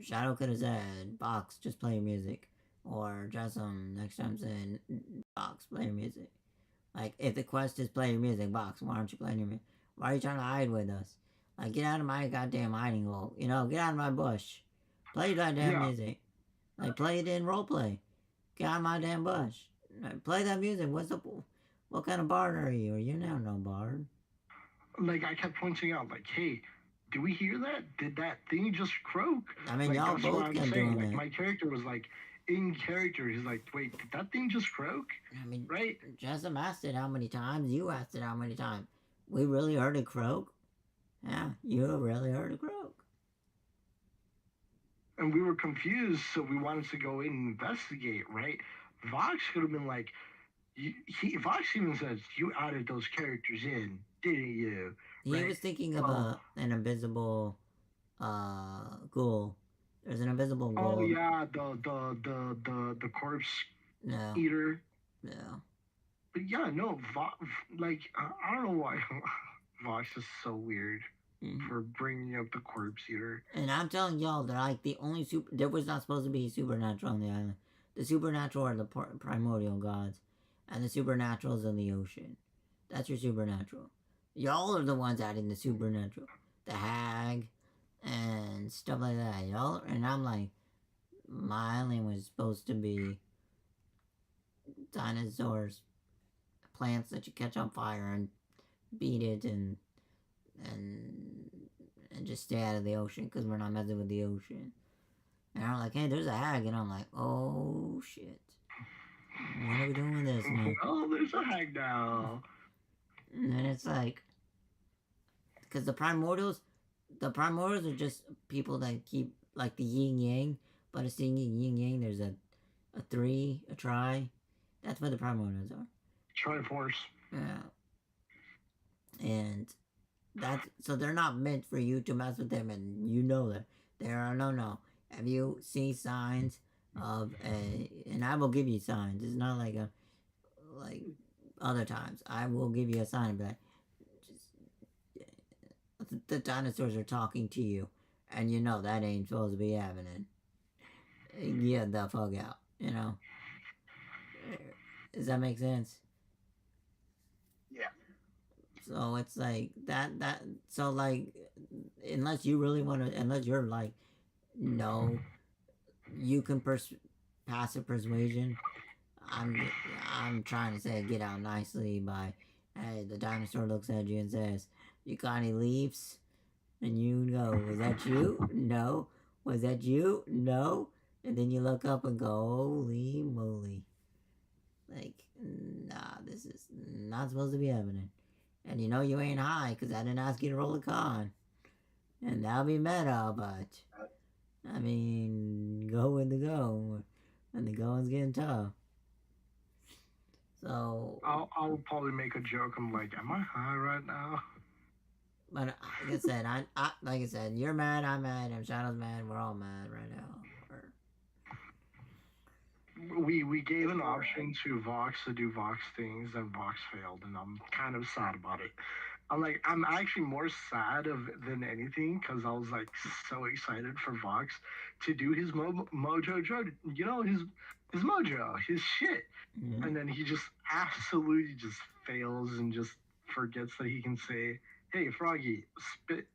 S1: Shadow could have said, Box, just play music. Or Jessup next time said, Box, play music. Like, if the quest is play your music, Box, why aren't you playing your music? Why are you trying to hide with us? Like, get out of my goddamn hiding hole. Get out of my bush. Play your goddamn music. Like, play it in roleplay. Get out of my damn bush. Play that music. What kind of bard are you? Are you now no bard?
S3: Like, I kept pointing out, like, hey, do we hear that? Did that thing just croak?
S1: I mean,
S3: like,
S1: y'all both kept doing
S3: like,
S1: that.
S3: My character was, like, in character. He's like, wait, did that thing just croak?
S1: I mean,
S3: right?
S1: Jessup asked it how many times. You asked it how many times. We really heard it croak. Yeah, you really heard it croak.
S3: And we were confused, so we wanted to go in and investigate, right? Vox could have been like, Vox even says, you added those characters in, didn't you?
S1: He was thinking of an invisible ghoul. There's an invisible ghoul.
S3: Oh yeah, the corpse eater.
S1: Yeah.
S3: But yeah, no, like, I don't know why Vox is so weird for bringing up the corpse eater.
S1: And I'm telling y'all, they're like the only there was not supposed to be supernatural on the island. The supernatural are the primordial gods, and the supernaturals in the ocean. That's your supernatural. Y'all are the ones adding the supernatural, the hag, and stuff like that. Y'all, and I'm like, my island was supposed to be dinosaurs, plants that you catch on fire and beat it and just stay out of the ocean because we're not messing with the ocean. And I'm like, hey, there's a hag, and I'm like, oh shit, what are we doing with this now?
S3: Oh, there's a hag now.
S1: And then it's like, because the primordials are just people that keep, like, the yin yang, But a singing yin yang, there's a 3, a tri. That's what the primordials are.
S3: Triforce.
S1: Yeah. And that's so they're not meant for you to mess with them, and you know that. There are no. Have you seen signs of a? And I will give you signs. It's not like other times. I will give you a sign, but the dinosaurs are talking to you, and you know that ain't supposed to be happening. Get the fuck out. You know. Does that make sense?
S2: Yeah.
S1: So it's like that. So like, unless you really want to, unless you're like, no, you can passive persuasion. I'm trying to say get out nicely by, hey, the dinosaur looks at you and says, "You got any leaves?" And you go, "Was that you? No. Was that you? No." And then you look up and go, "Holy moly!" Like, nah, this is not supposed to be happening. And you know you ain't high because I didn't ask you to roll a con. And that'll be meta, but I mean, go with the go. And the going's getting tough. So
S3: I'll probably make a joke. I'm like, am I high right now?
S1: But like I said, like I said, you're mad, I'm mad, and Shadow's mad. We're all mad right now.
S3: We gave an option to Vox to do Vox things, and Vox failed, and I'm kind of sad about it. I'm actually more sad than anything because I was like so excited for Vox to do his mojo, you know, his mojo, his shit, and then he just absolutely just fails and just forgets that he can say, "Hey, Froggy, spit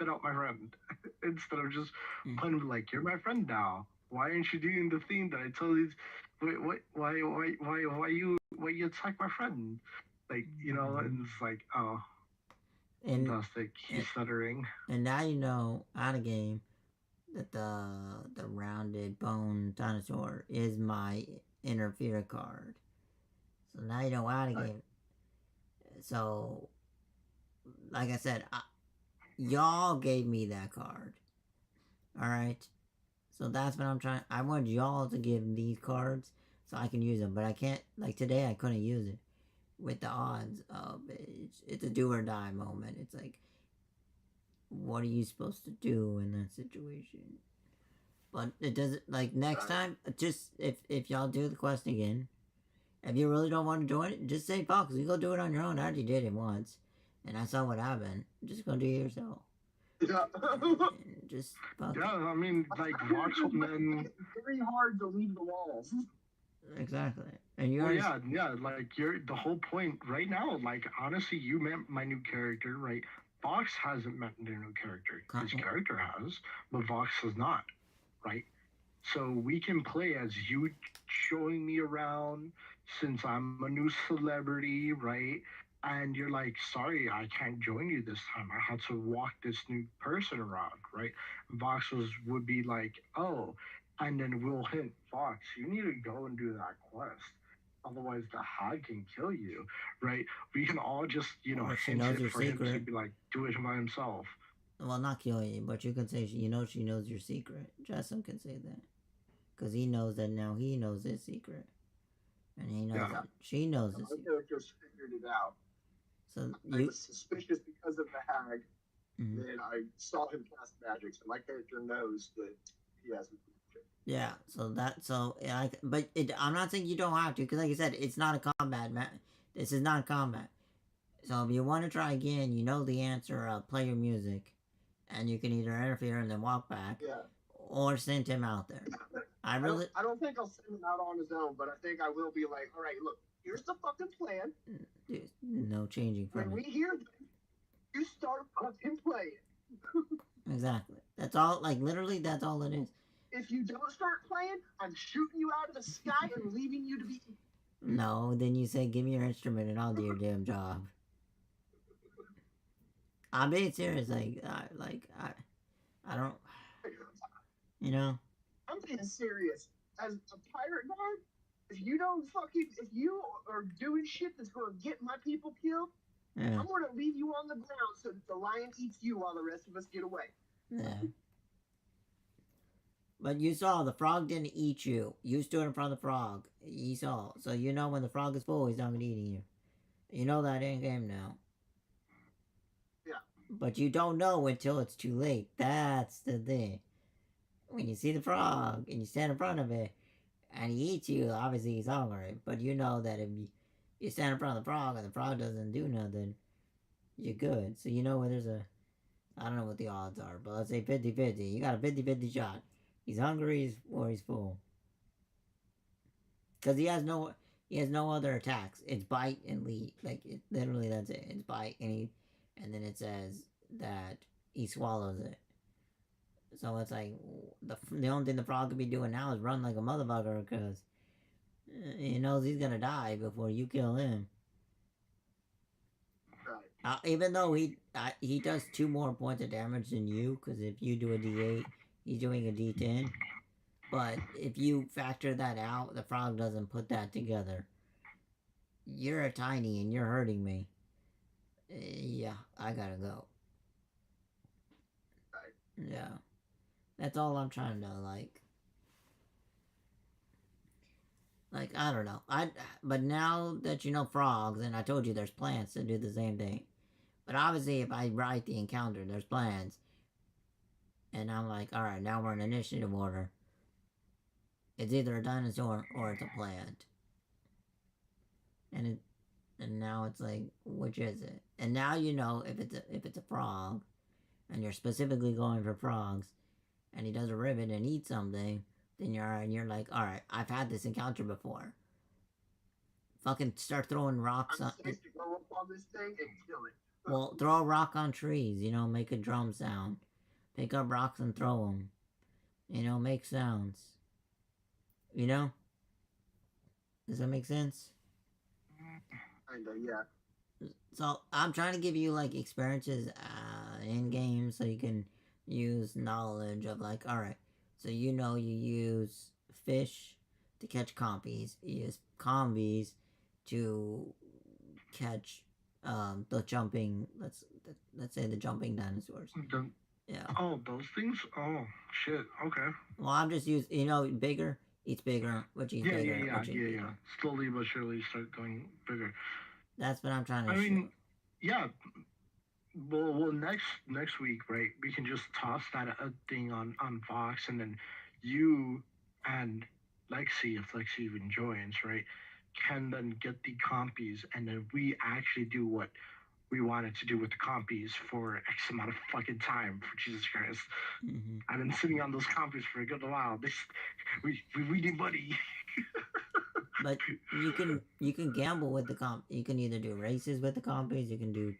S3: out my friend," instead of just putting like, "You're my friend now. Why aren't you doing the thing that I told you? Why you attack my friend?" Like, you know, and it's like, oh, fantastic. He's stuttering.
S1: And now you know out of game that the rounded bone dinosaur is my interfere card. So now you know out of game. So, like I said, y'all gave me that card. All right. So that's what I'm trying. I want y'all to give these cards so I can use them, but I can't. Like today, I couldn't use it with the odds of it's a do or die moment. It's like, what are you supposed to do in that situation? But it doesn't, like, next time, just if y'all do the quest again, if you really don't want to do it, just say Fox. You go do it on your own. I already did it once, and I saw what happened. Just go do it yourself.
S2: Yeah.
S1: Just
S3: yeah, I mean, like, Voxelman.
S2: It's very hard to leave the walls.
S1: Exactly. And you're
S3: like you're the whole point right now. Like, honestly, you met my new character, right? Vox hasn't met the new character. His character has, but Vox has not, right? So we can play as you showing me around since I'm a new celebrity, right? And you're like, sorry, I can't join you this time. I had to walk this new person around, right? Vox would be like, oh, and then we'll hint, Vox, you need to go and do that quest. Otherwise, the hag can kill you, right? We can all just, you know, hint it for him to be like, do it by himself.
S1: Well, not kill you, but you can say, she knows your secret. Justin can say that. Because he knows that now he knows his secret. And he knows that she knows his secret.
S2: My character's figured it out.
S1: So
S2: I was suspicious because of the hag. Then I saw him cast magic, so my character knows that he has a secret.
S1: Yeah, but I'm not saying you don't have to, because like I said, it's not a combat, this is not combat. So if you want to try again, you know the answer, play your music, and you can either interfere and then walk back, or send him out there. I
S2: don't think I'll send him out on his own, but I think I will be like, all right, look, here's the fucking plan.
S1: Dude, no changing from
S2: when we hear them, you start fucking playing.
S1: Exactly. That's all, like, literally, that's all it is.
S2: If you don't start playing, I'm shooting you out of the sky and leaving you to be...
S1: No, then you say, give me your instrument and I'll do your damn job. I'm being serious, I don't, you know?
S2: I'm being serious. As a pirate guard, if you are doing shit that's gonna get my people killed, I'm gonna leave you on the ground so that the lion eats you while the rest of us get away.
S1: Yeah. But you saw the frog didn't eat you. You stood in front of the frog. You saw. So you know when the frog is full, he's not gonna eating you. You know that in game now.
S2: Yeah.
S1: But you don't know until it's too late. That's the thing. When you see the frog and you stand in front of it and he eats you, obviously he's hungry. But you know that if you stand in front of the frog and the frog doesn't do nothing, you're good. So you know when there's a, I don't know what the odds are, but let's say 50-50. You got a 50-50 shot. He's hungry or he's full. Because he has no other attacks. It's bite and lead. Like, literally that's it. It's bite and then it says that he swallows it. So it's like, the only thing the frog could be doing now is run like a motherfucker because he knows he's gonna die before you kill him.
S2: Right.
S1: Even though he does 2 more points of damage than you, because if you do a D8, he's doing a D10. But if you factor that out, the frog doesn't put that together. You're a tiny and you're hurting me. Yeah, I gotta go.
S2: Right.
S1: Yeah. That's all I'm trying to, like, I don't know. But now that you know frogs, and I told you there's plants that do the same thing. But obviously, if I write the encounter, there's plants. And I'm like, alright, now we're in initiative order. It's either a dinosaur or it's a plant. And now it's like, which is it? And now you know if it's a frog, and you're specifically going for frogs, and he does a ribbon and eats something, then you're like, alright, I've had this encounter before. Fucking start throwing rocks
S2: I'm
S1: on.
S2: safe to go up on this thing and kill it.
S1: Well, throw a rock on trees. Make a drum sound. Pick up rocks and throw them. Make sounds. Does that make sense?
S2: Kinda, yeah.
S1: So I'm trying to give you like experiences in game so you can use knowledge of like, alright, so you use fish to catch compies, you use combies to catch the jumping, let's say the jumping dinosaurs. Yeah.
S3: Oh, those things? Oh, shit. Okay.
S1: Well, I'm just using, bigger eats bigger, which eats bigger, which eats bigger.
S3: Slowly but surely start going bigger.
S1: That's what I'm trying to
S3: I mean, yeah. Well, next week, right? We can just toss that thing on Vox, and then you and Lexi, if Lexi even joins, right, can then get the compies, and then we actually do what we wanted to do with the compies for X amount of fucking time. For Jesus Christ, I've been sitting on those compies for a good while. We need money.
S1: But you can gamble with the comp. You can either do races with the compies. You can do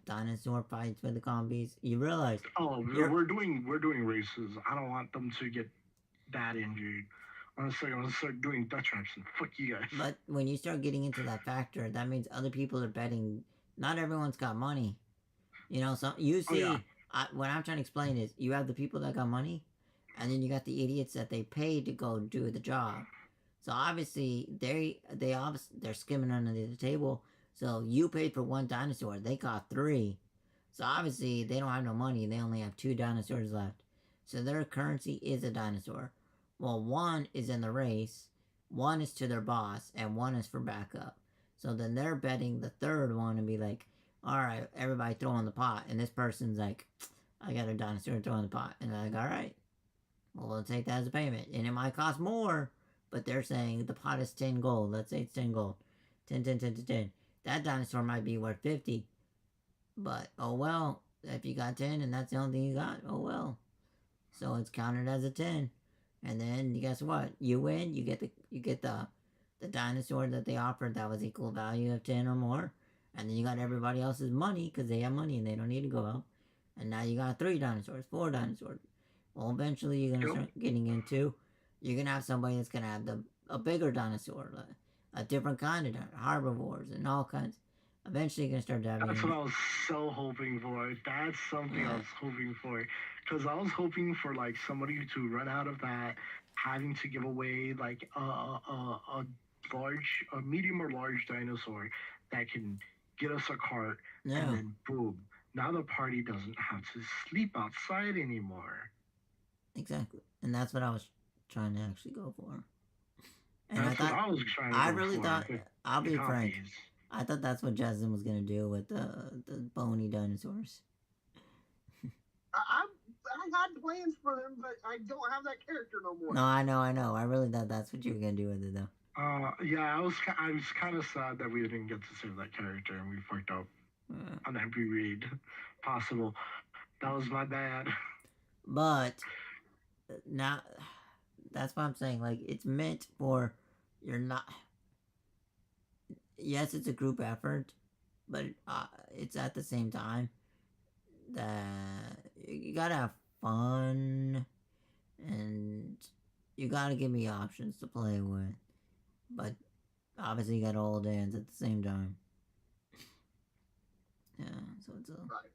S1: dinosaur fights with the compies. You realize?
S3: Oh, we're doing races. I don't want them to get that injured. I'm gonna start doing Dutch traps and fuck you guys.
S1: But when you start getting into that factor, that means other people are betting. Not everyone's got money. So you see, what I'm trying to explain is you have the people that got money, and then you got the idiots that they pay to go do the job. So obviously they're skimming under the table. So you paid for 1 dinosaur, they got 3. So obviously they don't have no money. They only have 2 dinosaurs left. So their currency is a dinosaur. Well, 1 is in the race, 1 is to their boss, and 1 is for backup. So then they're betting the 3rd one and be like, alright, everybody throw in the pot. And this person's like, I got a dinosaur to throw in the pot. And they're like, alright, well, we'll take that as a payment. And it might cost more, but they're saying the pot is 10 gold. Let's say it's 10 gold. 10, 10, 10, 10, 10. That dinosaur might be worth 50. But, oh well, if you got 10 and that's the only thing you got, oh well. So it's counted as a 10. And then, guess what? You win, you get the dinosaur that they offered that was equal value of 10 or more. And then you got everybody else's money, because they have money and they don't need to go out. And now you got 3 dinosaurs, 4 dinosaurs. Well, eventually you're going to start getting into, you're going to have somebody that's going to have a bigger dinosaur, a different kind of herbivores and all kinds. Eventually you're going to start having...
S3: That's what I was so hoping for. That's something I was hoping for. Because I was hoping for, like, somebody to run out of that, having to give away, like, a medium or large dinosaur that can get us a cart, and then boom. Now the party doesn't have to sleep outside anymore.
S1: Exactly, and that's what I was trying to actually go for. And
S3: That's what I was trying to
S1: I
S3: go
S1: really
S3: for,
S1: thought. I'll be frank.
S3: copies.
S1: I thought that's what Jasmine was gonna do with the bony dinosaurs.
S2: I had plans for them, but I don't have that character no more.
S1: No, I know. I really thought that's what you were gonna do with it, though.
S3: Yeah, I was kind of sad that we didn't get to save that character and we fucked up on every read possible. That was my bad.
S1: But now, that's what I'm saying. Like, it's meant for you're not. Yes, it's a group effort, but it's at the same time that you gotta have fun and you gotta give me options to play with. But obviously, you gotta hold hands at the same time. Yeah, so it's a.
S2: Right.